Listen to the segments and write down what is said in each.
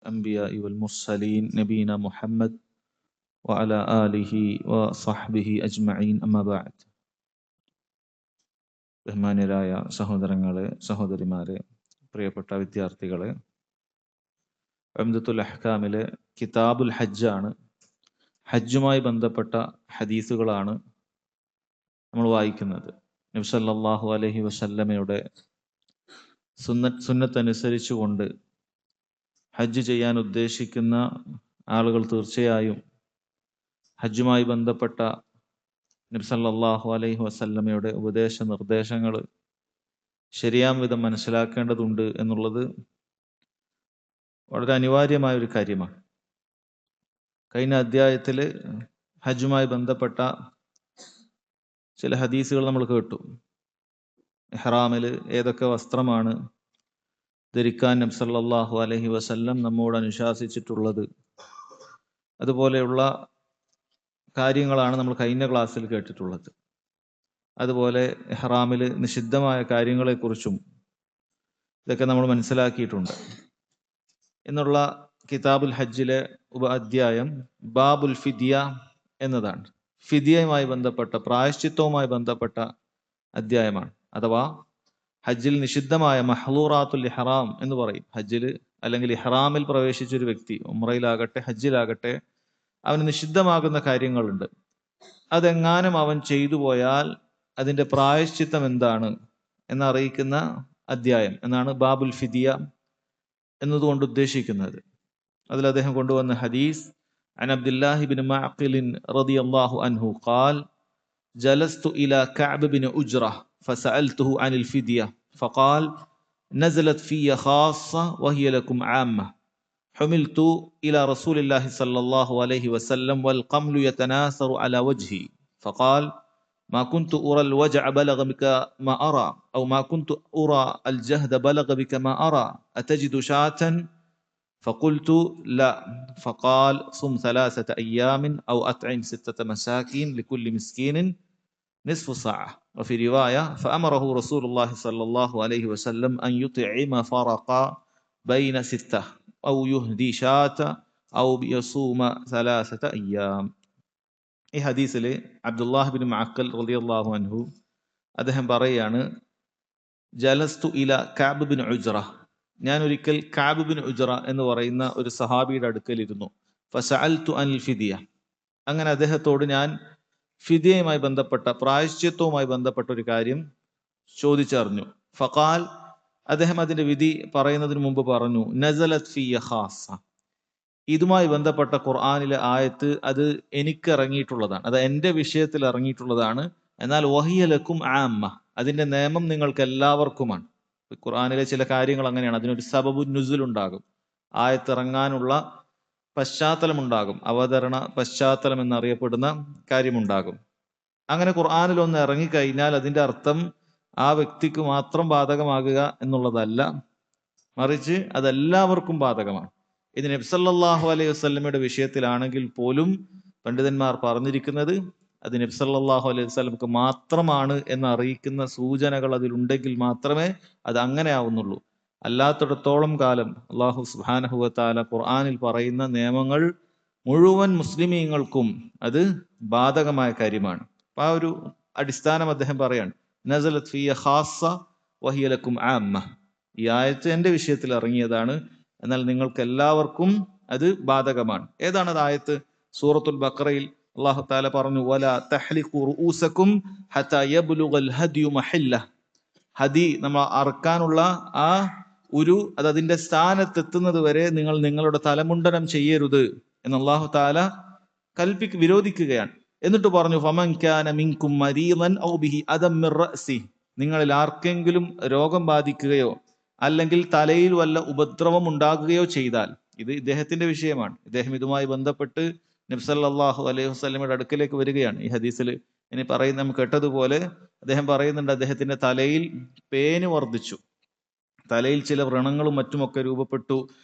الأنبياء والمرسلين نبينا محمد وعلى آله وصحبه أجمعين أما بعد. ബഹുമാന്യരായ സഹോദരങ്ങളെ, സഹോദരിമാരെ, പ്രിയപ്പെട്ട വിദ്യാർത്ഥികളെ, ഉംദത്തുൽ അഹ്കാമിലെ കിതാബുൽ ഹജ്ജാണ്. ഹജ്ജുമായി ബന്ധപ്പെട്ട ഹദീസുകളാണ് നമ്മൾ വായിക്കുന്നത്. നബി സല്ലല്ലാഹു അലൈഹി വസല്ലമയുടെ സുന്നത്തനുസരിച്ചുകൊണ്ട് ഹജ്ജ് ചെയ്യാൻ ഉദ്ദേശിക്കുന്ന ആളുകൾ തീർച്ചയായും ഹജ്ജുമായി ബന്ധപ്പെട്ട നബി സല്ലല്ലാഹു അലൈഹി വസല്ലമയുടെ ഉപദേശ നിർദ്ദേശങ്ങൾ ശരിയാം വിധം മനസ്സിലാക്കേണ്ടതുണ്ട് എന്നുള്ളത് വളരെ അനിവാര്യമായ ഒരു കാര്യമാണ്. കഴിഞ്ഞ അധ്യായത്തിൽ ഹജ്ജുമായി ബന്ധപ്പെട്ട ചില ഹദീസുകൾ നമ്മൾ കേട്ടു. ഇഹ്റാമിൽ ഏതൊക്കെ വസ്ത്രമാണ് ധരിക്കാൻ നബി സല്ലല്ലാഹു അലൈഹി വസല്ലം നമ്മോട് അനുശാസിച്ചിട്ടുള്ളത്, അതുപോലെയുള്ള കാര്യങ്ങളാണ് നമ്മൾ കഴിഞ്ഞ ക്ലാസ്സിൽ കേട്ടിട്ടുള്ളത്. അതുപോലെ ഇഹ്റാമിൽ നിഷിദ്ധമായ കാര്യങ്ങളെക്കുറിച്ചും ഇതൊക്കെ നമ്മൾ മനസ്സിലാക്കിയിട്ടുണ്ട്. എന്നുള്ള കിതാബുൽ ഹജ്ജിലെ അധ്യായം ബാബുൽ ഫിദിയ എന്നതാണ്. ഫിദിയയുമായി ബന്ധപ്പെട്ട, പ്രായശ്ചിത്തവുമായി ബന്ധപ്പെട്ട അധ്യായമാണ്. അഥവാ ഹജ്ജിൽ നിഷിദ്ധമായ മഹ്ലൂറാത്തുൽ ഇഹ്റാം എന്ന് പറയും. ഹജ്ജിൽ അല്ലെങ്കിൽ ഇഹ്റാമിൽ പ്രവേശിച്ചൊരു വ്യക്തി, ഉംറയിലാകട്ടെ ഹജ്ജിലാകട്ടെ, അവന് നിഷിദ്ധമാകുന്ന കാര്യങ്ങളുണ്ട്. അതെങ്ങാനും അവൻ ചെയ്തു പോയാൽ അതിന്റെ പ്രായശ്ചിത്തം എന്താണ് എന്നറിയിക്കുന്ന അധ്യായം എന്നാണ് ബാബുൽ ഫിദിയ എന്നതുകൊണ്ട് ഉദ്ദേശിക്കുന്നത്. അതിൽ അദ്ദേഹം കൊണ്ടുവന്ന ഹദീസ് عن عبد الله بن معقل رضي الله عنه قال جلست إلى كعب بن أجرة فسألته عن الفدية فقال نزلت في خاصة وهي لكم عامة حملت إلى رسول الله صلى الله عليه وسلم والقمل يتناثر على وجهي فقال ما كنت أرى الوجع بلغ بك ما أرى أو ما كنت أرى الجهد بلغ بك ما أرى أتجد شاة فقلت لا فقال صم 3 أيام أو أطعم 6 مساكين لكل مسكين نصف ساعة وفي رواية فأمره رسول الله صلى الله عليه وسلم أن يطعم فرقا بين 6 أو يهدي شاة أو يصوم 3 أيام. ഈ ഹദീസിൽ അബ്ദുല്ലാഹ് ബിൻ മഅഖൽ റളിയല്ലാഹു അൻഹു അദ്ദേഹം പറയാണ്, ജലസ്തു ഇല കഅബ് ബിൻ ഉജ്റ, ഞാൻ ഒരിക്കൽ കഅബ് ബിൻ ഉജ്റ എന്ന് പറയുന്ന ഒരു സഹാബിയുടെ അടുക്കൽ ഇരുന്നു. ഫസഅൽതു അനിൽ ഫിദിയ, അങ്ങനെ അദ്ദേഹത്തോട് ഞാൻ ഫിദിയയുമായി ബന്ധപ്പെട്ട, പ്രായശ്ചിത്തവുമായി ബന്ധപ്പെട്ട ഒരു കാര്യം ചോദിച്ചറിഞ്ഞു. ഫഖാൽ, അദ്ദേഹം അതിന്റെ വിധി പറയുന്നതിന് മുമ്പ് പറഞ്ഞു, നസലത് ഫിയ ഖാസ, ഇതുമായി ബന്ധപ്പെട്ട ഖുർആനിലെ ആയത്ത് അത് എനിക്ക് ഇറങ്ങിയിട്ടുള്ളതാണ്, അത് എന്റെ വിഷയത്തിൽ ഇറങ്ങിയിട്ടുള്ളതാണ്. എന്നാൽ വഹിയ ലക്കും ആമ്മ, അതിന്റെ നിയമം നിങ്ങൾക്ക് എല്ലാവർക്കുമാണ്. ഖുർആനിലെ ചില കാര്യങ്ങൾ അങ്ങനെയാണ്, അതിനൊരു സബബു നുസുൽ ഉണ്ടാകും, ആയത്തിറങ്ങാനുള്ള പശ്ചാത്തലം ഉണ്ടാകും, അവതരണ പശ്ചാത്തലം എന്നറിയപ്പെടുന്ന കാര്യമുണ്ടാകും. അങ്ങനെ ഖുർആനിൽ ഒന്ന് ഇറങ്ങിക്കഴിഞ്ഞാൽ അതിന്റെ അർത്ഥം ആ വ്യക്തിക്ക് മാത്രം ബാധകമാകുക എന്നുള്ളതല്ല, മറിച്ച് അതെല്ലാവർക്കും ബാധകമാണ്. ഇത് നബി സല്ലല്ലാഹു അലൈഹി വസല്ലമയുടെ വിഷയത്തിലാണെങ്കിൽ പോലും പണ്ഡിതന്മാർ പറഞ്ഞിരിക്കുന്നത് അത് നബി സല്ലല്ലാഹു അലൈഹി വസല്ലമക്ക് മാത്രമാണ് എന്ന് അറിയിക്കുന്ന സൂചനകൾ അതിലുണ്ടെങ്കിൽ മാത്രമേ അത് അങ്ങനെ ആവുന്നുള്ളൂ. അല്ലാത്തിടത്തോളം കാലം അല്ലാഹു സുബ്ഹാനഹു വ തആല ഖുർആനിൽ പറയുന്ന നിയമങ്ങൾ മുഴുവൻ മുസ്ലിമീങ്ങൾക്കും അത് ബാധകമായ കാര്യമാണ്. അപ്പൊ ആ ഒരു അടിസ്ഥാനം അദ്ദേഹം പറയാണ്, നസലത് ഫിയ ഖാസ്സ വഹിയ ലക്കും ആമ്മ, ഈ ആയത്ത് എന്റെ വിഷയത്തിൽ ഇറങ്ങിയതാണ്, എന്നാൽ നിങ്ങൾക്ക് എല്ലാവർക്കും അത് ബാധകമാണ്. ഏതാണ് അത് ആയത്ത്? സൂറത്തുൽ ബഖറയിൽ അല്ലാഹു തആല പറഞ്ഞു, വലാ തഹ്ലിഖു റൂസക്കും ഹത്താ യബ്ലുഗൽ ഹദിയു മഹില്ലഹ്, ഹദി നമ്മൾ അറക്കാനുള്ള ആ അത് അതിന്റെ സ്ഥാനത്തെത്തുന്നത് വരെ നിങ്ങൾ നിങ്ങളുടെ തലമുണ്ടനം ചെയ്യരുത് എന്ന് അല്ലാഹു തആല വിരോധിക്കുകയാണ്. എന്നിട്ട് പറഞ്ഞു, ഫമൻ കാന മിൻകും മരീദൻ ഔ ബിഹി അദം മിർ റഅസി, നിങ്ങളിൽ ആർക്കെങ്കിലും രോഗം ബാധിക്കുകയോ അല്ലെങ്കിൽ തലയിൽ വല്ല ഉപദ്രവം ഉണ്ടാകുകയോ ചെയ്താൽ, ഇത് ഇദ്ദേഹത്തിന്റെ വിഷയമാണ്, ഇദ്ദേഹം ഇതുമായി ബന്ധപ്പെട്ട് നബി സല്ലല്ലാഹു അലൈഹി വസല്ലമയുടെ അടുക്കലേക്ക് വരികയാണ്. ഈ ഹദീസിൽ ഇനി പറയുന്ന നമ്മൾ കേട്ടതുപോലെ അദ്ദേഹം പറയുന്നുണ്ട്, അദ്ദേഹത്തിന്റെ തലയിൽ പേന് വർദ്ധിച്ചു, തലയിൽ ചില വ്രണങ്ങളും മറ്റുമൊക്കെ രൂപപ്പെട്ടു,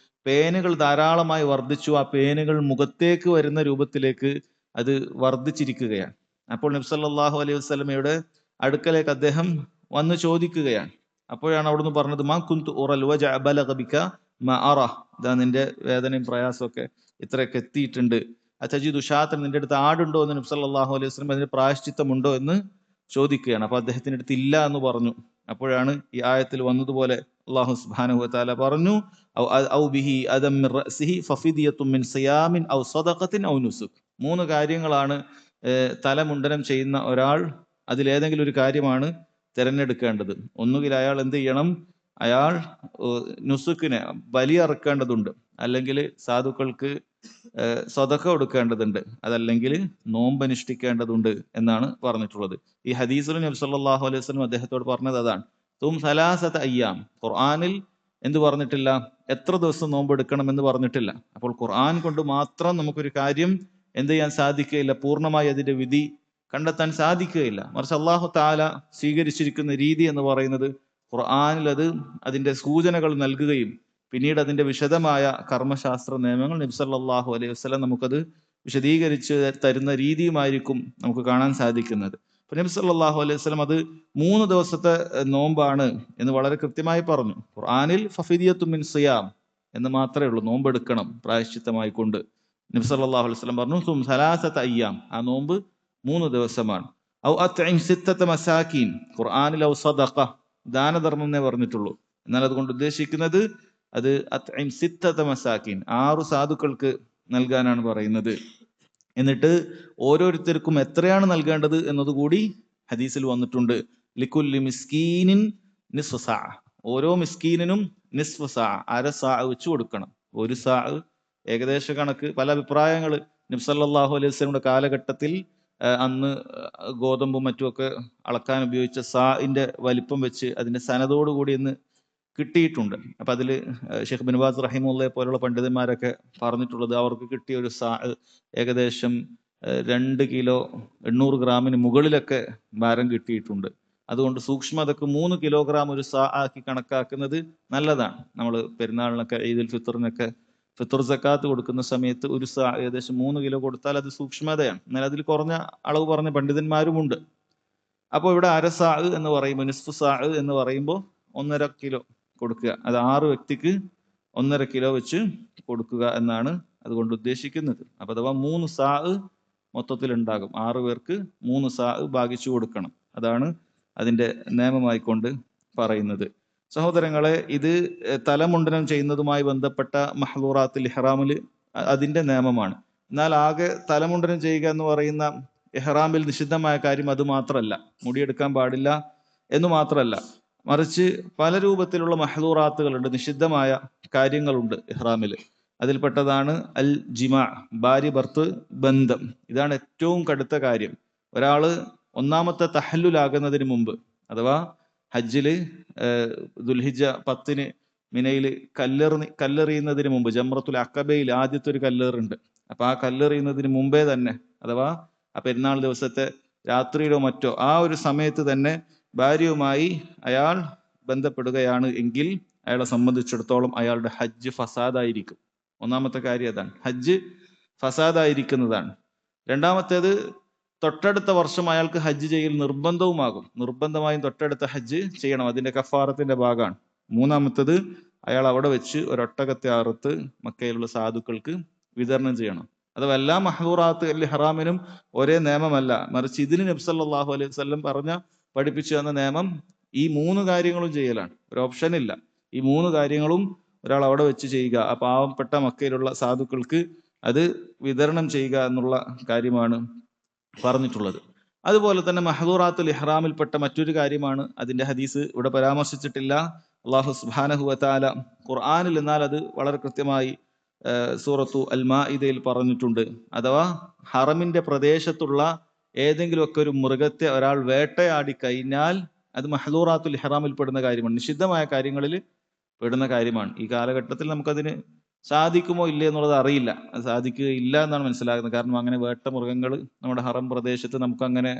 പേനുകൾ ധാരാളമായി വർദ്ധിച്ചു, ആ പേനുകൾ മുഖത്തേക്ക് വരുന്ന രൂപത്തിലേക്ക് അത് വർദ്ധിച്ചിരിക്കുകയാണ്. അപ്പോൾ നബി സല്ലല്ലാഹു അലൈഹി വസല്ലമയുടെ അടുക്കലേക്ക് അദ്ദേഹം വന്ന് ചോദിക്കുകയാണ്. അപ്പോഴാണ് അവിടുന്ന് പറഞ്ഞത്, മാ കുന്തു ഉറൽ വജഅ ബലഗ ബിക മാ അറ, ഇതാ നിന്റെ വേദനയും പ്രയാസമൊക്കെ ഇത്രയൊക്കെ എത്തിയിട്ടുണ്ട്. അത്തജിദു ഷാത്തൻ, നിന്റെ അടുത്ത് ആടുണ്ടോ എന്ന് നബി സല്ലല്ലാഹു അലൈഹി വസല്ലം അതിന് പ്രായശ്ചിത്തമുണ്ടോ എന്ന് ചോദിക്കുകയാണ്. അപ്പൊ അദ്ദേഹത്തിന്റെ അടുത്ത് ഇല്ല എന്ന് പറഞ്ഞു. അപ്പോഴാണ് ഈ ആയത്തിൽ വന്നതുപോലെ അല്ലാഹു സുബ്ഹാനഹു വ തആല പറഞ്ഞു, ഔ ബിഹി അദം മിൻ റഅസിഹി ഫഫിദിയത്തുൻ മിൻ സിയാമിൻ ഔ സദഖത്തിൻ ഔ നുസുക്. മൂന്ന് കാര്യങ്ങളാണ് തലമുണ്ടനം ചെയ്യുന്ന ഒരാൾ അതിലേതെങ്കിലും ഒരു കാര്യമാണ് തിരഞ്ഞെടുക്കേണ്ടത്. ഒന്നുകിൽ അയാൾ എന്ത് ചെയ്യണം, അയാൾ നുസുക്കിനെ ബലിയറുക്കേണ്ടതുണ്ട്, അല്ലെങ്കിൽ സാധുക്കൾക്ക് സ്വതക്ക കൊടുക്കേണ്ടതുണ്ട്, അതല്ലെങ്കിൽ നോമ്പനുഷ്ഠിക്കേണ്ടതുണ്ട് എന്നാണ് പറഞ്ഞിട്ടുള്ളത്. ഈ ഹദീസിൽ നബി സല്ലല്ലാഹു അലൈഹി വസല്ലം അദ്ദേഹത്തോട് പറഞ്ഞത് അതാണ്. തും സലാസത അയ്യാം. ഖുർആനിൽ എന്ത് പറഞ്ഞിട്ടില്ല, എത്ര ദിവസം നോമ്പ് എടുക്കണം എന്ന് പറഞ്ഞിട്ടില്ല. അപ്പോൾ ഖുർആൻ കൊണ്ട് മാത്രം നമുക്കൊരു കാര്യം എന്ത് ചെയ്യാൻ സാധിക്കുകയില്ല, പൂർണ്ണമായി അതിന്റെ വിധി കണ്ടെത്താൻ സാധിക്കുകയില്ല. മറിച്ച് അല്ലാഹു തആല സ്വീകരിച്ചിരിക്കുന്ന രീതി എന്ന് പറയുന്നത് ഖുർആനിൽ അത് അതിന്റെ സൂചനകൾ നൽകുകയും പിന്നീട് അതിന്റെ വിശദമായ കർമ്മശാസ്ത്ര നിയമങ്ങൾ നബി സല്ലല്ലാഹു അലൈഹി വസല്ലം നമുക്കത് വിശദീകരിച്ച് തരുന്ന രീതിയുമായിരിക്കും നമുക്ക് കാണാൻ സാധിക്കുന്നത്. അപ്പൊ നബി സല്ലല്ലാഹു അലൈഹി വസല്ലം അത് 3 ദിവസത്തെ നോമ്പാണ് എന്ന് വളരെ കൃത്യമായി പറഞ്ഞു. ഖുർആനിൽ ഫഫിദിയത്തു മിൻ സിയാം എന്ന് മാത്രമേ ഉള്ളൂ, നോമ്പെടുക്കണം പ്രായശ്ചിത്തമായി കൊണ്ട്. നബി സല്ലല്ലാഹു അലൈഹി വസല്ലം പറഞ്ഞു സും സലാസത അയ്യാം, ആ നോമ്പ് 3 ദിവസമാണ്. ഔ അത്ഇം സിത്തത മസാകീൻ, ഖുർആനിൽ ഔ സദഖ, ദാനധർമ്മം എന്നേ പറഞ്ഞിട്ടുള്ളൂ. എന്നാൽ അതുകൊണ്ട് ഉദ്ദേശിക്കുന്നത് അത് അത്ഇം സിത്തത മസാകീൻ, 6 സാധുക്കൾക്ക് നൽകാനാണ് പറയുന്നത്. എന്നിട്ട് ഓരോരുത്തർക്കും എത്രയാണ് നൽകേണ്ടത് എന്നതുകൂടി ഹദീസിൽ വന്നിട്ടുണ്ട്. ലികുല്ലി മിസ്കീനിൻ നിസ്ഫു സാ, ഓരോ മിസ്കീനിനും നിസ്ഫു സാ, അര സാ വെച്ച് കൊടുക്കണം. ഒരു സാ ഏകദേശ കണക്ക് പല അഭിപ്രായങ്ങൾ. നബി സല്ലല്ലാഹു അലൈഹി വസല്ലമയുടെ കാലഘട്ടത്തിൽ അന്ന് ഗോതമ്പും മറ്റുമൊക്കെ അളക്കാൻ ഉപയോഗിച്ച സാഇന്റെ വലിപ്പം വെച്ച് അതിന്റെ സനതോടുകൂടി എന്ന് കിട്ടിയിട്ടുണ്ട്. അപ്പൊ അതിൽ ഷെയ്ഖ് ബിൻ ബാസ് റഹിമഹുള്ളയെ പോലുള്ള പണ്ഡിതന്മാരൊക്കെ പറഞ്ഞിട്ടുള്ളത് അവർക്ക് കിട്ടിയ ഒരു സാ ഏകദേശം 2 കിലോ 800 ഗ്രാമിന് മുകളിലൊക്കെ ഭാരം കിട്ടിയിട്ടുണ്ട്. അതുകൊണ്ട് സൂക്ഷ്മതക്ക് 3 കിലോഗ്രാം ഒരു സാ ആക്കി കണക്കാക്കുന്നത് നല്ലതാണ്. നമ്മൾ പെരുന്നാളിനൊക്കെ ഈദുൽ ഫിത്തറിനൊക്കെ ഫിത്തർ സക്കാത്ത് കൊടുക്കുന്ന സമയത്ത് ഒരു സാ ഏകദേശം 3 കിലോ കൊടുത്താൽ അത് സൂക്ഷ്മതയാണ്. എന്നാൽ അതിൽ കുറഞ്ഞ അളവ് പറഞ്ഞ പണ്ഡിതന്മാരുമുണ്ട്. അപ്പോൾ ഇവിടെ അര സാ എന്ന് പറയുമ്പോൾ, നിസ്ഫു സാ എന്ന് പറയുമ്പോൾ 1.5 കിലോ കൊടുക്കുക. അത് 6 വ്യക്തിക്ക് 1.5 കിലോ വെച്ച് കൊടുക്കുക എന്നാണ് അതുകൊണ്ട് ഉദ്ദേശിക്കുന്നത്. അപ്പൊ അഥവാ 3 സാ മൊത്തത്തിൽ ഉണ്ടാകും. 6 പേർക്ക് 3 സാ ഭാഗിച്ചു കൊടുക്കണം. അതാണ് അതിന്റെ നിയമമായിക്കൊണ്ട് പറയുന്നത്. സഹോദരങ്ങളെ, ഇത് തലമുണ്ടനം ചെയ്യുന്നതുമായി ബന്ധപ്പെട്ട മഹ്ദൂറാത്തുൽ ഇഹ്റാമിൽ അതിന്റെ നിയമമാണ്. എന്നാൽ ആകെ തലമുണ്ടനം ചെയ്യുക എന്ന് പറയുന്ന ഇഹ്റാമിൽ നിഷിദ്ധമായ കാര്യം അത് മാത്രമല്ല, മുടിയെടുക്കാൻ പാടില്ല എന്ന് മാത്രമല്ല, മറിച്ച് പല രൂപത്തിലുള്ള മഹ്ദൂറാത്തുകളുണ്ട്, നിഷിദ്ധമായ കാര്യങ്ങളുണ്ട് ഇഹ്റാമിൽ. അതിൽപ്പെട്ടതാണ് അൽ ജിമാ, ഭാര്യ ഭർത്ത് ബന്ധം. ഇതാണ് ഏറ്റവും കടുത്ത കാര്യം. ഒരാള് ഒന്നാമത്തെ തഹല്ലുലാകുന്നതിന് മുമ്പ്, ഹജ്ജില് ദുൽഹിജ്ജ 10 മിനയില് കല്ലെറിയുന്നതിന് മുമ്പ്, ജംറത്തുൽ അഖബയിൽ ആദ്യത്തെ ഒരു കല്ലേറുണ്ട്. അപ്പൊ ആ കല്ലെറിയുന്നതിന് മുമ്പേ തന്നെ, ആ പെരുന്നാൾ ദിവസത്തെ രാത്രിയിലോ മറ്റോ ആ ഒരു സമയത്ത് തന്നെ ഭാര്യയുമായി അയാൾ ബന്ധപ്പെടുകയാണ് എങ്കിൽ അയാളെ സംബന്ധിച്ചിടത്തോളം അയാളുടെ ഹജ്ജ് ഫസാദായിരിക്കും. ഒന്നാമത്തെ കാര്യം അതാണ്, ഹജ്ജ് ഫസാദായിരിക്കുന്നതാണ്. രണ്ടാമത്തേത്, തൊട്ടടുത്ത വർഷം അയാൾക്ക് ഹജ്ജ് ചെയ്യൽ നിർബന്ധവുമാകും. നിർബന്ധമായും തൊട്ടടുത്ത ഹജ്ജ് ചെയ്യണം, അതിന്റെ കഫാറത്തിന്റെ ഭാഗമാണ്. മൂന്നാമത്തത്, അയാൾ അവിടെ വെച്ച് ഒരൊട്ടകത്തെ അറുത്ത് മക്കയിലുള്ള സാധുക്കൾക്ക് വിതരണം ചെയ്യണം. അഥവാ എല്ലാ മഹ്ദൂറാത്ത് അൽ ഇഹ്റാമിനും ഒരേ നിയമമല്ല, മറിച്ച് ഇതിന് നബി സല്ലല്ലാഹു അലൈഹി വസല്ലം പഠിപ്പിച്ചു തന്ന നിയമം ഈ 3 കാര്യങ്ങളും ചെയ്യലാണ്. ഒരു ഓപ്ഷൻ ഇല്ല. ഈ 3 കാര്യങ്ങളും ഒരാൾ അവിടെ വെച്ച് ചെയ്യുക, ആ പാവപ്പെട്ട മക്കയിലുള്ള സാധുക്കൾക്ക് അത് വിതരണം ചെയ്യുക എന്നുള്ള കാര്യമാണ് പറഞ്ഞിട്ടുള്ളത്. അതുപോലെ തന്നെ മഹ്ദൂറാത്തുൽ ഇഹ്റാമിൽപ്പെട്ട മറ്റൊരു കാര്യമാണ്, അതിന്റെ ഹദീസ് ഇവിടെ പരാമർശിച്ചിട്ടില്ല. അല്ലാഹു സുബ്ഹാനഹു വ തആല ഖുർആനിൽ എന്നാൽ അത് വളരെ കൃത്യമായി സൂറത്തു അൽ മാഇദയിൽ പറഞ്ഞിട്ടുണ്ട്. അഥവാ ഹറമിന്റെ പ്രദേശത്തുള്ള ഏതെങ്കിലുമൊക്കെ ഒരു മൃഗത്തെ ഒരാൾ വേട്ടയാടി കഴിഞ്ഞാൽ അത് മഹ്ദൂറാത്തുൽ ഇഹ്റാമിൽ പെടുന്ന കാര്യമാണ്, നിഷിദ്ധമായ കാര്യങ്ങളിൽ പെടുന്ന കാര്യമാണ്. ഈ കാലഘട്ടത്തിൽ നമുക്കതിന് സാധിക്കുമോ ഇല്ലേ എന്നുള്ളത് അറിയില്ല. അത് സാധിക്കുകയില്ല എന്നാണ് മനസ്സിലാകുന്നത്. കാരണം അങ്ങനെ വേട്ട മൃഗങ്ങൾ നമ്മുടെ ഹറം പ്രദേശത്ത് നമുക്കങ്ങനെ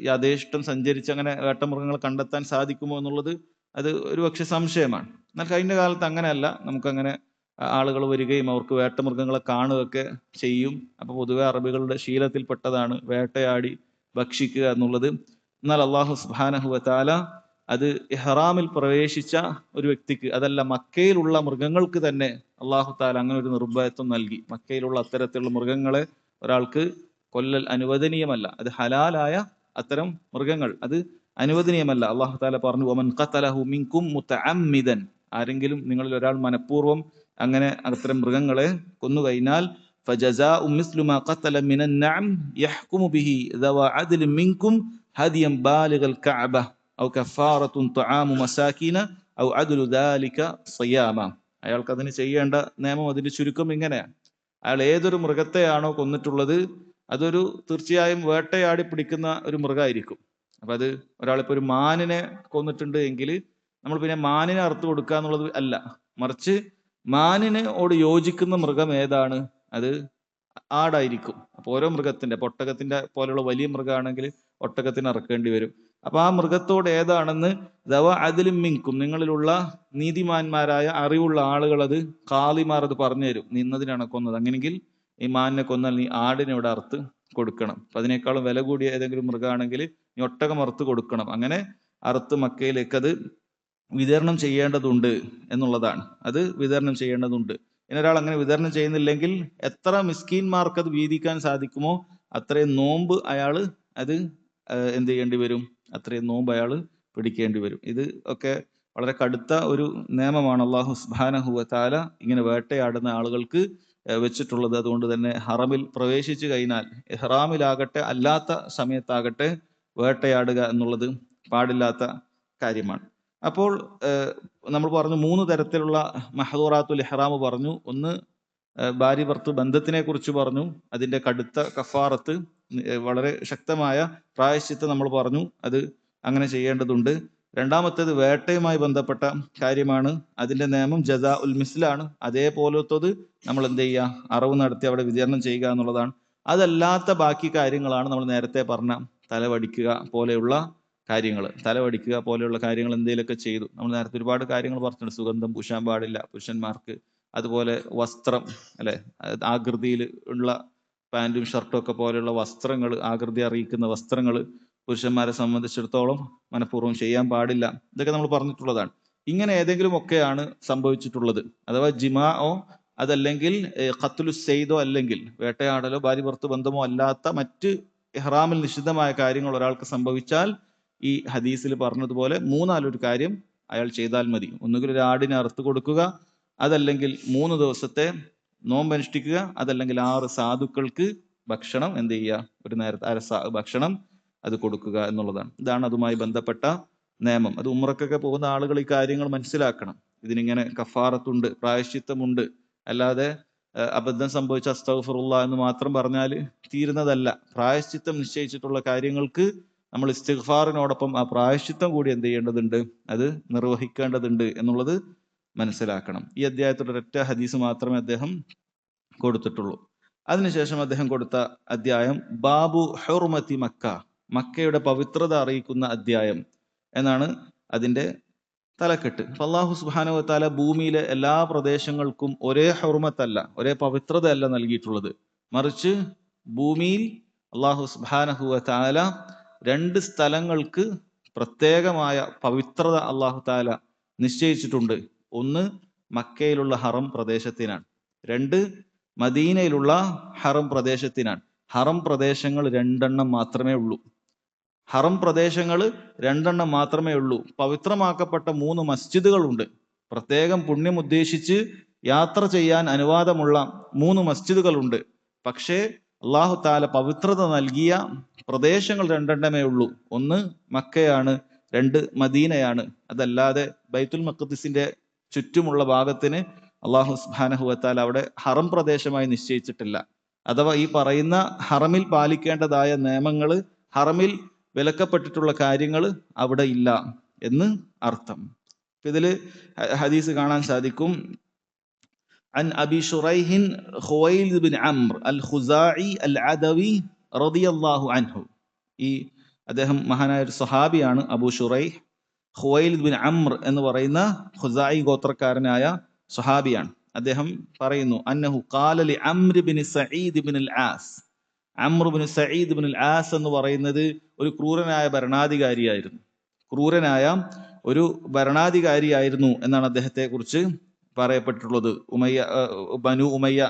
യഥേഷ്ടം സഞ്ചരിച്ച് അങ്ങനെ വേട്ടമൃഗങ്ങൾ കണ്ടെത്താൻ സാധിക്കുമോ എന്നുള്ളത് അത് ഒരുപക്ഷെ സംശയമാണ്. എന്നാൽ കഴിഞ്ഞ കാലത്ത് അങ്ങനെയല്ല, നമുക്കങ്ങനെ ആളുകൾ വരികയും അവർക്ക് വേട്ടമൃഗങ്ങളെ കാണുകയൊക്കെ ചെയ്യും. അപ്പൊ പൊതുവെ അറബികളുടെ ശീലത്തിൽപ്പെട്ടതാണ് വേട്ടയാടി ഭക്ഷിക്കുക എന്നുള്ളത്. എന്നാൽ അല്ലാഹു സുബ്ഹാനഹു വ തആല അത് ഇഹ്റാമിൽ പ്രവേശിച്ച ഒരു വ്യക്തിക്ക്, അതല്ല മക്കയിലുള്ള മൃഗങ്ങൾക്ക് തന്നെ അള്ളാഹു താല അങ്ങനെ ഒരു നിർഭയത്വം നൽകി. മക്കയിലുള്ള അത്തരത്തിലുള്ള മൃഗങ്ങളെ ഒരാൾക്ക് കൊല്ലൽ അനുവദനീയമല്ല. അത് ഹലാലായ അത്തരം മൃഗങ്ങൾ അത് അനുവദനീയമല്ല. അള്ളാഹു താല പറഞ്ഞു, വമൻ ഖതലഹു മിൻകും മുതഅമ്മിദൻ, ആരെങ്കിലും നിങ്ങളിൽ ഒരാൾ മനഃപൂർവ്വം അങ്ങനെ അത്തരം മൃഗങ്ങളെ കൊന്നു കഴിഞ്ഞാൽ ഫജസാഉ മിസ്ലു മാ ഖതല മിനൻ നഅം യഹ്കുമു ബിഹി ദവ അദ്ലിൻ മിൻകും ഹദിയൻ ബാലിഗൽ കഅബ ഔ കഫാറത്തുൻ തുആമു മസാകിന ഔ അദ്ലു ദാലിക സിയാമ. അയാൾക്ക് അതിന് ചെയ്യേണ്ട നിയമം അതിന്റെ ചുരുക്കം ഇങ്ങനെയാണ്. അയാൾ ഏതൊരു മൃഗത്തെയാണോ കൊന്നിട്ടുള്ളത് അതൊരു തീർച്ചയായും വേട്ടയാടി പിടിക്കുന്ന ഒരു മൃഗമായിരിക്കും. അപ്പൊ അത് ഒരാളിപ്പോ ഒരു മാനിനെ കൊന്നിട്ടുണ്ട് എങ്കിൽ നമ്മൾ പിന്നെ മാനിനെ അറുത്ത് കൊടുക്കുക എന്നുള്ളത് അല്ല, മറിച്ച് മാനിനോട് യോജിക്കുന്ന മൃഗം ഏതാണ്, അത് ആടായിരിക്കും. അപ്പൊ ഓരോ മൃഗത്തിന്റെ, ഒട്ടകത്തിന്റെ പോലെയുള്ള വലിയ മൃഗമാണെങ്കിൽ ഒട്ടകത്തിന് അറക്കേണ്ടി വരും. അപ്പൊ ആ മൃഗത്തോട് ഏതാണെന്ന് ദവ അതിലും മിങ്കും, നിങ്ങളിലുള്ള നീതിമാന്മാരായ അറിവുള്ള ആളുകൾ, അത് കാളിമാർ അത് പറഞ്ഞു തരും. നീ ഇന്നതിനാണ് കൊന്നത്, അങ്ങനെയെങ്കിൽ ഈ മാനിനെ കൊന്നാൽ നീ ആടിനെ ഇവിടെ അറുത്ത് കൊടുക്കണം. അപ്പൊ അതിനേക്കാളും വില കൂടിയ ഏതെങ്കിലും മൃഗമാണെങ്കിൽ നീ ഒട്ടകം അറുത്ത് കൊടുക്കണം. അങ്ങനെ അറുത്ത് മക്കയിലേക്ക് അത് വിതരണം ചെയ്യേണ്ടതുണ്ട് എന്നുള്ളതാണ്. അത് വിതരണം ചെയ്യേണ്ടതുണ്ട്. ഇനി ഒരാൾ അങ്ങനെ വിതരണം ചെയ്യുന്നില്ലെങ്കിൽ എത്ര മിസ്കീന്മാർക്ക് അത് വീതിക്കാൻ സാധിക്കുമോ അത്രയും നോമ്പ് അയാൾ അത് എന്ത് ചെയ്യേണ്ടി വരും, അത്രയും നോമ്പ് അയാൾ പിടിക്കേണ്ടി വരും. ഇത് ഒക്കെ വളരെ കടുത്ത ഒരു നിയമമാണ് അല്ലാഹു സുബ്ഹാനഹു വ തആല ഇങ്ങനെ വേട്ടയാടുന്ന ആളുകൾക്ക് വെച്ചിട്ടുള്ളത്. അതുകൊണ്ട് തന്നെ ഹറമിൽ പ്രവേശിച്ചു കഴിഞ്ഞാൽ, ഇഹ്റാമിലാകട്ടെ അല്ലാത്ത സമയത്താകട്ടെ, വേട്ടയാടുക എന്നുള്ളത് പാടില്ലാത്ത കാര്യമാണ്. അപ്പോൾ നമ്മൾ പറഞ്ഞു 3 തരത്തിലുള്ള മഹ്ദൂറാത്തുൽ ഇഹ്റാം പറഞ്ഞു. ഒന്ന് ഭാര്യ ഭർത്തൃ ബന്ധത്തിനെ കുറിച്ച് പറഞ്ഞു, അതിന്റെ കടുത്ത കഫാറത്ത്, വളരെ ശക്തമായ പ്രായശ്ചിത്തം നമ്മൾ പറഞ്ഞു, അത് അങ്ങനെ ചെയ്യേണ്ടതുണ്ട്. രണ്ടാമത്തേത് വേട്ടയുമായി ബന്ധപ്പെട്ട കാര്യമാണ്. അതിന്റെ നിയമം ജസാ ഉൽ മിസ്ലാണ്. അതേപോലത്തത് നമ്മൾ എന്ത് ചെയ്യുക, അറവ് നടത്തി അവിടെ വിതരണം ചെയ്യുക എന്നുള്ളതാണ്. അതല്ലാത്ത ബാക്കി കാര്യങ്ങളാണ് നമ്മൾ നേരത്തെ പറഞ്ഞ തലവടിക്കുക പോലെയുള്ള കാര്യങ്ങൾ. തലവടിക്കുക പോലെയുള്ള കാര്യങ്ങൾ എന്തെങ്കിലുമൊക്കെ ചെയ്തു. നമ്മൾ നേരത്തെ ഒരുപാട് കാര്യങ്ങൾ പറഞ്ഞിട്ടുണ്ട്. സുഗന്ധം പൂശാൻ പാടില്ല പുരുഷന്മാർക്ക്. അതുപോലെ വസ്ത്രം, അല്ലെ, ആകൃതിയിൽ ഉള്ള പാൻറ്റും ഷർട്ടും ഒക്കെ പോലെയുള്ള വസ്ത്രങ്ങൾ, ആകൃതി അറിയിക്കുന്ന വസ്ത്രങ്ങൾ പുരുഷന്മാരെ സംബന്ധിച്ചിടത്തോളം മനഃപൂർവ്വം ചെയ്യാൻ പാടില്ല. ഇതൊക്കെ നമ്മൾ പറഞ്ഞിട്ടുള്ളതാണ്. ഇങ്ങനെ ഏതെങ്കിലും ഒക്കെയാണ് സംഭവിച്ചിട്ടുള്ളത്, അഥവാ ജിമാഓ അതല്ലെങ്കിൽ ഖത്ലു സെയ്ദോ അല്ലെങ്കിൽ വേട്ടയാടലോ ഭാര്യ ഭർത്തൃ ബന്ധമോ അല്ലാത്ത മറ്റ് ഇഹ്റാമിൽ നിഷിദ്ധമായ കാര്യങ്ങൾ ഒരാൾക്ക് സംഭവിച്ചാൽ ഈ ഹദീസിൽ പറഞ്ഞതുപോലെ 3 കാര്യം അയാൾ ചെയ്താൽ മതി. ഒന്നുകിൽ ഒരു ആടിനെ അറുത്ത് കൊടുക്കുക, അതല്ലെങ്കിൽ 3 ദിവസത്തെ നോമ്പ് അനുഷ്ഠിക്കുക, അതല്ലെങ്കിൽ 6 സാധുക്കൾക്ക് ഭക്ഷണം എന്ത് ചെയ്യുക, ഒരു നേരത്തെ ഭക്ഷണം അത് കൊടുക്കുക എന്നുള്ളതാണ്. ഇതാണ് അതുമായി ബന്ധപ്പെട്ട നിയമം. അത് ഉംറക്കൊക്കെ പോകുന്ന ആളുകൾ ഈ കാര്യങ്ങൾ മനസ്സിലാക്കണം. ഇതിനിങ്ങനെ കഫാറത്തുണ്ട്, പ്രായശ്ചിത്തമുണ്ട്. അല്ലാതെ അബദ്ധം സംഭവിച്ച അസ്തഗ്ഫിറുല്ലാഹ് എന്ന് മാത്രം പറഞ്ഞാൽ തീരുന്നതല്ല. പ്രായശ്ചിത്തം നിശ്ചയിച്ചിട്ടുള്ള കാര്യങ്ങൾക്ക് നമ്മൾ ഇസ്തിഗ്ഫാറിനോടൊപ്പം ആ പ്രായശ്ചിത്തം കൂടി എന്ത് ചെയ്യേണ്ടതുണ്ട്, അത് നിർവഹിക്കേണ്ടതുണ്ട് എന്നുള്ളത് മനസ്സിലാക്കണം. ഈ അധ്യായത്തിൽ ഒരൊറ്റ ഹദീസ് മാത്രമേ അദ്ദേഹം കൊടുത്തിട്ടുള്ളൂ. അതിനുശേഷം അദ്ദേഹം കൊടുത്ത അധ്യായം ബാബു ഹുർമത്തി മക്ക, മക്കയുടെ പവിത്രത അറിയിക്കുന്ന അധ്യായം എന്നാണ് അതിന്റെ തലക്കെട്ട്. അല്ലാഹു സുബ്ഹാനഹു വ തആല ഭൂമിയിലെ എല്ലാ പ്രദേശങ്ങൾക്കും ഒരേ ഹുർമത്തല്ല, ഒരേ പവിത്രതയല്ല നൽകിയിട്ടുള്ളത്. മറിച്ച് ഭൂമിയിൽ അല്ലാഹു സുബ്ഹാനഹു വ തആല 2 സ്ഥലങ്ങൾക്ക് പ്രത്യേകമായ പവിത്രത അല്ലാഹു തആല നിശ്ചയിച്ചിട്ടുണ്ട്. ഒന്ന് മക്കയിലുള്ള ഹറം പ്രദേശത്തിനാണ്, 2 മദീനയിലുള്ള ഹറം പ്രദേശത്തിനാണ്. ഹറം പ്രദേശങ്ങൾ 2 മാത്രമേ ഉള്ളൂ. ഹറം പ്രദേശങ്ങൾ 2 മാത്രമേ ഉള്ളൂ. പവിത്രമാക്കപ്പെട്ട 3 മസ്ജിദുകളുണ്ട്. പ്രത്യേകം പുണ്യം ഉദ്ദേശിച്ച് യാത്ര ചെയ്യാൻ അനുവാദമുള്ള 3 മസ്ജിദുകളുണ്ട്. പക്ഷേ അല്ലാഹു തആല പവിത്രത നൽകിയ പ്രദേശങ്ങൾ 2 ഉള്ളൂ. ഒന്ന് മക്കയാണ്, 2 മദീനയാണ്. അതല്ലാതെ ബൈത്തുൽ മഖ്ദിസിന്റെ ചുറ്റുമുള്ള ഭാഗത്തിന് അല്ലാഹു സുബ്ഹാനഹു വ തആല അവിടെ ഹറം പ്രദേശമായി നിശ്ചയിച്ചിട്ടില്ല. അഥവാ ഈ പറയുന്ന ഹറമിൽ പാലിക്കേണ്ടതായ നിയമങ്ങൾ, ഹറമിൽ വിലക്കപ്പെട്ടിട്ടുള്ള കാര്യങ്ങൾ അവിടെ ഇല്ല എന്ന് അർത്ഥം. ഇതില് ഹദീസ് കാണാൻ സാധിക്കും. عن أبي شريح خويلد بن عمرو الخزاعي العدوي رضي الله عنه. ഈ അദ്ദേഹം മഹാനായ ഒരു സഹാബിയാണ്. അബൂ ഷുറൈഹ് ഖുവൈലിദ് ബിൻ അംർ എന്ന് പറയുന്ന ഖുസായി ഗോത്രക്കാരനായ സഹാബിയാണ്. അദ്ദേഹം പറയുന്നു, അന്നഹു ഖാല ലി Amr bin Saeed bin al As. Amr bin Saeed bin al As എന്ന് പറയുന്നത് ഒരു ക്രൂരനായ ഭരണാധികാരിയായിരുന്നു. ക്രൂരനായ ഒരു ഭരണാധികാരിയായിരുന്നു എന്നാണ് അദ്ദേഹത്തെ കുറിച്ച് പറയപ്പെട്ടിട്ടുള്ളത്. ബനു ഉമയ്യ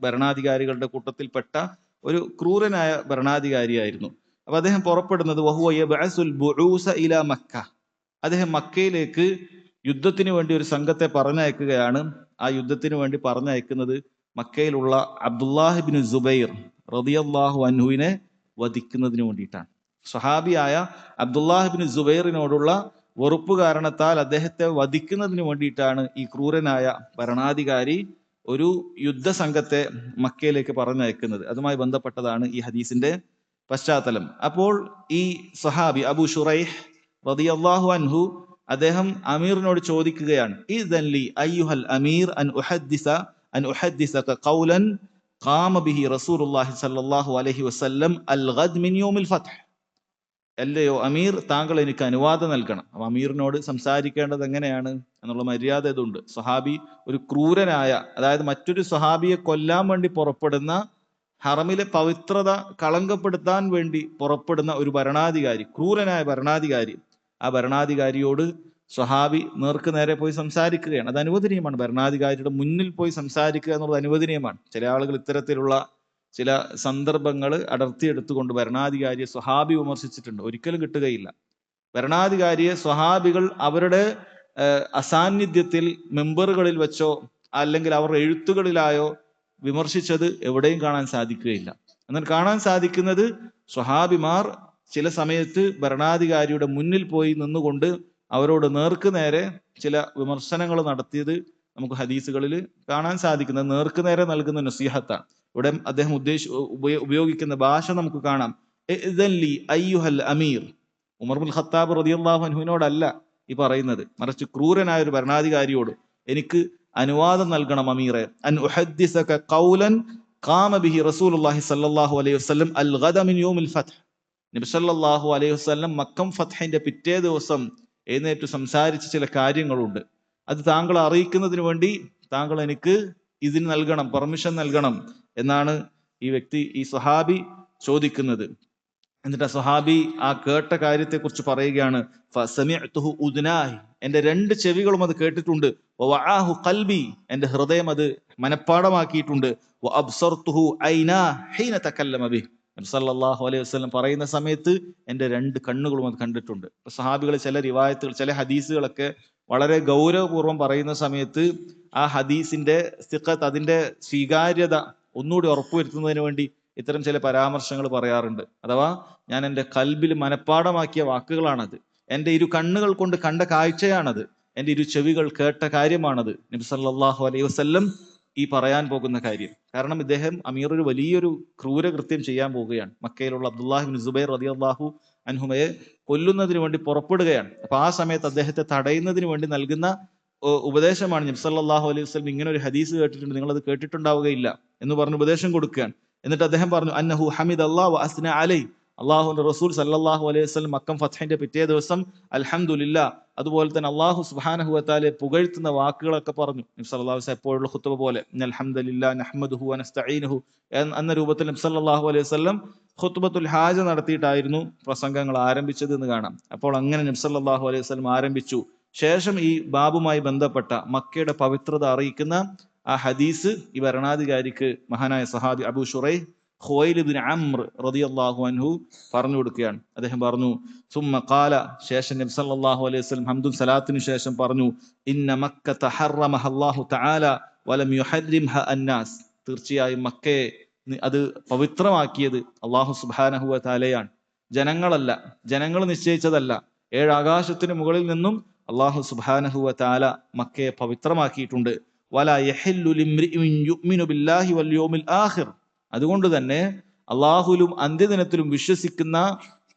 ഭരണാധികാരികളുടെ കൂട്ടത്തിൽപ്പെട്ട ഒരു ക്രൂരനായ ഭരണാധികാരിയായിരുന്നു. അപ്പൊ അദ്ദേഹം പുറപ്പെടുന്നത് വഹുവ യബ്അസുൽ ബുഊസ ഇലാ മക്ക, അദ്ദേഹം മക്കയിലേക്ക് യുദ്ധത്തിന് വേണ്ടി ഒരു സംഘത്തെ പറഞ്ഞയക്കുകയാണ്. ആ യുദ്ധത്തിന് വേണ്ടി പറഞ്ഞയക്കുന്നത് മക്കയിലുള്ള അബ്ദുല്ലാഹിബ്നു സുബൈർ റളിയല്ലാഹു അൻഹുവിനെ വധിക്കുന്നതിന് വേണ്ടിയിട്ടാണ്. സ്വഹാബിയായ അബ്ദുല്ലാഹിബ്നു സുബൈറിനോടുള്ള വെറുപ്പ് കാരണത്താൽ അദ്ദേഹത്തെ വധിക്കുന്നതിന് വേണ്ടിയിട്ടാണ് ഈ ക്രൂരനായ ഭരണാധികാരി ഒരു യുദ്ധസംഘത്തെ മക്കയിലേക്ക് പറഞ്ഞയക്കുന്നത്. അതുമായി ബന്ധപ്പെട്ടതാണ് ഈ ഹദീസിന്റെ പശ്ചാത്തലം. അപ്പോൾ ഈ സഹാബി അബൂ ശുറൈഹ് റളിയല്ലാഹു അൻഹു അദ്ദേഹം അമീറിനോട് ചോദിക്കുകയാണ്, ഇദൻ ലി അയ്യുഹൽ അമീർ അൻ ഉഹദ്ദിസക ഖൗലൻ ഖാമ ബിഹി റസൂലുള്ളാഹി സ്വല്ലല്ലാഹു അലൈഹി വസല്ലം അൽ ഗദ് മിൻ യൗമിൽ ഫത്ഹ്. അല്ലയോ അമീർ, താങ്കൾ എനിക്ക് അനുവാദം നൽകണം. അപ്പൊ അമീറിനോട് സംസാരിക്കേണ്ടത് എങ്ങനെയാണ് എന്നുള്ള മര്യാദ ഇതുണ്ട്. സ്വഹാബി ഒരു ക്രൂരനായ, അതായത് മറ്റൊരു സ്വഹാബിയെ കൊല്ലാൻ വേണ്ടി പുറപ്പെടുന്ന, ഹറമിലെ പവിത്രത കളങ്കപ്പെടുത്താൻ വേണ്ടി പുറപ്പെടുന്ന ഒരു ഭരണാധികാരി, ക്രൂരനായ ഭരണാധികാരി, ആ ഭരണാധികാരിയോട് സ്വഹാബി നേർക്ക് നേരെ പോയി സംസാരിക്കുകയാണ്. അത് അനുവദനീയമാണ്. ഭരണാധികാരിയുടെ മുന്നിൽ പോയി സംസാരിക്കുക എന്നുള്ളത് അനുവദനീയമാണ്. ചില ആളുകൾ ഇത്തരത്തിലുള്ള ചില സന്ദർഭങ്ങൾ അടർത്തിയെടുത്തുകൊണ്ട് ഭരണാധികാരിയെ സ്വഹാബി വിമർശിച്ചിട്ടുണ്ട്. ഒരിക്കലും കിട്ടുകയില്ല. ഭരണാധികാരിയെ സ്വഹാബികൾ അവരുടെ അസാന്നിധ്യത്തിൽ മെമ്പറുകളിൽ വെച്ചോ അല്ലെങ്കിൽ അവർ എഴുത്തുകളിലായോ വിമർശിച്ചത് എവിടെയും കാണാൻ സാധിക്കുകയില്ല. എന്നാൽ കാണാൻ സാധിക്കുന്നത് സ്വഹാബിമാർ ചില സമയത്ത് ഭരണാധികാരിയുടെ മുന്നിൽ പോയി നിന്നുകൊണ്ട് അവരോട് നേർക്ക് നേരെ ചില വിമർശനങ്ങൾ നടത്തിയത് നമുക്ക് ഹദീസുകളിൽ കാണാൻ സാധിക്കുന്നത്. നേർക്ക് നേരെ നൽകുന്ന നസീഹത്താണ്. ഇവിടെ അദ്ദേഹം ഉപയോഗിക്കുന്ന ഭാഷ നമുക്ക് കാണാം. ഇദൻ ലി അയ്യുഹൽ അമീർ, ഉമർ ഇബ്നുൽ ഖത്താബ് റളിയല്ലാഹു അൻഹുവിനോടല്ല ഈ പറയുന്നത്, മറിച്ച് ക്രൂരനായ ഒരു ഭരണാധികാരിയോട് എനിക്ക് അനുവാദം നൽകണം അമീറെ. അൻ ഉഹദ്ദിസക ഖൗലൻ ഖാമ ബിഹി റസൂലുള്ളാഹി സ്വല്ലല്ലാഹു അലൈഹി വസല്ലം അൽ ഗദ മിൻ യൗമിൽ ഫത്ഹ്. നബി സല്ലല്ലാഹു അലൈഹി വസല്ലം മക്കം ഫത്ഹിന്റെ പിറ്റേ ദിവസം എഴുന്നേറ്റ് സംസാരിച്ച ചില കാര്യങ്ങളുണ്ട്. അത് താങ്കളെ അറിയിക്കുന്നതിന് വേണ്ടി താങ്കൾ എനിക്ക് ഇതിന് നൽകണം, പെർമിഷൻ നൽകണം എന്നാണ് ഈ സ്വഹാബി ചോദിക്കുന്നത്. എന്നിട്ട് ആ സ്വഹാബി ആ കേട്ട കാര്യത്തെക്കുറിച്ച് പറയുകയാണ്, ഫസമിഅ്തുഹു ഉദ്നാഹി, എന്റെ രണ്ട് ചെവികളും അത് കേട്ടിട്ടുണ്ട്, വഅആഹു ഖൽബി, എന്റെ ഹൃദയം അത് മനഃപ്പാടമാക്കിയിട്ടുണ്ട്, വഅബ്സർതുഹു ഐനാ ഹീന തകല്ലമ ബിഹി, നബി സല്ലല്ലാഹു അലൈഹി വസല്ലം പറയുന്ന സമയത്ത് എന്റെ രണ്ട് കണ്ണുകളും അത് കണ്ടിട്ടുണ്ട്. സ്വഹാബികൾ ചില റിവായത്തുകൾ, ചില ഹദീസുകളൊക്കെ വളരെ ഗൗരവപൂർവ്വം പറയുന്ന സമയത്ത് ആ ഹദീസിന്റെ സിഖത്ത്, അതിന്റെ സ്വീകാര്യത ഒന്നുകൂടി ഉറപ്പുവരുത്തുന്നതിന് വേണ്ടി ഇത്തരം ചില പരാമർശങ്ങൾ പറയാറുണ്ട്. അഥവാ ഞാൻ എൻ്റെ കൽബിൽ മനഃപ്പാടമാക്കിയ വാക്കുകളാണത്, എൻ്റെ ഇരു കണ്ണുകൾ കൊണ്ട് കണ്ട കാഴ്ചയാണത്, എൻ്റെ ഇരു ചെവികൾ കേട്ട കാര്യമാണത്, നബി സല്ലല്ലാഹു അലൈഹി വസല്ലം ഈ പറയാൻ പോകുന്ന കാര്യം. കാരണം ഇദ്ദേഹം അമീർ ഒരു വലിയൊരു ക്രൂരകൃത്യം ചെയ്യാൻ പോവുകയാണ്. മക്കയിലുള്ള അബ്ദുല്ലാഹിബ്നു സുബൈർ റളിയല്ലാഹു അൻഹുമയെ കൊല്ലുന്നതിന് വേണ്ടി പുറപ്പെടുകയാണ്. അപ്പൊ ആ സമയത്ത് അദ്ദേഹത്തെ തടയുന്നതിന് വേണ്ടി നൽകുന്ന ഉപദേശമാണ്, നബി സല്ലല്ലാഹു അലൈഹി വസല്ലം ഇങ്ങനെ ഒരു ഹദീസ് കേട്ടിട്ടുണ്ട്, നിങ്ങൾ അത് കേട്ടിട്ടുണ്ടാവുകയില്ല എന്ന് പറഞ്ഞ് ഉപദേശം കൊടുക്കുകയാണ്. എന്നിട്ട് അദ്ദേഹം പറഞ്ഞു, അന്നഹു ഹമിദല്ലാഹു വ അസ്ന അലൈഹി, അള്ളാഹുവിന്റെ റസൂൽ സല്ലല്ലാഹു അലൈഹി വസല്ലം മക്കം ഫത്ഹിന്റെ പിറ്റേ ദിവസം അൽഹംദുലില്ലാ, അതുപോലെ തന്നെ അള്ളാഹു സുബ്ഹാനഹു വ തആലയെ പുകഴ്ത്തുന്ന വാക്കുകളൊക്കെ പറഞ്ഞു. നബി സല്ലല്ലാഹു അലൈഹി വസല്ലം എപ്പോഴുള്ള ഖുത്ബ പോലെ ഇന്നൽ ഹംദലില്ലാ നഹ്മദുഹു വ നസ്തഈനുഹു എന്ന രൂപത്തിൽ നബി സല്ലല്ലാഹു അലൈഹി വസല്ലം ഖുത്ബത്തുൽ ഹാജ നടത്തിയിട്ടായിരുന്നു പ്രസംഗങ്ങൾ ആരംഭിച്ചത് എന്ന് കാണാം. അപ്പോൾ അങ്ങനെ നബി സല്ലല്ലാഹു അലൈഹി വസല്ലം ആരംഭിച്ചു. ശേഷം ഈ ബാബുമായി ബന്ധപ്പെട്ട മക്കയുടെ പവിത്രത അറിയിക്കുന്ന ആ ഹദീസ് ഈ ഭരണാധികാരിക്ക് മഹാനായ സഹാബി അബൂ ശുറൈഹ് ഖുവൈലിദ് ഇബ്നു അംർ റളിയല്ലാഹു അൻഹു പറഞ്ഞു കൊടുക്കുകയാണ്. അദ്ദേഹം പറഞ്ഞു, സുമ്മ ഖാല, ശേഷം നബി സല്ലല്ലാഹു അലൈഹി വസല്ലം ഹംദും സലാത്തിനു ശേഷം പറഞ്ഞു, ഇന്ന മക്കത ഹറമഹ അല്ലാഹു തആല വലം യുഹർരിംഹ അന്നാസ്, തീർച്ചയായും മക്കയെ അത് പവിത്രമാക്കിയത് അല്ലാഹു സുബ്ഹാനഹു വ തആലയാണ്, ജനങ്ങളല്ല, ജനങ്ങൾ നിശ്ചയിച്ചതല്ല. 7 ആകാശത്തിന് മുകളിൽ നിന്നും അല്ലാഹു സുബ്ഹാനഹു വ തആല മക്കയെ പവിത്രമാക്കിയിട്ടുണ്ട്. വലാ യഹില്ലു ലിംറിഇൻ യുഅ്മിനു ബില്ലാഹി വൽ യൗമിൽ ആഖിർ, അതുകൊണ്ട് തന്നെ അള്ളാഹുലും അന്ത്യദിനത്തിലും വിശ്വസിക്കുന്ന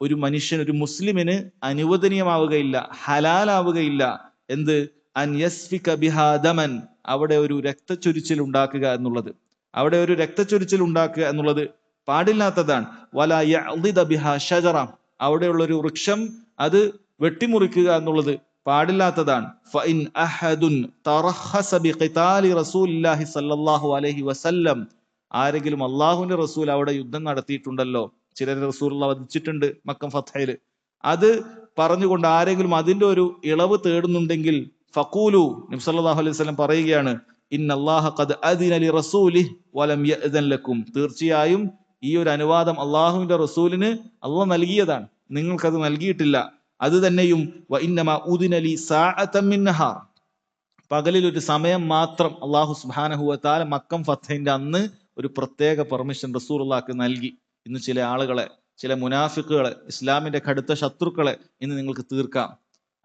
ഒരു മനുഷ്യൻ, ഒരു മുസ്ലിമിന് അനുവദനീയമാവുകയില്ല, ഹലാലാവുകയില്ല എന്ത്, അൻ യസ്ഫിക ബിഹാ ദമൻ, അവിടെ ഒരു രക്തച്ചൊരിച്ചിൽ ഉണ്ടാക്കുക എന്നുള്ളത്, അവിടെ ഒരു രക്തച്ചൊരിച്ചിൽ ഉണ്ടാക്കുക എന്നുള്ളത് പാടില്ലാത്തതാണ്. വലാ യഅ്ദിദ ബിഹാ ഷജറ, അവിടെയുള്ള ഒരു വൃക്ഷം അത് വെട്ടിമുറിക്കുക എന്നുള്ളത് പാടില്ലാത്തതാണ്. ഫഇൻ അഹദുൻ തറഖസ ബിഖിതാലി റസൂലില്ലാഹി സ്വല്ലല്ലാഹു അലൈഹി വസല്ലം, ആരെങ്കിലും അള്ളാഹുവിന്റെ റസൂൽ അവിടെ യുദ്ധം നടത്തിയിട്ടുണ്ടല്ലോ, ചിലർ റസൂലുള്ളാഹി വധിച്ചിട്ടുണ്ട് മക്കം ഫത്ഹിൽ, അത് പറഞ്ഞുകൊണ്ട് ആരെങ്കിലും അതിന്റെ ഒരു ഇളവ് തേടുന്നുണ്ടെങ്കിൽ ഫഖൂലു, നബി സല്ലല്ലാഹു അലൈഹി വസല്ലം പറയുകയാണ്, ഇന്നല്ലാഹ ഖദ് അദിന ലി റസൂലിഹി വലം യഅ്ദൻ ലക്കും, തീർച്ചയായും ഈ ഒരു അനുവാദം അള്ളാഹുവിന്റെ റസൂലിന് അള്ളാഹ് നൽകിയതാണ്, നിങ്ങൾക്കത് നൽകിയിട്ടില്ല. അത് തന്നെയും വ ഇന്നമാ ഉദിന ലി സാഅതൻ മിൻ നഹാർ, പകലിൽ ഒരു സമയം മാത്രം അള്ളാഹു സുബ്ഹാനഹു വ തആല മക്കം ഫത്ഹിന്റെ അന്ന് ഒരു പ്രത്യേക പെർമിഷൻ റസൂലുള്ളാഹിക്ക് നൽകി. ഇന്ന് ചില ആളുകളെ, ചില മുനാഫിക്കുകളെ, ഇസ്ലാമിന്റെ കടുത്ത ശത്രുക്കളെ ഇന്ന് നിങ്ങൾക്ക് തീർക്കാം,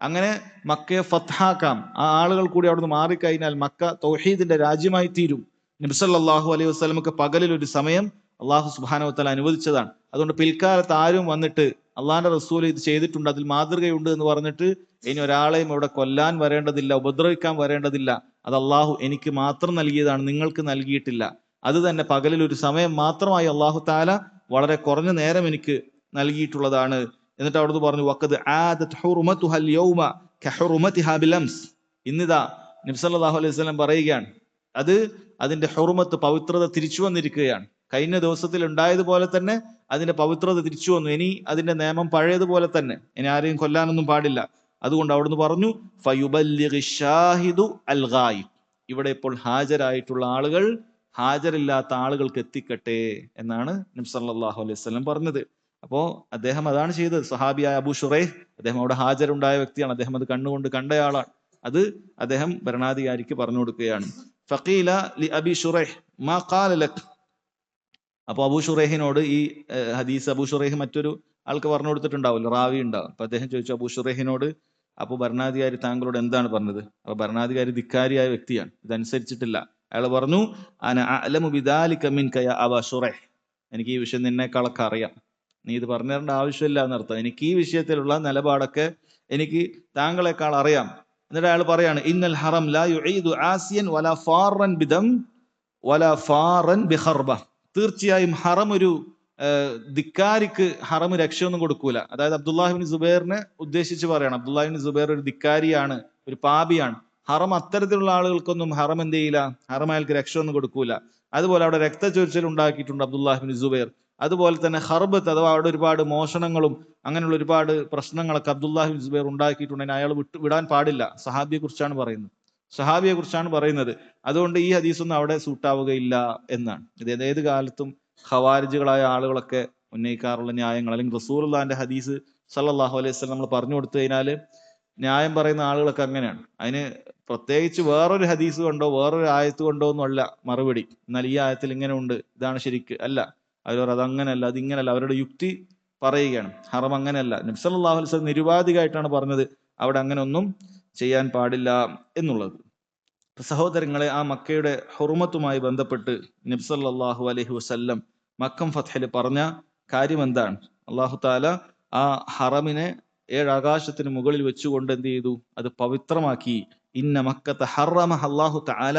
അങ്ങനെ മക്കയെ ഫത്ഹാക്കാം. ആ ആളുകൾ കൂടി അവിടുന്ന് മാറിക്കഴിഞ്ഞാൽ മക്ക തൗഹീദിന്റെ രാജ്യമായി തീരും. നബി സല്ലല്ലാഹു അലൈഹി വസല്ലമക്ക് പകലിൽ ഒരു സമയം അള്ളാഹു സുബ്ഹാനഹു വ തആല അനുവദിച്ചതാണ്. അതുകൊണ്ട് പിൽക്കാലത്ത് ആരും വന്നിട്ട് അള്ളാഹിന്റെ റസൂൽ ഇത് ചെയ്തിട്ടുണ്ട്, അതിൽ മാതൃകയുണ്ട് എന്ന് പറഞ്ഞിട്ട് ഇനി ഒരാളെയും ഇവിടെ കൊല്ലാൻ വരേണ്ടതില്ല, ഉപദ്രവിക്കാൻ വരേണ്ടതില്ല. അത് അള്ളാഹു എനിക്ക് മാത്രം നൽകിയതാണ്, നിങ്ങൾക്ക് നൽകിയിട്ടില്ല. അത് തന്നെ പകലിൽ ഒരു സമയം മാത്രമായി അള്ളാഹു തആല വളരെ കുറഞ്ഞ നേരം എനിക്ക് നൽകിയിട്ടുള്ളതാണ്. എന്നിട്ട് അവിടുന്ന് പറഞ്ഞു, വഖദ് ആദത് ഹുർമതുഹൽ യൗമ കഹുർമതിഹാ ബിലംസ്, ഇന്നിതാ നബി സല്ലല്ലാഹു അലൈഹി വസല്ലം പറയുകയാണ്, അത് അതിന്റെ ഹുർമത്ത്, പവിത്രത തിരിച്ചു വന്നിരിക്കുകയാണ്. കഴിഞ്ഞ ദിവസത്തിൽ ഉണ്ടായതുപോലെ തന്നെ അതിന്റെ പവിത്രത തിരിച്ചു വന്നു. ഇനി അതിന്റെ നിയമം പഴയതുപോലെ തന്നെ, ഇനി ആരെയും കൊല്ലാനൊന്നും പാടില്ല. അതുകൊണ്ട് അവിടുന്ന് പറഞ്ഞു, ഫയുബല്ലിഗി ഷാഹിദു അൽ ഗായിബ്, ഇവിടെ ഇപ്പോൾ ഹാജരായിട്ടുള്ള ആളുകൾ ഹാജരില്ലാത്ത ആളുകൾക്ക് എത്തിക്കട്ടെ എന്നാണ് നബി സല്ലല്ലാഹു അലൈഹി വസല്ലം പറഞ്ഞത്. അപ്പോ അദ്ദേഹം അതാണ് ചെയ്തത്. സഹാബിയായ അബൂ ശുറൈഹ്, അദ്ദേഹം അവിടെ ഹാജരുണ്ടായ വ്യക്തിയാണ്, അദ്ദേഹം അത് കണ്ണുകൊണ്ട് കണ്ടയാളാണ്. അത് അദ്ദേഹം ഭരണാധികാരിക്ക് പറഞ്ഞു കൊടുക്കുകയാണ്. ഫഖീല ലി അബി ശുറൈഹ് മാ ഖാല ലക്, അപ്പൊ അബൂ ശുറൈഹിനോട് ഈ ഹദീസ് അബൂ ശുറൈഹ് മറ്റൊരു ആൾക്ക് പറഞ്ഞു കൊടുത്തിട്ടുണ്ടാവില്ല, റാവി ഉണ്ടാവും. അപ്പൊ അദ്ദേഹം ചോദിച്ചു അബൂ ശുറൈഹിനോട്, അപ്പൊ ഭരണാധികാരി താങ്കളോട് എന്താണ് പറഞ്ഞത്? അപ്പൊ ഭരണാധികാരി ധിക്കാരിയായ വ്യക്തിയാണ്, ഇതനുസരിച്ചിട്ടില്ല. അയാൾ പറഞ്ഞു, അന അഅലമു ബിദാലിക മിൻക യാ അബാ ശുറൈഹ്, എനിക്ക് ഈ വിഷയം നിന്നേക്കാളൊക്കെ അറിയാം, നീ ഇത് പറഞ്ഞു തരേണ്ട ആവശ്യമില്ല എന്നർത്ഥം. എനിക്ക് ഈ വിഷയത്തിലുള്ള നിലപാടൊക്കെ എനിക്ക് താങ്കളെക്കാൾ അറിയാം. എന്നിട്ട് അയാൾ പറയാണ്, ഇന്നൽ ഹറം ലാ യുഈദു ആസിയൻ വലാ ഫാറൻ ബിദം വലാ ഫാറൻ ബിഖർബ, തീർച്ചയായും ഹറം ഒരു ധിക്കാരിക്ക് ഹറം രക്ഷയൊന്നും കൊടുക്കൂല. അതായത് അബ്ദുല്ലാഹിബ്നു സുബൈറിനെ ഉദ്ദേശിച്ച് പറയാണ്, അബ്ദുല്ലാഹിബ്നു സുബൈർ ഒരു ധിക്കാരിയാണ്, ഒരു പാപിയാണ്. ഹറം അത്തരത്തിലുള്ള ആളുകൾക്കൊന്നും ഹറം എന്ത് ചെയ്യില്ല, ഹറം അയാൾക്ക് രക്ഷയൊന്നും കൊടുക്കൂല. അതുപോലെ അവിടെ രക്തച്ചൊരിച്ചിൽ ഉണ്ടാക്കിയിട്ടുണ്ട് അബ്ദുല്ലാഹിബ്നു സുബൈർ. അതുപോലെ തന്നെ ഹർബത്ത്, അഥവാ അവിടെ ഒരുപാട് മോഷണങ്ങളും അങ്ങനെയുള്ള ഒരുപാട് പ്രശ്നങ്ങളൊക്കെ അബ്ദുല്ലാഹിബ്നു സുബൈർ ഉണ്ടാക്കിയിട്ടുണ്ടെങ്കിൽ അയാൾ വിടാൻ പാടില്ല. സഹാബിയെ കുറിച്ചാണ് പറയുന്നത്, സഹാബിയെ കുറിച്ചാണ് പറയുന്നത്. അതുകൊണ്ട് ഈ ഹദീസൊന്നും അവിടെ സൂട്ടാവുകയില്ല എന്നാണ്. ഇത് ഏത് കാലത്തും ഖവാരിജുകളായ ആളുകളൊക്കെ ഉന്നയിക്കാറുള്ള ന്യായങ്ങൾ, അല്ലെങ്കിൽ റസൂലുള്ളാഹിന്റെ ഹദീസ് സല്ലല്ലാഹു അലൈഹി വസല്ലം നമ്മൾ പറഞ്ഞു കൊടുത്തു കഴിഞ്ഞാൽ ന്യായം പറയുന്ന ആളുകളൊക്കെ അങ്ങനെയാണ്. അതിന് പ്രത്യേകിച്ച് വേറൊരു ഹദീസ് കൊണ്ടോ വേറൊരു ആയത്ത് കൊണ്ടോ ഒന്നും അല്ല മറുപടി. എന്നാൽ ഈ ആയത്തിൽ ഇങ്ങനെ ഉണ്ട്, ഇതാണ് ശരിക്ക്, അല്ല. അവർ അതങ്ങനല്ല, അതിങ്ങനല്ല, അവരുടെ യുക്തി പറയുകയാണ്. ഹറം അങ്ങനെയല്ല, നബി സല്ലല്ലാഹു അലൈഹി വസല്ലം നിരുപാധികമായിട്ടാണ് പറഞ്ഞത് അവിടെ അങ്ങനെ ഒന്നും ചെയ്യാൻ പാടില്ല എന്നുള്ളത്. സഹോദരങ്ങളെ, ആ മക്കയുടെ ഹുർമത്തുമായി ബന്ധപ്പെട്ട് നബി സല്ലല്ലാഹു അലൈഹി വസല്ലം മക്കം ഫത്ഹിൽ പറഞ്ഞ കാര്യം എന്താണ്? അല്ലാഹു തആല ആ ഹറമിനെ 7 ആകാശത്തിന് മുകളിൽ വെച്ചുകൊണ്ട് എന്ത് ചെയ്തു? അത് പവിത്രമാക്കി. ഇന്ന മക്കത ഹറമഹ അല്ലാഹു തആല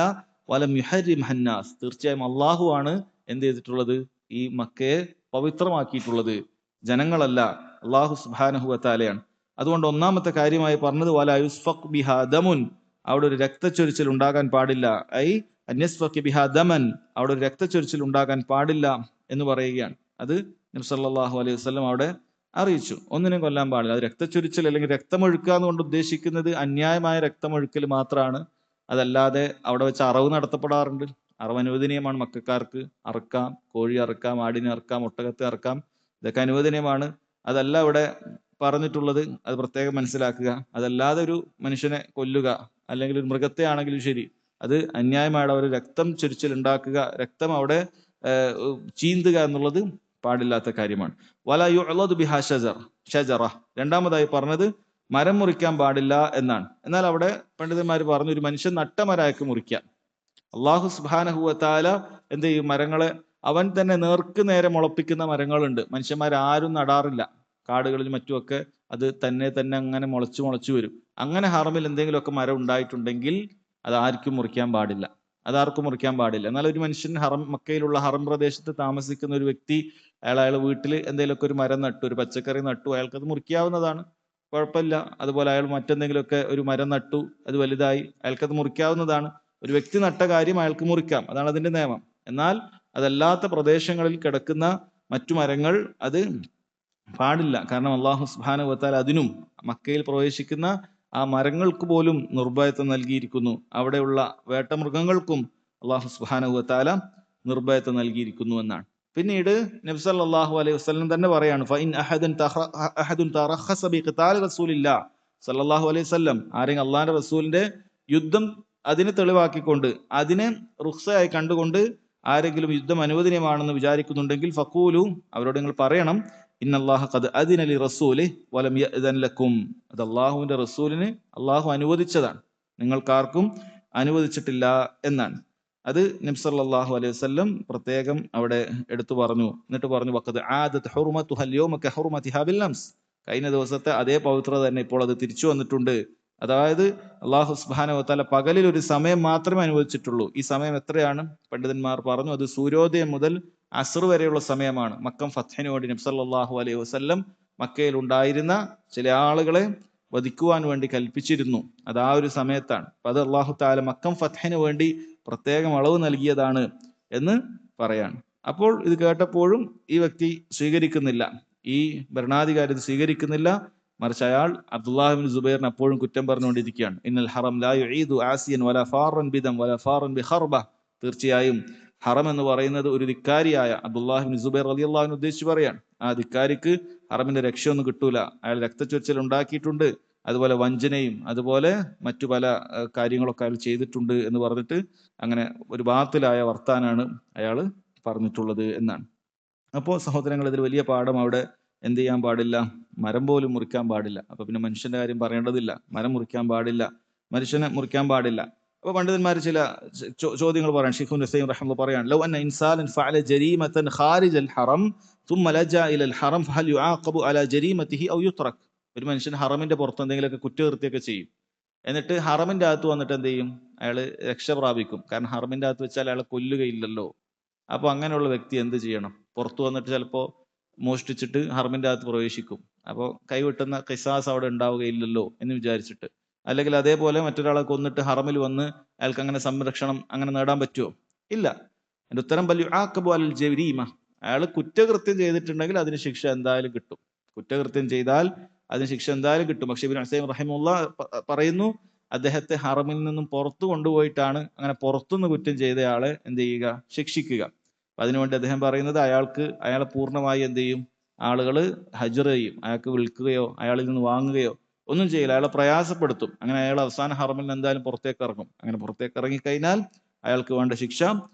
വലം യുഹരിമഹ അന്നാസ്, തീർച്ചയായും അല്ലാഹു ആണ് എന്ത് ചെയ്തിട്ടുള്ളത്? ഈ മക്കയെ പവിത്രമാക്കിയിട്ടുള്ളത്, ജനങ്ങളല്ല, അല്ലാഹു സുബ്ഹാനഹു വ തആലയാണ്. അതുകൊണ്ട് ഒന്നാമത്തെ കാര്യമായി പറഞ്ഞത് വലാ യുസ്ഫഖ് ബിഹാ ദമുൻ, അവിടെ ഒരു രക്തച്ചൊരിച്ചിൽ ഉണ്ടാകാൻ പാടില്ല. ഐ അന്യസ്ഫഖ് ബിഹാ ദമൻ, അവിടെ ഒരു രക്തച്ചൊരിച്ചിൽ ഉണ്ടാകാൻ പാടില്ല എന്ന് പറയുകയാണ്. അത് നബി സല്ലല്ലാഹു അലൈഹി വസല്ലം അവിടെ അറിയിച്ചു. ഒന്നിനും കൊല്ലാൻ പാടില്ല. അത് രക്തച്ചൊരിച്ചിൽ അല്ലെങ്കിൽ രക്തമൊഴുക്കുക എന്നുകൊണ്ട് ഉദ്ദേശിക്കുന്നത് അന്യായമായ രക്തമൊഴുക്കൽ മാത്രമാണ്. അതല്ലാതെ അവിടെ വെച്ച് അറവ് നടത്തപ്പെടാറുണ്ട്. അറവ് അനുവദനീയമാണ്, മക്കക്കാർക്ക് അറക്കാം, കോഴി അറക്കാം, ആടിനെ അറക്കാം, ഒട്ടകത്തെ അറക്കാം, ഇതൊക്കെ അനുവദനീയമാണ്. അതല്ല ഇവിടെ പറഞ്ഞിട്ടുള്ളത്, അത് പ്രത്യേകം മനസ്സിലാക്കുക. അതല്ലാതെ ഒരു മനുഷ്യനെ കൊല്ലുക, അല്ലെങ്കിൽ ഒരു മൃഗത്തെ ആണെങ്കിലും ശരി, അത് അന്യായമാണ്. അവർ രക്തം ചൊരിച്ചിൽ ഉണ്ടാക്കുക, രക്തം അവിടെ ചീന്തുക എന്നുള്ളത് പാടില്ലാത്ത കാര്യമാണ്. വലാ യുഅ്ളദു ബിഹാ ഷജറ, രണ്ടാമതായി പറഞ്ഞത് മരം മുറിക്കാൻ പാടില്ല എന്നാണ്. എന്നാൽ അവിടെ പണ്ഡിതന്മാർ പറഞ്ഞു, ഒരു മനുഷ്യൻ നട്ടമരായക്ക് മുറിക്കാം. അല്ലാഹു സുബ്ഹാനഹു വ തആല എന്ത് ചെയ്യും? മരങ്ങളെ അവൻ തന്നെ നേർക്ക് നേരെ മുളപ്പിക്കുന്ന മരങ്ങളുണ്ട്, മനുഷ്യന്മാരാരും നടാറില്ല. കാടുകളിൽ മറ്റുമൊക്കെ അത് തന്നെ അങ്ങനെ മുളച്ചു വരും. അങ്ങനെ ഹറമിൽ എന്തെങ്കിലുമൊക്കെ മരം ഉണ്ടായിട്ടുണ്ടെങ്കിൽ അത് ആർക്കും മുറിക്കാൻ പാടില്ല, അതാർക്കും മുറിക്കാൻ പാടില്ല. എന്നാൽ ഒരു മനുഷ്യൻ മക്കയിലുള്ള ഹറം പ്രദേശത്ത് താമസിക്കുന്ന ഒരു വ്യക്തി, അയാൾ വീട്ടിൽ എന്തെങ്കിലുമൊക്കെ ഒരു മരം നട്ടു, ഒരു പച്ചക്കറി നട്ടു, അയാൾക്കത് മുറിക്കാവുന്നതാണ്, കുഴപ്പമില്ല. അതുപോലെ അയാൾ മറ്റെന്തെങ്കിലുമൊക്കെ ഒരു മരം നട്ടു, അത് വലുതായി, അയാൾക്കത് മുറിക്കാവുന്നതാണ്. ഒരു വ്യക്തി നട്ട കാര്യം അയാൾക്ക് മുറിക്കാം, അതാണ് അതിന്റെ നിയമം. എന്നാൽ അതല്ലാത്ത പ്രദേശങ്ങളിൽ കിടക്കുന്ന മറ്റു മരങ്ങൾ അത് പാടില്ല. കാരണം അള്ളാഹു സുബ്ഹാനഹു വതആല അതിനും മക്കയിൽ പ്രവേശിക്കുന്ന ആ മരങ്ങൾക്ക് പോലും നിർഭയത്വം നൽകിയിരിക്കുന്നു. അവിടെയുള്ള വേട്ടമൃഗങ്ങൾക്കും അള്ളാഹു സുബ്ഹാനഹു വതആല നിർഭയത്വം നൽകിയിരിക്കുന്നു എന്നാണ്. പിന്നീട് നബി സല്ലല്ലാഹു അലൈഹി വസല്ലം തന്നെ പറയാണ്, ഫഇൻ അഹദുൻ തറഖസ ബിഖിതാലി റസൂലില്ലാഹ് സല്ലല്ലാഹു അലൈഹി വസല്ലം, ആരെങ്കിലും അള്ളാഹിന്റെ റസൂലിന്റെ യുദ്ധം അതിനെ തെളിവാക്കിക്കൊണ്ട് അതിനെ റുഖ്സയായി കണ്ടുകൊണ്ട് ആരെങ്കിലും യുദ്ധം അനുവദനീയമാണെന്ന് വിചാരിക്കുന്നുണ്ടെങ്കിൽ ഫഖൂലു, അവരോട് നിങ്ങൾ പറയണം, ഇന്നല്ലാഹ ഖദ് അദിന ലി റസൂലിഹി വലം യഅ്ദൻ ലക്കും, അത് അള്ളാഹുവിന്റെ റസൂലിന് അള്ളാഹു അനുവദിച്ചതാണ്, നിങ്ങൾക്കാർക്കും അനുവദിച്ചിട്ടില്ല എന്നാണ്. അത് നബി സല്ലല്ലാഹു അലൈഹി വസല്ലം പ്രത്യേകം അവിടെ എടുത്തു പറഞ്ഞു. എന്നിട്ട് പറഞ്ഞു, വഖദ് ആദത് ഹുർമതുഹൽ യൗമ കഹുർമതിഹാ ബിൽ അംസ്, കഴിഞ്ഞ ദിവസത്തെ അതേ പവിത്രത തന്നെ ഇപ്പോൾ അത് തിരിച്ചു വന്നിട്ടുണ്ട്. അതായത് അള്ളാഹു സുബ്ഹാനഹു വതആല പകലിൽ ഒരു സമയം മാത്രമേ അനുവദിച്ചിട്ടുള്ളൂ. ഈ സമയം എത്രയാണ്? പണ്ഡിതന്മാർ പറഞ്ഞു, അത് സൂര്യോദയം മുതൽ അസ്ർ വരെയുള്ള സമയമാണ്. മക്കം ഫത്ഹിന് വേണ്ടി നബി സല്ലല്ലാഹു അലൈഹി വസല്ലം മക്കയിൽ ഉണ്ടായിരുന്ന ചില ആളുകളെ വധിക്കുവാൻ വേണ്ടി കൽപ്പിച്ചിരുന്നു. അത് ആ ഒരു സമയത്താണ്. അപ്പൊ അത് അള്ളാഹു തആല മക്കം ഫത്ഹിന് വേണ്ടി പ്രത്യേകം അളവ് നൽകിയതാണ് എന്ന് പറയാണ്. അപ്പോൾ ഇത് കേട്ടപ്പോഴും ഈ വ്യക്തി സ്വീകരിക്കുന്നില്ല, ഈ ഭരണാധികാരി ഇത് സ്വീകരിക്കുന്നില്ല. മറിച്ച് അയാൾ അബ്ദുല്ലാഹ് ഇബ്നു സുബൈറിനെ അപ്പോഴും കുറ്റം പറഞ്ഞുകൊണ്ടിരിക്കുകയാണ്. ഇന്നൽ ഹറം ലാ യുഈദു ആസിയൻ വലാ ഫാറൻ ബിദം വലാ ഫാറൻ ബിഖർബ, തീർച്ചയായും ഹറം എന്ന് പറയുന്നത് ഒരു ധിക്കാരിയായ അബ്ദുല്ലാഹ് ഇബ്നു സുബൈർ റളിയല്ലാഹു അൻഹു ഉദ്ദേശിച്ച് പറയാണ്, ആ ധിക്കാരിക്ക് ഹറമിന്റെ രക്ഷയൊന്നും കിട്ടൂല, അയാൾ രക്തച്ചൊരിച്ചിൽ ഉണ്ടാക്കിയിട്ടുണ്ട്, അതുപോലെ വഞ്ചനയും അതുപോലെ മറ്റു പല കാര്യങ്ങളൊക്കെ അയാൾ ചെയ്തിട്ടുണ്ട് എന്ന് പറഞ്ഞിട്ട് അങ്ങനെ ഒരു ബാത്തിലായ വർത്താനാണ് അയാൾ പറഞ്ഞിട്ടുള്ളത് എന്നാണ്. അപ്പോൾ സഹോദരങ്ങൾ, ഇതിൽ വലിയ പാഠം അവിടെ എന്ത് ചെയ്യാൻ പാടില്ല, മരം പോലും മുറിക്കാൻ പാടില്ല. അപ്പൊ പിന്നെ മനുഷ്യന്റെ കാര്യം പറയേണ്ടതില്ല, മരം മുറിക്കാൻ പാടില്ല, മനുഷ്യനെ മുറിക്കാൻ പാടില്ല. അപ്പൊ പണ്ഡിതന്മാർ ചില ചോദ്യങ്ങൾ പറയാൻ ഷെയ്ഖുൻ ഹുസൈൻ റഹിമഹുല്ലാഹ് പറയാണ്, ലൗ അന്ന ഇൻസാനൻ ഫഅല ജരീമതൻ ഖാരിജൽ ഹറം ثم ലജഅ ഇലൽ ഹറം ഫഹൽ യുആഖബു അലാ ജരീമതിഹി ഔ യുത്റക്, ഒരു മനുഷ്യൻ ഹറമിന്റെ പുറത്ത് എന്തെങ്കിലുമൊക്കെ കുറ്റകൃത്യമൊക്കെ ചെയ്യും, എന്നിട്ട് ഹറമിന്റെ അകത്ത് വന്നിട്ട് എന്ത് ചെയ്യും? അയാൾ രക്ഷ പ്രാപിക്കും. കാരണം ഹറമിന്റെ അകത്ത് വെച്ചാൽ അയാളെ കൊല്ലുകയില്ലല്ലോ. അപ്പൊ അങ്ങനെയുള്ള വ്യക്തി എന്ത് ചെയ്യണം? പുറത്തു വന്നിട്ട് ചിലപ്പോ മോഷ്ടിച്ചിട്ട് ഹറമിന്റെ അകത്ത് പ്രവേശിക്കും. അപ്പോൾ കൈവെട്ടുന്ന ഖിസാസ് അവിടെ ഉണ്ടാവുകയില്ലല്ലോ എന്ന് വിചാരിച്ചിട്ട്, അല്ലെങ്കിൽ അതേപോലെ മറ്റൊരാളെ കൊന്നിട്ട് ഹറമിൽ വന്ന് അയാൾക്ക് അങ്ങനെ സംരക്ഷണം അങ്ങനെ നേടാൻ പറ്റുമോ? ഇല്ല. എന്റെ ഉത്തരം ബൽ യുആഖബു അലൽ ജരീമ, അയാൾ കുറ്റകൃത്യം ചെയ്തിട്ടുണ്ടെങ്കിൽ അതിന് ശിക്ഷ എന്തായാലും കിട്ടും. കുറ്റകൃത്യം ചെയ്താൽ അതിന് ശിക്ഷ എന്തായാലും കിട്ടും. പക്ഷെ ഇബ്നു ഹുസൈൻ റഹിമഹുല്ലാഹ് പറയുന്നു, അദ്ദേഹത്തെ ഹറമിൽ നിന്നും പുറത്തു കൊണ്ടുപോയിട്ടാണ് അങ്ങനെ പുറത്തുനിന്ന് കുറ്റം ചെയ്തയാളെ എന്ത് ചെയ്യുക? ശിക്ഷിക്കുക. അതിനുവേണ്ടി അദ്ദേഹം പറയുന്നത്, അയാളെ പൂർണ്ണമായി എന്ത് ചെയ്യും? ആളുകൾ ഹജ്ർ ചെയ്യും, അയാൾക്ക് വിൽക്കുകയോ അയാളിൽ നിന്ന് വാങ്ങുകയോ ഒന്നും ചെയ്യില്ല, അയാളെ പ്രയാസപ്പെടുത്തും. അങ്ങനെ അയാൾ അവസാന ഹറമിൽ നിന്ന് എന്തായാലും പുറത്തേക്ക് ഇറങ്ങും. അങ്ങനെ പുറത്തേക്ക് ഇറങ്ങിക്കഴിഞ്ഞാൽ അയാൾക്ക് വേണ്ട ശിക്ഷ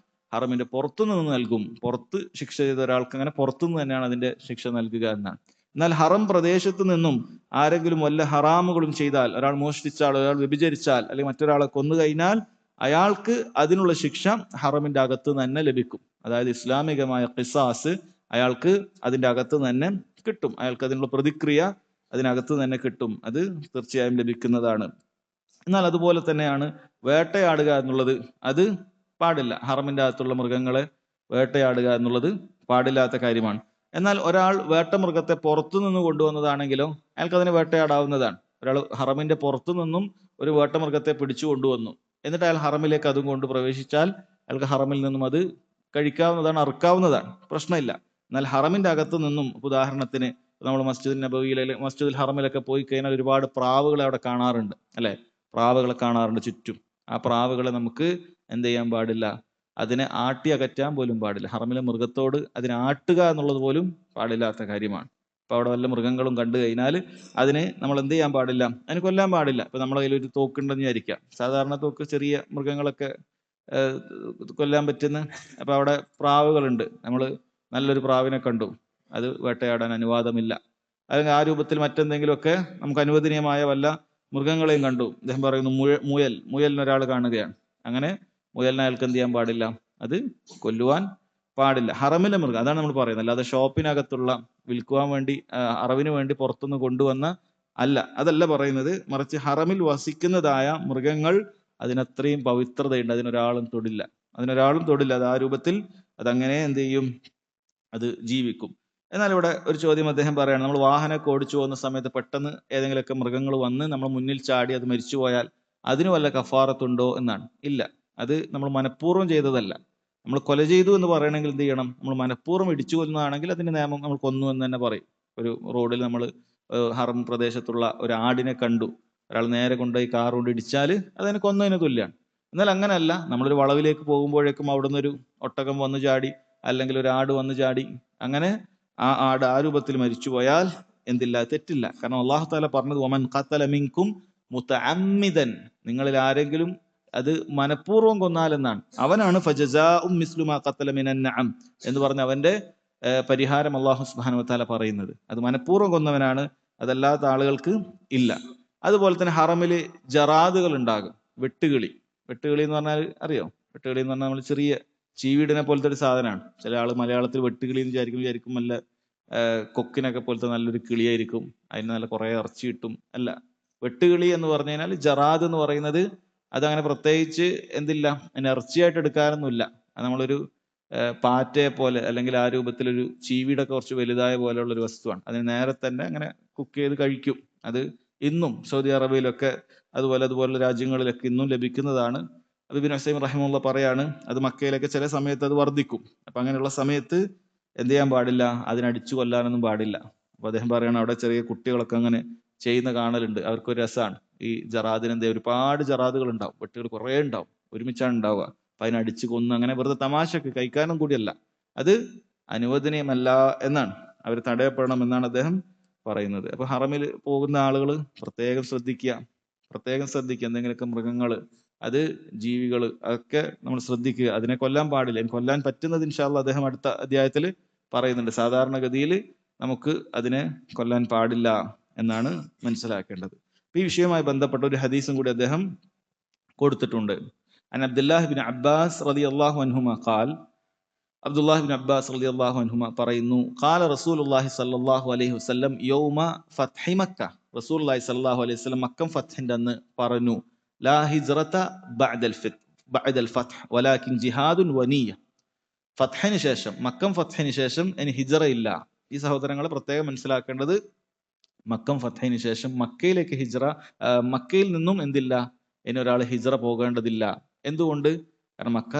ഹറമിന്റെ പുറത്തുനിന്ന് നൽകും. പുറത്ത് ശിക്ഷ ചെയ്ത ഒരാൾക്ക് അങ്ങനെ പുറത്തുനിന്ന് തന്നെയാണ് അതിന്റെ ശിക്ഷ നൽകുക എന്നാണ്. എന്നാൽ ഹറം പ്രദേശത്ത് നിന്നും ആരെങ്കിലും വല്ല ഹറാമുകളും ചെയ്താൽ, ഒരാൾ മോഷ്ടിച്ചാൽ, ഒരാൾ വ്യഭിചരിച്ചാൽ, അല്ലെങ്കിൽ മറ്റൊരാളെ കൊന്നു കഴിഞ്ഞാൽ അയാൾക്ക് അതിനുള്ള ശിക്ഷ ഹറമിന്റെ അകത്ത് തന്നെ ലഭിക്കും. അതായത് ഇസ്ലാമികമായ ഖിസാസ് അയാൾക്ക് അതിന്റെ അകത്ത് തന്നെ കിട്ടും. അയാൾക്ക് അതിനുള്ള പ്രതിക്രിയ അതിനകത്ത് തന്നെ കിട്ടും. അത് തീർച്ചയായും ലഭിക്കുന്നതാണ്. എന്നാൽ അതുപോലെ തന്നെയാണ് വേട്ടയാടുക എന്നുള്ളത്, അത് പാടില്ല. ഹറമിന്റെ അകത്തുള്ള മൃഗങ്ങളെ വേട്ടയാടുക എന്നുള്ളത് പാടില്ലാത്ത കാര്യമാണ്. എന്നാൽ ഒരാൾ വേട്ടമൃഗത്തെ പുറത്തു നിന്ന് കൊണ്ടുവന്നതാണെങ്കിലോ അയാൾക്ക് അതിനെ വേട്ടയാടാവുന്നതാണ്. ഒരാൾ ഹറമിന്റെ പുറത്തു നിന്നും ഒരു വേട്ടമൃഗത്തെ പിടിച്ചു കൊണ്ടുവന്നു, എന്നിട്ട് അയാൾ ഹറമിലേക്ക് അതും കൊണ്ട് പ്രവേശിച്ചാൽ അയാൾക്ക് ഹറമിൽ നിന്നും അത് കഴിക്കാവുന്നതാണ്, അറുക്കാവുന്നതാണ്, പ്രശ്നമില്ല. എന്നാൽ ഹറമിന്റെ അകത്ത് നിന്നും, ഉദാഹരണത്തിന് നമ്മൾ മസ്ജിദുൽ നബവിയിലെ മസ്ജിദുൽ ഹറമിലൊക്കെ പോയി കഴിഞ്ഞാൽ ഒരുപാട് പ്രാവുകളെ അവിടെ കാണാറുണ്ട്, അല്ലെ? പ്രാവുകളെ കാണാറുണ്ട് ചുറ്റും. ആ പ്രാവുകളെ നമുക്ക് എന്ത് ചെയ്യാൻ പാടില്ല? അതിനെ ആട്ടി അകറ്റാൻ പോലും പാടില്ല. ഹറമിലെ മൃഗത്തോട് അതിനെ ആട്ടുക എന്നുള്ളത് പോലും പാടില്ലാത്ത കാര്യമാണ്. അപ്പൊ അവിടെ വല്ല മൃഗങ്ങളും കണ്ടു കഴിഞ്ഞാൽ അതിനെ നമ്മൾ എന്ത് ചെയ്യാൻ പാടില്ല? അതിന് കൊല്ലാൻ പാടില്ല. ഇപ്പൊ നമ്മളെ കയ്യിൽ ഒരു തോക്കുണ്ടെന്ന് വിചാരിക്കാം. സാധാരണ തോക്ക് ചെറിയ മൃഗങ്ങളൊക്കെ കൊല്ലാൻ പറ്റുന്ന. അപ്പൊ അവിടെ പ്രാവുകളുണ്ട്, നമ്മൾ നല്ലൊരു പ്രാവിനെ കണ്ടു, അത് വേട്ടയാടാൻ അനുവാദമില്ല. അല്ലെങ്കിൽ ആ രൂപത്തിൽ മറ്റെന്തെങ്കിലുമൊക്കെ നമുക്ക് അനുവദനീയമായ വല്ല മൃഗങ്ങളെയും കണ്ടു, അദ്ദേഹം പറയുന്നു മുയലിനെ ഒരാൾ കാണുകയാണ്, അങ്ങനെ മുയലിനെ അയാൾക്ക് എന്ത് ചെയ്യാൻ പാടില്ല? അത് കൊല്ലുവാൻ പാടില്ല. ഹറമിലെ മൃഗം, അതാണ് നമ്മൾ പറയുന്നത്. അല്ലാതെ ഷോപ്പിനകത്തുള്ള വിൽക്കുവാൻ വേണ്ടി അറവിന് വേണ്ടി പുറത്തുനിന്ന് കൊണ്ടുവന്ന അല്ല, അതല്ല പറയുന്നത്. മറിച്ച് ഹറമിൽ വസിക്കുന്നതായ മൃഗങ്ങൾ അതിനത്രയും പവിത്രതയുണ്ട്, അതിനൊരാളും തൊടില്ല. അത് ആ രൂപത്തിൽ അതങ്ങനെ എന്ത് ചെയ്യും? അത് ജീവിക്കും. എന്നാൽ ഇവിടെ ഒരു ചോദ്യം അദ്ദേഹം പറയാണ്, നമ്മൾ വാഹനമൊക്കെ ഓടിച്ചു പോകുന്ന സമയത്ത് പെട്ടെന്ന് ഏതെങ്കിലുമൊക്കെ മൃഗങ്ങൾ വന്ന് നമ്മൾ മുന്നിൽ ചാടി അത് മരിച്ചു പോയാൽ അതിന് വല്ല കഫാറത്തുണ്ടോ എന്നാണ്. ഇല്ല, അത് നമ്മൾ മനഃപൂർവ്വം ചെയ്തതല്ല. നമ്മൾ കൊല ചെയ്തു എന്ന് പറയണമെങ്കിൽ എന്ത് ചെയ്യണം? നമ്മൾ മനഃപൂർവ്വം ഇടിച്ചു കൊന്നതാണെങ്കിൽ അതിന്റെ നിയമം നമ്മൾ കൊന്നു എന്ന് തന്നെ പറയും. ഒരു റോഡിൽ നമ്മൾ ഹറം പ്രദേശത്തുള്ള ഒരു ആടിനെ കണ്ടു, ഒരാൾ നേരെ കൊണ്ടുപോയി കാർ കൊണ്ട് ഇടിച്ചാൽ അതിനെ കൊന്നതിന് തുല്യമാണ്. എന്നാൽ അങ്ങനെയല്ല, നമ്മളൊരു വളവിലേക്ക് പോകുമ്പോഴേക്കും അവിടുന്ന് ഒരു ഒട്ടകം വന്നു ചാടി അല്ലെങ്കിൽ ഒരു ആട് വന്നു ചാടി അങ്ങനെ ആ ആട് ആ രൂപത്തിൽ മരിച്ചു പോയാൽ എന്തില്ല, തെറ്റില്ല. കാരണം അള്ളാഹു തആല പറഞ്ഞത് വമൻ ഖതല മിൻകും മുതഅമ്മിദൻ, നിങ്ങളിൽ ആരെങ്കിലും അത് മനഃപൂർവ്വം കൊന്നാലെന്നാണ്. അവനാണ് ഫജസാഉം മിസ്ലു മാ ഖതല മിനൻ നഅം എന്ന് പറഞ്ഞ അവന്റെ പരിഹാരം അള്ളാഹു സുബ്ഹാനഹു വ തആല പറയുന്നത്. അത് മനഃപൂർവ്വം കൊന്നവനാണ്, അതല്ലാത്ത ആളുകൾക്ക് ഇല്ല. അതുപോലെ തന്നെ ഹറമില് ജറാദുകൾ ഉണ്ടാകും, വെട്ടുകിളി. വെട്ടുകിളി എന്ന് പറഞ്ഞാൽ അറിയോ? വെട്ടുകിളി എന്ന് പറഞ്ഞാൽ നമ്മൾ ചെറിയ ചീവീടിനെ പോലത്തെ ഒരു സാധനമാണ്. ചില ആൾ മലയാളത്തിൽ വെട്ടുകിളി എന്ന് വിചാരിക്കും നല്ല കൊക്കിനൊക്കെ പോലത്തെ നല്ലൊരു കിളിയായിരിക്കും, അതിന് നല്ല കുറെ ഇറച്ചി കിട്ടും. അല്ല, വെട്ടുകിളി എന്ന് പറഞ്ഞു കഴിഞ്ഞാൽ ജറാദ് എന്ന് പറയുന്നത് അതങ്ങനെ പ്രത്യേകിച്ച് എന്തില്ല, അതിന് ഇറച്ചിയായിട്ട് എടുക്കാനൊന്നുമില്ല. അത് നമ്മളൊരു പാറ്റയെ പോലെ അല്ലെങ്കിൽ ആ രൂപത്തിലൊരു ചീവീടൊക്കെ കുറച്ച് വലുതായ പോലെയുള്ള ഒരു വസ്തുവാണ്. അതിന് നേരെ തന്നെ അങ്ങനെ കുക്ക് ചെയ്ത് കഴിക്കും. അത് ഇന്നും സൗദി അറേബ്യയിലൊക്കെ അതുപോലുള്ള രാജ്യങ്ങളിലൊക്കെ ഇന്നും ലഭിക്കുന്നതാണ്. അത് ഇബ്നു ഉസൈമീൻ റഹിമഹുല്ലാഹ് പറയാണ്, അത് മക്കയിലൊക്കെ ചില സമയത്ത് അത് വർദ്ധിക്കും. അപ്പൊ അങ്ങനെയുള്ള സമയത്ത് എന്ത് ചെയ്യാൻ പാടില്ല, അതിനടിച്ചു കൊല്ലാനൊന്നും പാടില്ല. അപ്പൊ അദ്ദേഹം പറയണം, അവിടെ ചെറിയ കുട്ടികളൊക്കെ അങ്ങനെ ചെയ്യുന്ന കാണലുണ്ട്. അവർക്കൊരു രസമാണ്. ഈ ജറാദിന് എന്താ, ഒരുപാട് ജറാദുകൾ ഉണ്ടാവും, വെട്ടുകൾ കുറെ ഉണ്ടാവും, ഒരുമിച്ചാണ് ഉണ്ടാവുക. അപ്പൊ അതിനടിച്ചു കൊന്ന് അങ്ങനെ വെറുതെ തമാശക്ക് കഴിക്കാനും കൂടിയല്ല, അത് അനുവദനീയമല്ല എന്നാണ്, അവർ തടയപ്പെടണം എന്നാണ് അദ്ദേഹം പറയുന്നത്. അപ്പൊ ഹറമിൽ പോകുന്ന ആളുകൾ പ്രത്യേകം ശ്രദ്ധിക്കുക. എന്തെങ്കിലുമൊക്കെ മൃഗങ്ങള്, അത് ജീവികള്, അതൊക്കെ നമ്മൾ ശ്രദ്ധിക്കുക. അതിനെ കൊല്ലാൻ പാടില്ല. കൊല്ലാൻ പറ്റുന്നത് ഇൻഷാ അല്ലാഹ് അദ്ദേഹം അടുത്ത അധ്യായത്തിൽ പറയുന്നുണ്ട്. സാധാരണഗതിയിൽ നമുക്ക് അതിനെ കൊല്ലാൻ പാടില്ല എന്നാണ് മനസ്സിലാക്കേണ്ടത്. ഈ വിഷയവുമായി ബന്ധപ്പെട്ട ഒരു ഹദീസും കൂടി അദ്ദേഹം കൊടുത്തിട്ടുണ്ട്. അൻ അബ്ദുല്ലാഹി ബിൻ അബ്ബാസ് റളിയല്ലാഹു അൻഹുമാ ഖാൽ, അബ്ദുല്ലാഹി ബിൻ അബ്ബാസ് റളിയല്ലാഹു അൻഹുമാ പറയുന്നു, ഖാല റസൂലുള്ളാഹി സ്വല്ലല്ലാഹു അലൈഹി വസല്ലം യൗമ ഫത്ഹി മക്ക, റസൂലുള്ളാഹി സ്വല്ലല്ലാഹു അലൈഹി വസല്ലം മക്കം ഫത്ഹിന്റെ അന്ന് പറഞ്ഞു, ലാ ഹിജ്റത ബഅദൽ ഫത്ഹ് വലാകിൻ ജിഹാദുൻ വനിയ്യ. ഫത്ഹിന് ശേഷം, മക്കം ഫത്ഹിന് ശേഷം ഇനി ഹിജ്റ ഇല്ല. ഈ സഹോദരങ്ങളെ പ്രത്യേകം മനസ്സിലാക്കേണ്ടത്, മക്കം ഫത്ഹിന് ശേഷം മക്കയിലേക്ക് മക്കയിൽ നിന്നും എന്തില്ല, ഇനി ഒരാൾ ഹിജ്റ പോകേണ്ടതില്ല. എന്തുകൊണ്ട്? കാരണം മക്ക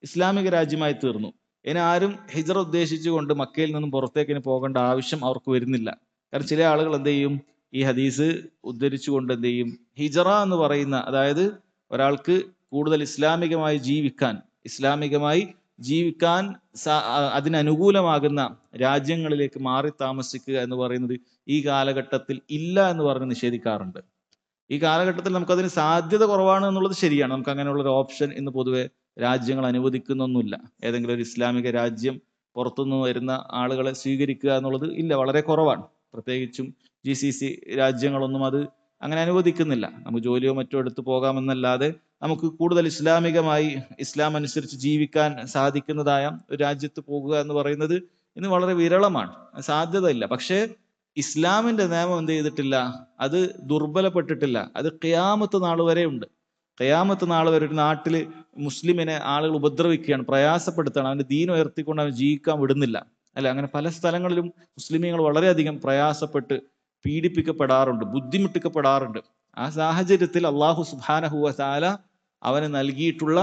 ഇസ്ലാമിക രാജ്യമായി തീർന്നു. ഇനി ആരും ഹിജ്റ ഉദ്ദേശിച്ചുകൊണ്ട് മക്കയിൽ നിന്നും പുറത്തേക്ക് ഇനി പോകേണ്ട ആവശ്യം അവർക്ക് വരുന്നില്ല. കാരണം ചില ആളുകൾ എന്ത് ചെയ്യും, ഈ ഹദീസ് ഉദ്ധരിച്ചുകൊണ്ട് എന്ത് ചെയ്യും, ഹിജ്റ എന്ന് പറയുന്ന, അതായത് ഒരാൾക്ക് കൂടുതൽ ഇസ്ലാമികമായി ജീവിക്കാൻ അതിനനുകൂലമാകുന്ന രാജ്യങ്ങളിലേക്ക് മാറി താമസിക്കുക എന്ന് പറയുന്നത് ഈ കാലഘട്ടത്തിൽ ഇല്ല എന്ന് പറഞ്ഞ് നിഷേധിക്കാറുണ്ട്. ഈ കാലഘട്ടത്തിൽ നമുക്കതിന് സാധ്യത കുറവാണ് എന്നുള്ളത് ശരിയാണ്. നമുക്ക് അങ്ങനെയുള്ള ഒരു ഓപ്ഷൻ ഇന്ന് പൊതുവെ രാജ്യങ്ങൾ അനുവദിക്കുന്നൊന്നുമില്ല. ഏതെങ്കിലും ഒരു ഇസ്ലാമിക രാജ്യം പുറത്തുനിന്ന് വരുന്ന ആളുകളെ സ്വീകരിക്കുക എന്നുള്ളത് ഇല്ല, വളരെ കുറവാണ്. പ്രത്യേകിച്ചും GCC രാജ്യങ്ങളൊന്നും അത് അങ്ങനെ അനുവദിക്കുന്നില്ല. നമുക്ക് ജോലിയോ മറ്റോ എടുത്തു പോകാമെന്നല്ലാതെ നമുക്ക് കൂടുതൽ ഇസ്ലാം അനുസരിച്ച് ജീവിക്കാൻ സാധിക്കുന്നതായ ഒരു രാജ്യത്ത് പോകുക എന്ന് പറയുന്നത് ഇന്ന് വളരെ വിരളമാണ്, സാധ്യതയില്ല. പക്ഷേ ഇസ്ലാമിന്റെ നിയമം എന്ത് ചെയ്തിട്ടില്ല, അത് ദുർബലപ്പെട്ടിട്ടില്ല. അത് ഖിയാമത്ത് നാൾ വരെ ഉണ്ട്. ഖിയാമത്ത് നാൾ വരെ ഒരു നാട്ടില് മുസ്ലിമിനെ ആളുകൾ ഉപദ്രവിക്കുകയാണ്, പ്രയാസപ്പെടുത്തുകയാണ്, അവന്റെ ദീൻ ഉയർത്തിക്കൊണ്ട് അവൻ ജീവിക്കാൻ വിടുന്നില്ല. അല്ലെ, അങ്ങനെ പല സ്ഥലങ്ങളിലും മുസ്ലിമീങ്ങൾ വളരെയധികം പ്രയാസപ്പെട്ട് പീഡിപ്പിക്കപ്പെടാറുണ്ട്, ബുദ്ധിമുട്ടിക്കപ്പെടാറുണ്ട്. ആ സാഹചര്യത്തിൽ അള്ളാഹു സുബ്ഹാനഹു വ തആല അവന് നൽകിയിട്ടുള്ള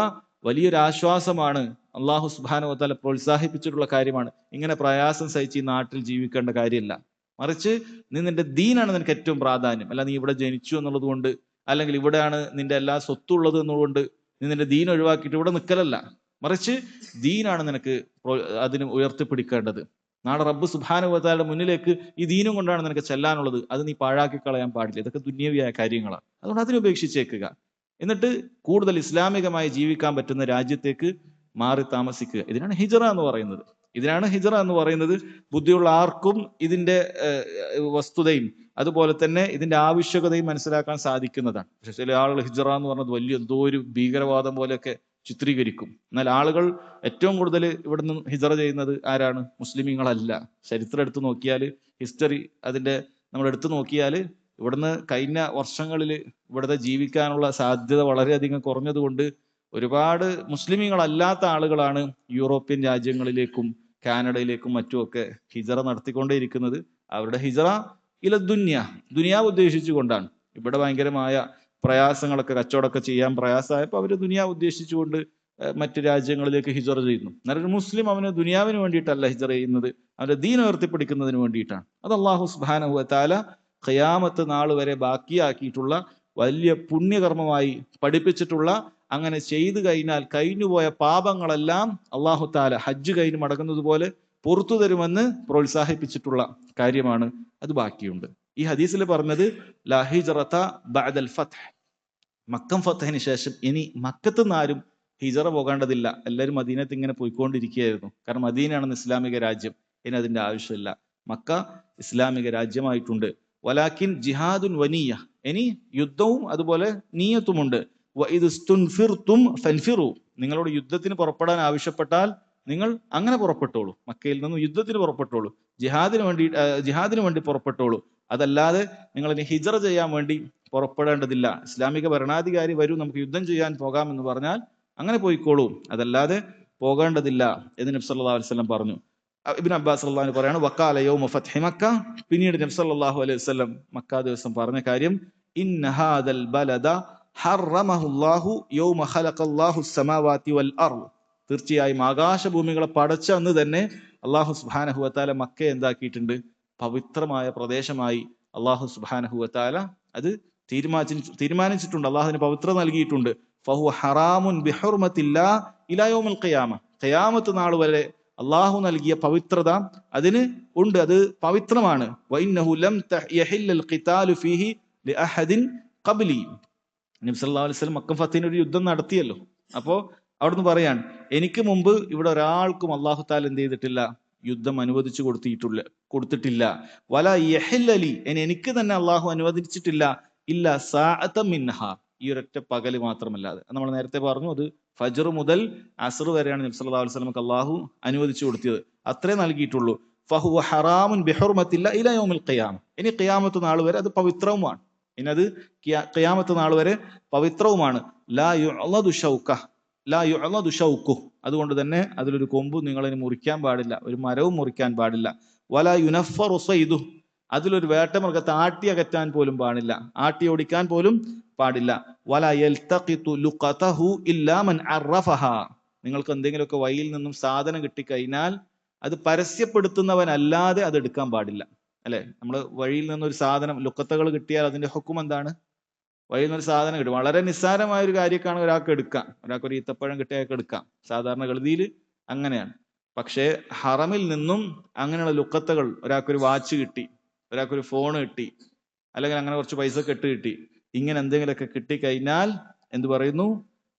വലിയൊരു ആശ്വാസമാണ്, അള്ളാഹു സുബ്ഹാനഹു വ തആല പ്രോത്സാഹിപ്പിച്ചിട്ടുള്ള കാര്യമാണ്, ഇങ്ങനെ പ്രയാസം സഹിച്ച് ഈ നാട്ടിൽ ജീവിക്കേണ്ട കാര്യമില്ല. മറിച്ച് നീ നിന്റെ ദീനാണ് നിനക്ക് ഏറ്റവും പ്രാധാന്യം. അല്ല നീ ഇവിടെ ജനിച്ചു എന്നുള്ളത് കൊണ്ട്, അല്ലെങ്കിൽ ഇവിടെയാണ് നിന്റെ എല്ലാ സ്വത്തുള്ളത് എന്നുകൊണ്ട് നീ നിന്റെ ദീൻ ഒഴിവാക്കിയിട്ട് ഇവിടെ നിൽക്കലല്ല. മറിച്ച് ദീനാണ് നിനക്ക് അതിന് ഉയർത്തിപ്പിടിക്കേണ്ടത്. നാളെ റബ്ബ് സുബ്ഹാനഹു വ തആലയുടെ മുന്നിലേക്ക് ഈ ദീനും കൊണ്ടാണ് നിനക്ക് ചെല്ലാനുള്ളത്. അത് നീ പാഴാക്കി കളയാൻ പാടില്ല. ഇതൊക്കെ ദുന്യവിയായ കാര്യങ്ങളാണ്. അതുകൊണ്ട് അതിനെ ഉപേക്ഷിച്ചേക്കുക. എന്നിട്ട് കൂടുതൽ ഇസ്ലാമികമായി ജീവിക്കാൻ പറ്റുന്ന രാജ്യത്തേക്ക് മാറി താമസിക്കുക. ഇതിനാണ് ഹിജ്റ എന്ന് പറയുന്നത്. ബുദ്ധിയുള്ള ആർക്കും ഇതിന്റെ വസ്തുതയും അതുപോലെ തന്നെ ഇതിന്റെ ആവശ്യകതയും മനസ്സിലാക്കാൻ സാധിക്കുന്നതാണ്. പക്ഷെ ചില ആളുകൾ ഹിജ്റ എന്ന് പറഞ്ഞത് വലിയ എന്തോ ഒരു ഭീകരവാദം പോലെയൊക്കെ ചിത്രീകരിക്കും. എന്നാൽ ആളുകൾ ഏറ്റവും കൂടുതൽ ഇവിടുന്ന് ഹിജ്റ ചെയ്യുന്നത് ആരാണ്? മുസ്ലിമീങ്ങളല്ല. ചരിത്രം എടുത്തു നോക്കിയാൽ, ഹിസ്റ്ററി അതിന്റെ നമ്മൾ എടുത്തു നോക്കിയാൽ, ഇവിടുന്ന് കഴിഞ്ഞ വർഷങ്ങളിൽ ഇവിടുത്തെ ജീവിക്കാനുള്ള സാധ്യത വളരെയധികം കുറഞ്ഞതുകൊണ്ട് ഒരുപാട് മുസ്ലിമീങ്ങളല്ലാത്ത ആളുകളാണ് യൂറോപ്യൻ രാജ്യങ്ങളിലേക്കും കാനഡയിലേക്കും മറ്റുമൊക്കെ ഹിജ്റ നടത്തിക്കൊണ്ടേയിരിക്കുന്നത്. അവരുടെ ഹിജ്റ ഇല ദുനിയാവ് ഉദ്ദേശിച്ചുകൊണ്ടാണ്. ഇവിടെ ഭയങ്കരമായ പ്രയാസങ്ങളൊക്കെ, കച്ചവടമൊക്കെ ചെയ്യാൻ പ്രയാസമായപ്പോൾ അവർ ദുനിയാവ് ഉദ്ദേശിച്ചുകൊണ്ട് മറ്റു രാജ്യങ്ങളിലേക്ക് ഹിജറ ചെയ്യുന്നു. എന്നാൽ ഒരു മുസ്ലിം അവന് ദുനിയാവിന് വേണ്ടിയിട്ടല്ല ഹിജറ ചെയ്യുന്നത്, അവന്റെ ദീൻ ഉയർത്തിപ്പിടിക്കുന്നതിന് വേണ്ടിയിട്ടാണ്. അത് അല്ലാഹു സുബ്ഹാനഹു വ തആല ഖിയാമത്ത് നാൾ വരെ ബാക്കിയാക്കിയിട്ടുള്ള വലിയ പുണ്യകർമ്മമായി പഠിപ്പിച്ചിട്ടുള്ള, അങ്ങനെ ചെയ്തു കഴിഞ്ഞാൽ കഴിഞ്ഞുപോയ പാപങ്ങളെല്ലാം അല്ലാഹു തആല ഹജ്ജ് കഴിഞ്ഞ് മടങ്ങുന്നത് പോലെ പുറത്തു തരുമെന്ന് പ്രോത്സാഹിപ്പിച്ചിട്ടുള്ള കാര്യമാണ്. അത് ബാക്കിയുണ്ട്. ഈ ഹദീസിൽ പറഞ്ഞത് ലാ ഹിജ്റത ബഅദൽ ഫത്ഹ്, മക്കം ഫത്തഹിന് ശേഷം ഇനി മക്കത്ത് നിന്ന് ആരും ഹിജറ പോകേണ്ടതില്ല. എല്ലാവരും മദീനത്ത് ഇങ്ങനെ പോയിക്കൊണ്ടിരിക്കുകയായിരുന്നു. കാരണം മദീനയാണ് ഇസ്ലാമിക രാജ്യം. ഇനി അതിന്റെ ആവശ്യമില്ല. മക്ക ഇസ്ലാമിക രാജ്യമായിട്ടുണ്ട്. വലാക്കിൻ ജിഹാദുൻ വനിയ, ഇനി യുദ്ധവും അതുപോലെ നീയത്തുമുണ്ട്. വഇദുസ്തുൻഫിർതും ഫൻഫിറു, നിങ്ങളോട് യുദ്ധത്തിന് പുറപ്പെടാൻ ആവശ്യപ്പെട്ടാൽ നിങ്ങൾ അങ്ങനെ പുറപ്പെട്ടോളൂ. മക്കയിൽ നിന്നും യുദ്ധത്തിന് പുറപ്പെട്ടോളൂ, ജിഹാദിന് വേണ്ടി പുറപ്പെട്ടോളൂ. അതല്ലാതെ നിങ്ങൾ ഇനി ഹിജറ ചെയ്യാൻ വേണ്ടി പുറപ്പെടേണ്ടതില്ല. ഇസ്ലാമിക ഭരണാധികാരി വരും, നമുക്ക് യുദ്ധം ചെയ്യാൻ പോകാം എന്ന് പറഞ്ഞാൽ അങ്ങനെ പോയിക്കോളൂ, അതല്ലാതെ പോകേണ്ടതില്ല എന്ന് നബി സല്ലല്ലാഹു അലൈഹി വസല്ലം പറഞ്ഞു. ഇബ്നു അബ്ബാസ് റളിയല്ലാഹു അൻഹു പറയാണ്, വഖാല യൗമ ഫത്ഹി മക്ക, പിന്നീട് നബി സല്ലല്ലാഹു അലൈഹി വസല്ലം മക്ക ദിവസം പറഞ്ഞ കാര്യം, ഇന്ന ഹാദൽ ബലദ ഹറമഹുല്ലാഹു യൗമ ഖലഖല്ലാഹു സ്സമാവാതി വൽ അർദ്, തീർച്ചയായും ആകാശഭൂമികളെ പടച്ച അന്ന് തന്നെ അല്ലാഹു സുബ്ഹാനഹു വ തആല മക്കയെ എന്താക്കിയിട്ടുണ്ട്? പവിത്രമായ പ്രദേശമായി അല്ലാഹു സുബ്ഹാനഹു വ തആല അത് തീരുമാനിച്ചിട്ടുണ്ട്. അള്ളാഹുവിന് പവിത്രത നൽകിയിട്ടുണ്ട്. ഫഹുവ ഹറാമുൻ ബിഹുർമത്തില്ലാഹ് ഇലാ യൗമിൽ ഖിയാമ, ഖിയാമത്ത് നാൾ വരെ അള്ളാഹു നൽകിയ പവിത്രത അതിന് ഉണ്ട്, അത് പവിത്രമാണ്. വഇന്നഹു ലം യഹില്ലൽ ഖിതാലു ഫീഹി ലിഅഹദിൻ ഖബ്ലി, നബി സല്ലല്ലാഹു അലൈഹി വസല്ലം മക്ക ഫത്തിന് ഒരു യുദ്ധം നടത്തിയല്ലോ. അപ്പോ അവിടുന്ന് പറയാൻ, എനിക്ക് മുമ്പ് ഇവിടെ ഒരാൾക്കും അള്ളാഹു തആല എന്ത് ചെയ്തിട്ടില്ല? യുദ്ധം അനുവദിച്ചു കൊടുത്തിട്ടില്ല. വല യഹില്ലലി, എനിക്ക് തന്നെ അള്ളാഹു അനുവദിച്ചിട്ടില്ല, ഇല്ല സാഅത മിൻഹാർ, ഈ ഒരൊറ്റ പകല് മാത്രമല്ലാതെ. നമ്മൾ നേരത്തെ പറഞ്ഞു, അത് ഫജ്ർ മുതൽ അസ്ർ വരെയാണ് നബി സല്ലല്ലാഹു അലൈഹി വസല്ലമക്ക് അള്ളാഹു അനുവദിച്ചു കൊടുത്തത്. അത്രേ നൽകിയിട്ടുള്ളൂ. ഫഹുവ ഹറാമുൻ ബിഹുർമത്തില്ല ഇലാ യൗമിൽ ഖിയാമ, ഇനി ഖിയാമത്ത് നാൾ വരെ അത് പവിത്രവുമാണ്. ഇനി അത് ഖിയാമത്ത് നാൾ വരെ പവിത്രവുമാണ്. ലാ യുഅളദു ഷൗഖു, അതുകൊണ്ട് തന്നെ അതിലൊരു കൊമ്പ് നിങ്ങളിനി മുറിക്കാൻ പാടില്ല, ഒരു മരവും മുറിക്കാൻ പാടില്ല. വലാ യുനഫറു സൈദു, അതിലൊരു വേട്ടമൃഗത്തെ ആട്ടി അകറ്റാൻ പോലും പാടില്ല, ആട്ടി ഓടിക്കാൻ പോലും പാടില്ല. വലാ യൽതഖിതു ലുഖതഹു ഇല്ലാ മൻ അറഫഹ, നിങ്ങൾക്ക് എന്തെങ്കിലുമൊക്കെ വഴിയിൽ നിന്നും സാധനം കിട്ടിക്കഴിഞ്ഞാൽ അത് പരസ്യപ്പെടുത്തുന്നവനല്ലാതെ അത് എടുക്കാൻ പാടില്ല. അല്ലെ, നമ്മൾ വഴിയിൽ നിന്നൊരു സാധനം ലുഖത്തകൾ കിട്ടിയാൽ അതിന്റെ ഹുക്കം എന്താണ്? വഴിയിൽ നിന്നൊരു സാധനം കിട്ടും, വളരെ നിസ്സാരമായ ഒരു കാര്യക്കാണ് ഒരാൾക്ക് എടുക്കാം. ഒരാൾക്ക് ഒരു ഈത്തപ്പഴം കിട്ടിയ അയാൾക്ക് എടുക്കാം, സാധാരണ ഗതിയിൽ അങ്ങനെയാണ്. പക്ഷേ ഹറമിൽ നിന്നും അങ്ങനെയുള്ള ലുക്കത്തകൾ, ഒരാൾക്കൊരു വാച്ച് കിട്ടി, ഒരാൾക്കൊരു ഫോൺ കിട്ടി, അല്ലെങ്കിൽ അങ്ങനെ കുറച്ച് പൈസ കെട്ട് കിട്ടി, ഇങ്ങനെ എന്തെങ്കിലുമൊക്കെ കിട്ടിക്കഴിഞ്ഞാൽ എന്ത് പറയുന്നു?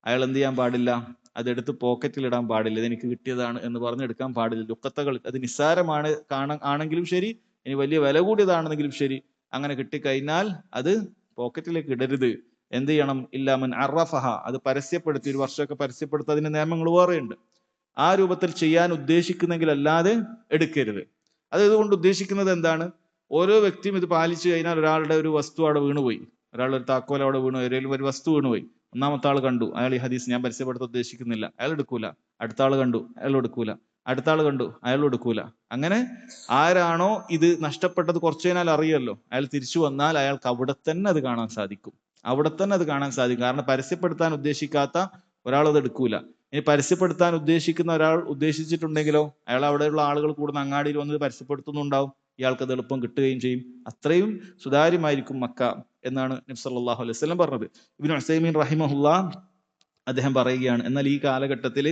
അയാൾ എന്ത് ചെയ്യാൻ പാടില്ല? അതെടുത്ത് പോക്കറ്റിൽ ഇടാൻ പാടില്ല. ഇതെനിക്ക് കിട്ടിയതാണ് എന്ന് പറഞ്ഞെടുക്കാൻ പാടില്ല. ലുക്കത്തകൾ അത് നിസ്സാരമാണ് ആണെങ്കിലും ശരി, ഇനി വലിയ വില കൂടിയതാണെന്നെങ്കിലും ശരി, അങ്ങനെ കിട്ടിക്കഴിഞ്ഞാൽ അത് പോക്കറ്റിലേക്ക് ഇടരുത്. എന്ത് ചെയ്യണം? ഇല്ലാമൻ അറഫഹ, അത് പരസ്യപ്പെടുത്തി, ഒരു വർഷമൊക്കെ പരസ്യപ്പെടുത്തി, അതിന്റെ നിയമങ്ങൾ വേറെയുണ്ട്. ആ രൂപത്തിൽ ചെയ്യാൻ ഉദ്ദേശിക്കുന്നെങ്കിൽ അല്ലാതെ എടുക്കരുത്. അത് ഇതുകൊണ്ട് ഉദ്ദേശിക്കുന്നത് എന്താണ്? ഓരോ വ്യക്തിയും ഇത് പാലിച്ചു കഴിഞ്ഞാൽ, ഒരാളുടെ ഒരു വസ്തു അവിടെ വീണുപോയി, ഒരാളുടെ ഒരു താക്കോൽ അവിടെ വീണു, ഒരു വസ്തു വീണുപോയി, ഒന്നാമത്തെ ആൾ കണ്ടു, അയാൾ ഈ ഹദീസ് ഞാൻ പരസ്യപ്പെടുത്താൻ ഉദ്ദേശിക്കുന്നില്ല, അയാൾ എടുക്കൂല. അടുത്ത ആൾ കണ്ടു, അയാൾ എടുക്കൂല. അടുത്ത ആൾ കണ്ടു, അയാൾ എടുക്കൂല. അങ്ങനെ ആരാണോ ഇത് നഷ്ടപ്പെട്ടത് കുറച്ചു കഴിഞ്ഞാൽ അറിയല്ലോ, അയാൾ തിരിച്ചു വന്നാൽ അയാൾക്ക് അവിടെ തന്നെ അത് കാണാൻ സാധിക്കും. കാരണം പരസ്യപ്പെടുത്താൻ ഉദ്ദേശിക്കാത്ത ഒരാൾ അത് എടുക്കൂല. ഇനി പരസ്യപ്പെടുത്താൻ ഉദ്ദേശിക്കുന്ന ഒരാൾ ഉദ്ദേശിച്ചിട്ടുണ്ടെങ്കിലോ, അയാൾ അവിടെയുള്ള ആളുകൾ കൂടുന്ന അങ്ങാടിയിൽ വന്ന് പരസ്യപ്പെടുത്തുന്നുണ്ടാവും, ഇയാൾക്ക് അത് എളുപ്പം കിട്ടുകയും ചെയ്യും. അത്രയും സുതാര്യമായിരിക്കും മക്ക എന്നാണ് നബി സല്ലല്ലാഹു അലൈഹി വസല്ലം പറഞ്ഞത്. ഇബ്നു ഉസൈമീൻ റഹിമഹുല്ലാ അദ്ദേഹം പറയുകയാണ്, എന്നാൽ ഈ കാലഘട്ടത്തിൽ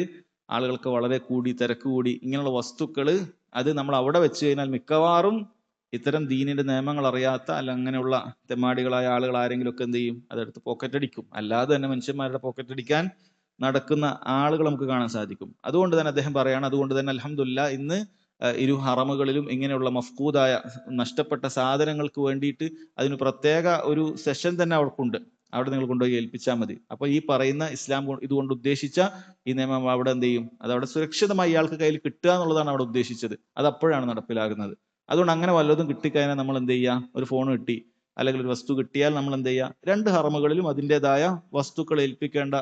ആളുകൾക്ക് വളരെ തിരക്ക് കൂടി, ഇങ്ങനെയുള്ള വസ്തുക്കൾ അത് നമ്മൾ അവിടെ വെച്ച് കഴിഞ്ഞാൽ മിക്കവാറും ഇത്തരം ദീനിന്റെ നിയമങ്ങൾ അറിയാത്ത അല്ല അങ്ങനെയുള്ള തെമ്മാടികളായ ആളുകൾ ആരെങ്കിലും ഒക്കെ എന്ത് ചെയ്യും? അതെടുത്ത് പോക്കറ്റ് അടിക്കും. അല്ലാതെ തന്നെ മനുഷ്യന്മാരുടെ പോക്കറ്റ് അടിക്കാൻ നടക്കുന്ന ആളുകൾ നമുക്ക് കാണാൻ സാധിക്കും. അതുകൊണ്ട് തന്നെ അദ്ദേഹം പറയാണ്, അതുകൊണ്ട് തന്നെ അൽഹംദുലില്ലാ ഇന്ന് ഇരു ഹറമുകളിലും ഇങ്ങനെയുള്ള മഫ്കൂദായ നഷ്ടപ്പെട്ട സാധനങ്ങൾക്ക് വേണ്ടിയിട്ട് അതിന് പ്രത്യേക ഒരു സെഷൻ തന്നെ അവർക്കുണ്ട്. അവിടെ നിങ്ങൾ കൊണ്ടുപോയി ഏൽപ്പിച്ചാൽ മതി. അപ്പൊ ഈ പറയുന്ന ഇസ്ലാം ഇതുകൊണ്ട് ഉദ്ദേശിച്ച ഈ നിയമം അവിടെ എന്ത് ചെയ്യും? അത് അവിടെ സുരക്ഷിതമായി ഇയാൾക്ക് കയ്യിൽ കിട്ടുക എന്നുള്ളതാണ് അവിടെ ഉദ്ദേശിച്ചത്. അത് അപ്പോഴാണ് നടപ്പിലാകുന്നത്. അതുകൊണ്ട് അങ്ങനെ വല്ലതും കിട്ടിക്കഴിഞ്ഞാൽ നമ്മൾ എന്ത് ചെയ്യുക? ഒരു ഫോൺ കിട്ടി അല്ലെങ്കിൽ ഒരു വസ്തു കിട്ടിയാൽ നമ്മൾ എന്ത് ചെയ്യുക? രണ്ട് ഹറമുകളിലും അതിൻ്റെതായ വസ്തുക്കൾ ഏൽപ്പിക്കേണ്ട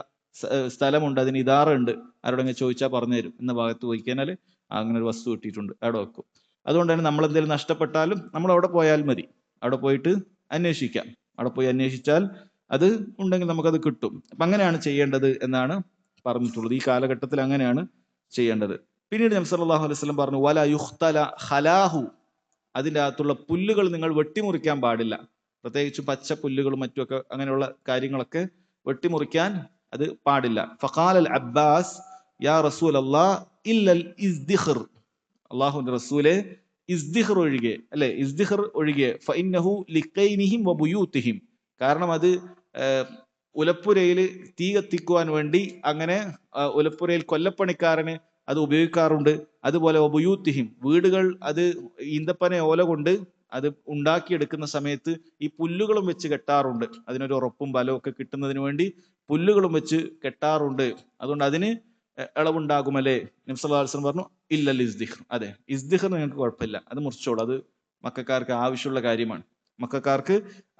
സ്ഥലമുണ്ട്, അതിന് ഇദാറുണ്ട്. ആരോടെങ്കിലും ചോദിച്ചാൽ പറഞ്ഞു തരും, എന്ന ഭാഗത്ത് പോയി കഴിഞ്ഞാൽ അങ്ങനെ ഒരു വസ്തു കിട്ടിയിട്ടുണ്ട്, അവിടെ വെക്കും. അതുകൊണ്ട് തന്നെ നമ്മൾ എന്തെങ്കിലും നഷ്ടപ്പെട്ടാലും നമ്മൾ അവിടെ പോയാൽ മതി, അവിടെ പോയിട്ട് അന്വേഷിക്കാം. അവിടെ പോയി അന്വേഷിച്ചാൽ അത് ഉണ്ടെങ്കിൽ നമുക്കത് കിട്ടും. അപ്പൊ അങ്ങനെയാണ് ചെയ്യേണ്ടത് എന്നാണ് പറഞ്ഞിട്ടുള്ളത്. ഈ കാലഘട്ടത്തിൽ അങ്ങനെയാണ് ചെയ്യേണ്ടത്. പിന്നീട് നബി സല്ലല്ലാഹു അലൈഹി വസല്ലം പറഞ്ഞു വല യുഖ്തല ഖലാഹു, അതിൻ്റെ അകത്തുള്ള പുല്ലുകൾ നിങ്ങൾ വെട്ടിമുറിക്കാൻ പാടില്ല. പ്രത്യേകിച്ച് പച്ച പുല്ലുകളും മറ്റുമൊക്കെ അങ്ങനെയുള്ള കാര്യങ്ങളൊക്കെ വെട്ടിമുറിക്കാൻ അത് പാടില്ല. ഫഖാലൽ അബ്ബാസ് യാ റസൂലല്ലാഹ് ഇല്ലൽ ഇസ്ദിഖർ, അള്ളാഹുവിന്റെ റസൂലെ ഇസ്ദിഖർ ഒഴികെ, അല്ലെ ഇസ്ദിഖർ ഒഴികെ, ഫഇന്നഹു ലിഖൈനിഹിം വബുയൂതിഹിം, കാരണം അത് ഉലപ്പുരയിൽ തീ കത്തിക്കുവാൻ വേണ്ടി അങ്ങനെ ഉലപ്പുരയിൽ കൊല്ലപ്പണിക്കാരന് അത് ഉപയോഗിക്കാറുണ്ട്. അതുപോലെ വബുയൂതിഹിം, വീടുകൾ അത് ഈന്തപ്പന ഓല കൊണ്ട് അത് ഉണ്ടാക്കിയെടുക്കുന്ന സമയത്ത് ഈ പുല്ലുകളും വെച്ച് കെട്ടാറുണ്ട്. അതിനൊരു ഉറപ്പും ബലവും ഒക്കെ കിട്ടുന്നതിന് വേണ്ടി പുല്ലുകളും വെച്ച് കെട്ടാറുണ്ട്. അതുകൊണ്ട് അതിന് ഇളവുണ്ടാകുമല്ലേ? നബി സല്ലല്ലാഹു അലൈഹി വസല്ലം പറഞ്ഞു ഇല്ലൽ ഇസ്ദിഖർ, അതെ ഇസ്ദിഖർ നിങ്ങൾക്ക് കുഴപ്പമില്ല, അത് മുറിച്ചോളൂ, അത് മക്കാർക്ക് ആവശ്യമുള്ള കാര്യമാണ്, മക്കാർക്ക്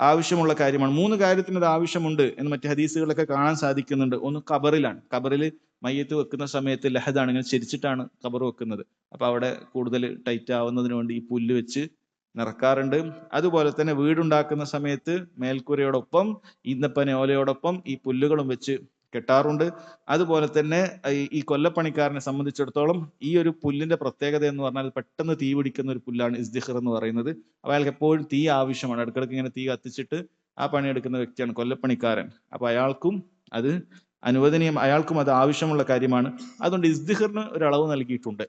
ആവശ്യമുള്ള കാര്യമാണ്. 3 കാര്യത്തിന് അത് ആവശ്യമുണ്ട് എന്ന് മറ്റ് ഹദീസുകളൊക്കെ കാണാൻ സാധിക്കുന്നുണ്ട്. ഒന്ന് ഖബറിലാണ്, ഖബറിൽ മയ്യത്ത് വെക്കുന്ന സമയത്ത് ലഹദാണ്, ഇങ്ങനെ ചരിച്ചിട്ടാണ് ഖബർ വെക്കുന്നത്. അപ്പൊ അവിടെ കൂടുതൽ ടൈറ്റ് ആവുന്നതിന് വേണ്ടി ഈ പുല്ല് വെച്ച് നിറക്കാറുണ്ട്. അതുപോലെ തന്നെ വീടുണ്ടാക്കുന്ന സമയത്ത് മേൽക്കൂരയോടൊപ്പം ഈന്തപ്പന ഓലയോടൊപ്പം ഈ പുല്ലുകളും വെച്ച് കെട്ടാറുണ്ട്. അതുപോലെ തന്നെ ഈ കൊല്ലപ്പണിക്കാരനെ സംബന്ധിച്ചിടത്തോളം ഈ ഒരു പുല്ലിന്റെ പ്രത്യേകത എന്ന് പറഞ്ഞാൽ പെട്ടെന്ന് തീ പിടിക്കുന്ന ഒരു പുല്ലാണ് ഇസ്ദിഖർ എന്ന് പറയുന്നത്. അപ്പൊ അയാൾക്ക് എപ്പോഴും തീ ആവശ്യമാണ്, ഇടയ്ക്കിടയ്ക്ക് ഇങ്ങനെ തീ കത്തിച്ചിട്ട് ആ പണിയെടുക്കുന്ന വ്യക്തിയാണ് കൊല്ലപ്പണിക്കാരൻ. അപ്പൊ അയാൾക്കും അത് അനുവദനീയം, അയാൾക്കും അത് ആവശ്യമുള്ള കാര്യമാണ്. അതുകൊണ്ട് ഇസ്ദിഖറിന് ഒരു അളവ് നൽകിയിട്ടുണ്ട്.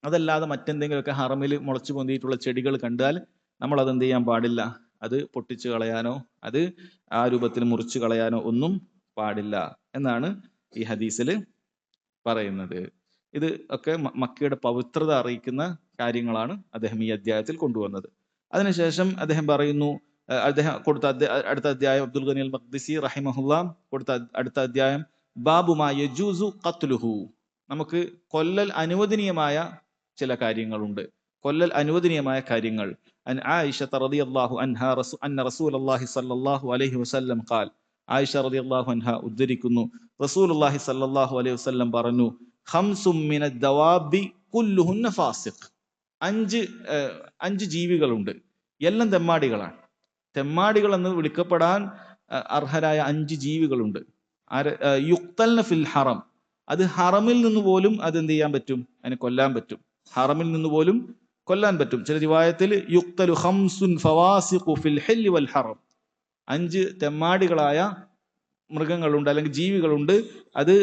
അതല്ലാതെ മറ്റെന്തെങ്കിലുമൊക്കെ ഹറമിൽ മുളച്ചു പൊന്തിയിട്ടുള്ള ചെടികൾ കണ്ടാൽ നമ്മൾ അത് എന്ത് ചെയ്യാൻ പാടില്ല, അത് പൊട്ടിച്ചു കളയാനോ അത് ആ രൂപത്തിൽ മുറിച്ചു കളയാനോ ഒന്നും പാടില്ല എന്നാണ് ഈ ഹദീസിൽ പറയുന്നത്. ഇത് ഒക്കെ മക്കയുടെ പവിത്രത അറിയിക്കുന്ന കാര്യങ്ങളാണ് അദ്ദേഹം ഈ അധ്യായത്തിൽ കൊണ്ടുവന്നത്. അതിനുശേഷം അദ്ദേഹം പറയുന്നു, അദ്ദേഹം കൊടുത്ത അടുത്ത അധ്യായം അബ്ദുൽ ഗനി അൽ മഖ്ദിസി റഹിമഹുല്ല കൊടുത്ത അടുത്ത അധ്യായം ബാബു മാ യജൂസു ഖത്ലുഹു, നമുക്ക് കൊല്ലൽ അനുവദനീയമായ ചില കാര്യങ്ങളുണ്ട്, കൊല്ലൽ അനുവദനീയമായ കാര്യങ്ങൾ. അൻ ആയിഷ റളിയല്ലാഹു അൻഹാ അന്ന റസൂലുള്ളാഹി സ്വല്ലല്ലാഹു അലൈഹി വസല്ലം ഖാൽ, ആയിഷ റളിയല്ലാഹു അൻഹ ഉദ്ധരിക്കുന്നു, റസൂലുള്ളാഹി സ്വല്ലല്ലാഹു അലൈഹി വസല്ലം പറഞ്ഞു, ഖംസും മിനദ് ദവാബി കുല്ലുഹുന്ന ഫാസിഖ്, 5 ജീവികളുണ്ട്, എല്ലാം തെമ്മാടികളാണ്. തെമ്മാടികൾ എന്ന് വിളിക്കപ്പെടാൻ അർഹരായ 5 ജീവികളുണ്ട്. യുക്തൽന ഫിൽ ഹറം, അത് ഹറമിൽ നിന്ന് പോലും അത് എന്ത് ചെയ്യാൻ പറ്റും, അതിനെ കൊല്ലാൻ പറ്റും, ഹറമിൽ നിന്ന് പോലും കൊല്ലാൻ പറ്റും. ചില റിവായത്തിൽ യുക്തലു ഖംസുൻ ഫവാസിഖു ഫിൽ ഹില്ലി വൽ ഹറം, 5 തെമ്മാടികളായ മൃഗങ്ങളുണ്ട് അല്ലെങ്കിൽ ജീവികളുണ്ട്, അത്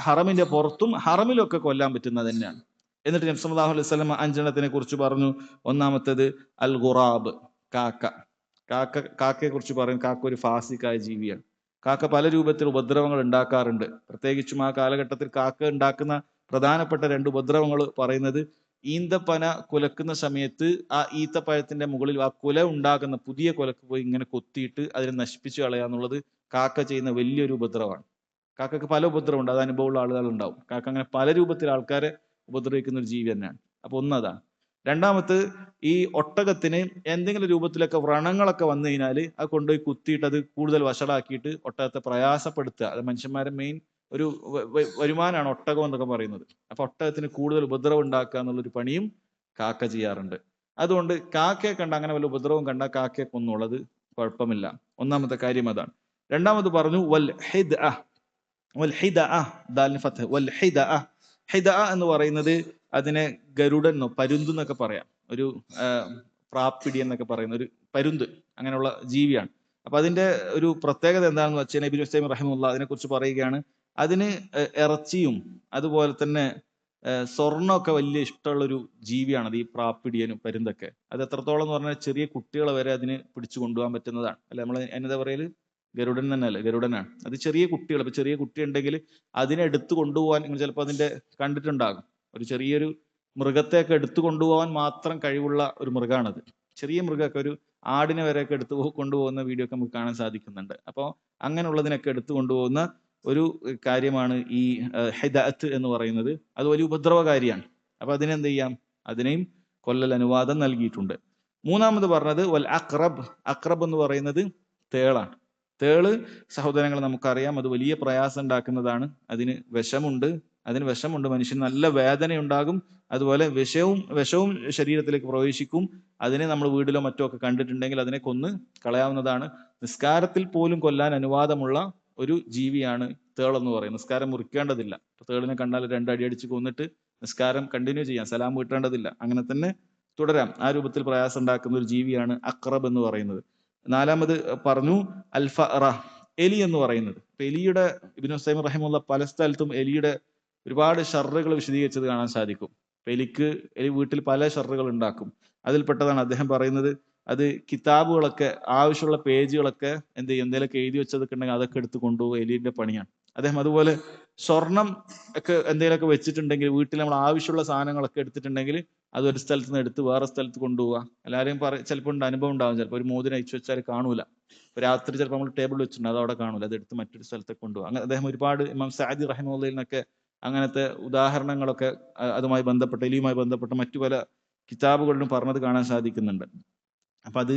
ഹറമിന്റെ പുറത്തും ഹറമിലും ഒക്കെ കൊല്ലാൻ പറ്റുന്നത് തന്നെയാണ്. എന്നിട്ട് നബി സല്ലല്ലാഹു അലൈഹി വസല്ലം 5 എണ്ണത്തിനെ കുറിച്ച് പറഞ്ഞു. ഒന്നാമത്തേത് അൽ ഖുറാബ്, കാക്ക. കാക്കയെ കുറിച്ച് പറയും, കാക്ക ഒരു ഫാസിക്കായ ജീവിയാണ്. കാക്ക പല രൂപത്തിൽ ഉപദ്രവങ്ങൾ ഉണ്ടാക്കാറുണ്ട്. പ്രത്യേകിച്ചും ആ കാലഘട്ടത്തിൽ കാക്ക ഉണ്ടാക്കുന്ന പ്രധാനപ്പെട്ട 2 ഉപദ്രവങ്ങൾ പറയുന്നത്, ഈന്തപ്പന കുലക്കുന്ന സമയത്ത് ആ ഈത്തപ്പഴത്തിന്റെ മുകളിൽ ആ കുല ഉണ്ടാകുന്ന പുതിയ കുലക്ക് പോയി ഇങ്ങനെ കൊത്തിയിട്ട് അതിനെ നശിപ്പിച്ചു കളയാന്നുള്ളത് കാക്ക ചെയ്യുന്ന വലിയൊരു ഉപദ്രവമാണ്. കാക്കക്ക് പല ഉപദ്രവമുണ്ട്, അത് അനുഭവമുള്ള ആളുകൾ ഉണ്ടാവും. കാക്ക അങ്ങനെ പല രൂപത്തിൽ ആൾക്കാരെ ഉപദ്രവിക്കുന്ന ഒരു ജീവി തന്നെയാണ്. അപ്പൊ ഒന്നതാണ്. രണ്ടാമത്, ഈ ഒട്ടകത്തിന് എന്തെങ്കിലും രൂപത്തിലൊക്കെ വ്രണങ്ങളൊക്കെ വന്നു കഴിഞ്ഞാൽ അത് കൊണ്ടുപോയി കുത്തിയിട്ട് അത് കൂടുതൽ വഷളാക്കിയിട്ട് ഒട്ടകത്തെ പ്രയാസപ്പെടുത്തുക. അത് മനുഷ്യന്മാരുടെ മെയിൻ ഒരു വരുമാനമാണ് ഒട്ടകം എന്നൊക്കെ പറയുന്നത്. അപ്പൊ ഒട്ടകത്തിന് കൂടുതൽ ഉപദ്രവം ഉണ്ടാക്കുക എന്നുള്ളൊരു പണിയും കാക്ക ചെയ്യാറുണ്ട്. അതുകൊണ്ട് കാക്കയെ കണ്ട, അങ്ങനെ വല്ല ഉപദ്രവം കണ്ട കാക്കയെ കൊന്നുള്ളത് കുഴപ്പമില്ല. ഒന്നാമത്തെ കാര്യം അതാണ്. രണ്ടാമത് പറഞ്ഞു വൽ ഹിദ്അ, വൽ ഹിദ്അ, ദാലിന് ഫത്ഹ്, വൽ ഹിദ്അ. ഹിദ്അ എന്ന് പറയുന്നത് അതിനെ ഗരുഡൻ എന്നോ പരുന്ത് എന്നൊക്കെ പറയാം, ഒരു പ്രാപ്പിടി എന്നൊക്കെ പറയുന്ന ഒരു പരുന്ത്, അങ്ങനെയുള്ള ജീവിയാണ്. അപ്പൊ അതിന്റെ ഒരു പ്രത്യേകത എന്താണെന്ന് വെച്ചാൽ ഇബ്നു ഉസൈമീൻ റഹിമഹുല്ലാഹ് അതിനെ കുറിച്ച് പറയുകയാണ്, അതിന് ഇറച്ചിയും അതുപോലെ തന്നെ സ്വർണ്ണമൊക്കെ വലിയ ഇഷ്ടമുള്ളൊരു ജീവിയാണത്, ഈ പ്രാപ്പിടിയനും പരുന്തൊക്കെ. അത് എത്രത്തോളം എന്ന് പറഞ്ഞാൽ ചെറിയ കുട്ടികളെ വരെ അതിന് പിടിച്ചു കൊണ്ടുപോകാൻ പറ്റുന്നതാണ്. അല്ലെ, നമ്മൾ എന്നതാ പറയല്, ഗരുഡൻ തന്നെയല്ലേ, ഗരുഡനാണ്. അത് ചെറിയ കുട്ടികൾ, ഇപ്പൊ ചെറിയ കുട്ടി ഉണ്ടെങ്കിൽ അതിനെ എടുത്തു കൊണ്ടുപോകാൻ നിങ്ങൾ ചിലപ്പോൾ അതിന്റെ കണ്ടിട്ടുണ്ടാകും. ഒരു ചെറിയൊരു മൃഗത്തെയൊക്കെ എടുത്തു കൊണ്ടുപോകാൻ മാത്രം കഴിവുള്ള ഒരു മൃഗമാണത്. ചെറിയ മൃഗമൊക്കെ, ഒരു ആടിനെ വരെയൊക്കെ എടുത്തു കൊണ്ടുപോകുന്ന വീഡിയോ ഒക്കെ നമുക്ക് കാണാൻ സാധിക്കുന്നുണ്ട്. അപ്പോൾ അങ്ങനെയുള്ളതിനൊക്കെ എടുത്തു കൊണ്ടുപോകുന്ന ഒരു കാര്യമാണ് ഈ ഹിദഅത്ത് എന്ന് പറയുന്നത്. അത് വലിയ ഉപദ്രവകാരിയാണ്. അപ്പൊ അതിനെന്ത് ചെയ്യാം, അതിനെയും കൊല്ലൽ അനുവാദം നൽകിയിട്ടുണ്ട്. മൂന്നാമത് പറഞ്ഞത് വൽ അഖ്റബ്. അഖ്റബ് എന്ന് പറയുന്നത് തേളാണ്. തേള് സഹോദരങ്ങൾ നമുക്കറിയാം, അത് വലിയ പ്രയാസം ഉണ്ടാക്കുന്നതാണ്. അതിന് വിഷമുണ്ട്, മനുഷ്യന് നല്ല വേദന ഉണ്ടാകും. അതുപോലെ വിഷവും ശരീരത്തിലേക്ക് പ്രവേശിക്കും. അതിനെ നമ്മൾ വീട്ടിലോ മറ്റോ ഒക്കെ കണ്ടിട്ടുണ്ടെങ്കിൽ അതിനെ കൊന്ന് കളയാവുന്നതാണ്. നിസ്കാരത്തിൽ പോലും കൊല്ലാൻ അനുവാദമുള്ള ഒരു ജീവിയാണ് തേളെന്ന് പറയുന്നത്. നിസ്കാരം മുറിക്കേണ്ടതില്ല. തേളിനെ കണ്ടാൽ 2 അടി അടിച്ച് കൊന്നിട്ട് നിസ്കാരം കണ്ടിന്യൂ ചെയ്യാം, സലാം വീട്ടേണ്ടതില്ല, അങ്ങനെ തന്നെ തുടരാം. ആ രൂപത്തിൽ പ്രയാസം ഉണ്ടാക്കുന്ന ഒരു ജീവിയാണ് അഖ്റബ് എന്ന് പറയുന്നത്. 4-മത് പറഞ്ഞു അൽഫറ, എലി എന്ന് പറയുന്നത്. ഇപ്പൊ എലിയുടെ ഇബ്നു ഉസൈമീൻ റഹിമഹുല്ലാഹ് പല സ്ഥലത്തും എലിയുടെ ഒരുപാട് ഷർറുകൾ വിശദീകരിച്ചത് കാണാൻ സാധിക്കും. എലി വീട്ടിൽ പല ഷർറുകൾ ഉണ്ടാക്കും. അതിൽപ്പെട്ടതാണ് അദ്ദേഹം പറയുന്നത്, അത് കിതാബുകളൊക്കെ ആവശ്യമുള്ള പേജുകളൊക്കെ എന്ത് ചെയ്യും, എന്തെങ്കിലുമൊക്കെ എഴുതി വെച്ചതൊക്കെ ഉണ്ടെങ്കിൽ അതൊക്കെ എടുത്ത് കൊണ്ടുപോകും, എലിയുടെ പണിയാണ് അദ്ദേഹം. അതുപോലെ സ്വർണം ഒക്കെ എന്തെങ്കിലുമൊക്കെ വെച്ചിട്ടുണ്ടെങ്കിൽ വീട്ടിൽ നമ്മൾ ആവശ്യമുള്ള സാധനങ്ങളൊക്കെ എടുത്തിട്ടുണ്ടെങ്കിൽ അത് ഒരു സ്ഥലത്ത് നിന്ന് എടുത്ത് വേറെ സ്ഥലത്ത് കൊണ്ടുപോവുക. എല്ലാവരെയും ചിലപ്പോൾ അനുഭവം ഉണ്ടാവും, ചിലപ്പോൾ ഒരു മോതിരം അയച്ചു വെച്ചാൽ കാണൂല, രാത്രി ചിലപ്പോൾ നമ്മൾ ടേബിൾ വെച്ചിട്ടുണ്ട് അത് അവിടെ കാണൂല, അത് എടുത്ത് മറ്റൊരു സ്ഥലത്തേക്ക് കൊണ്ടുപോകുക. അങ്ങനെ അദ്ദേഹം ഒരുപാട് ഇമാം സഅദി റഹിമഹുല്ലയിൽ നിന്നൊക്കെ അങ്ങനത്തെ ഉദാഹരണങ്ങളൊക്കെ അതുമായി ബന്ധപ്പെട്ട എലിയുമായി ബന്ധപ്പെട്ട മറ്റു പല കിതാബുകളിലും പറഞ്ഞത് കാണാൻ സാധിക്കുന്നുണ്ട്. അപ്പൊ അത്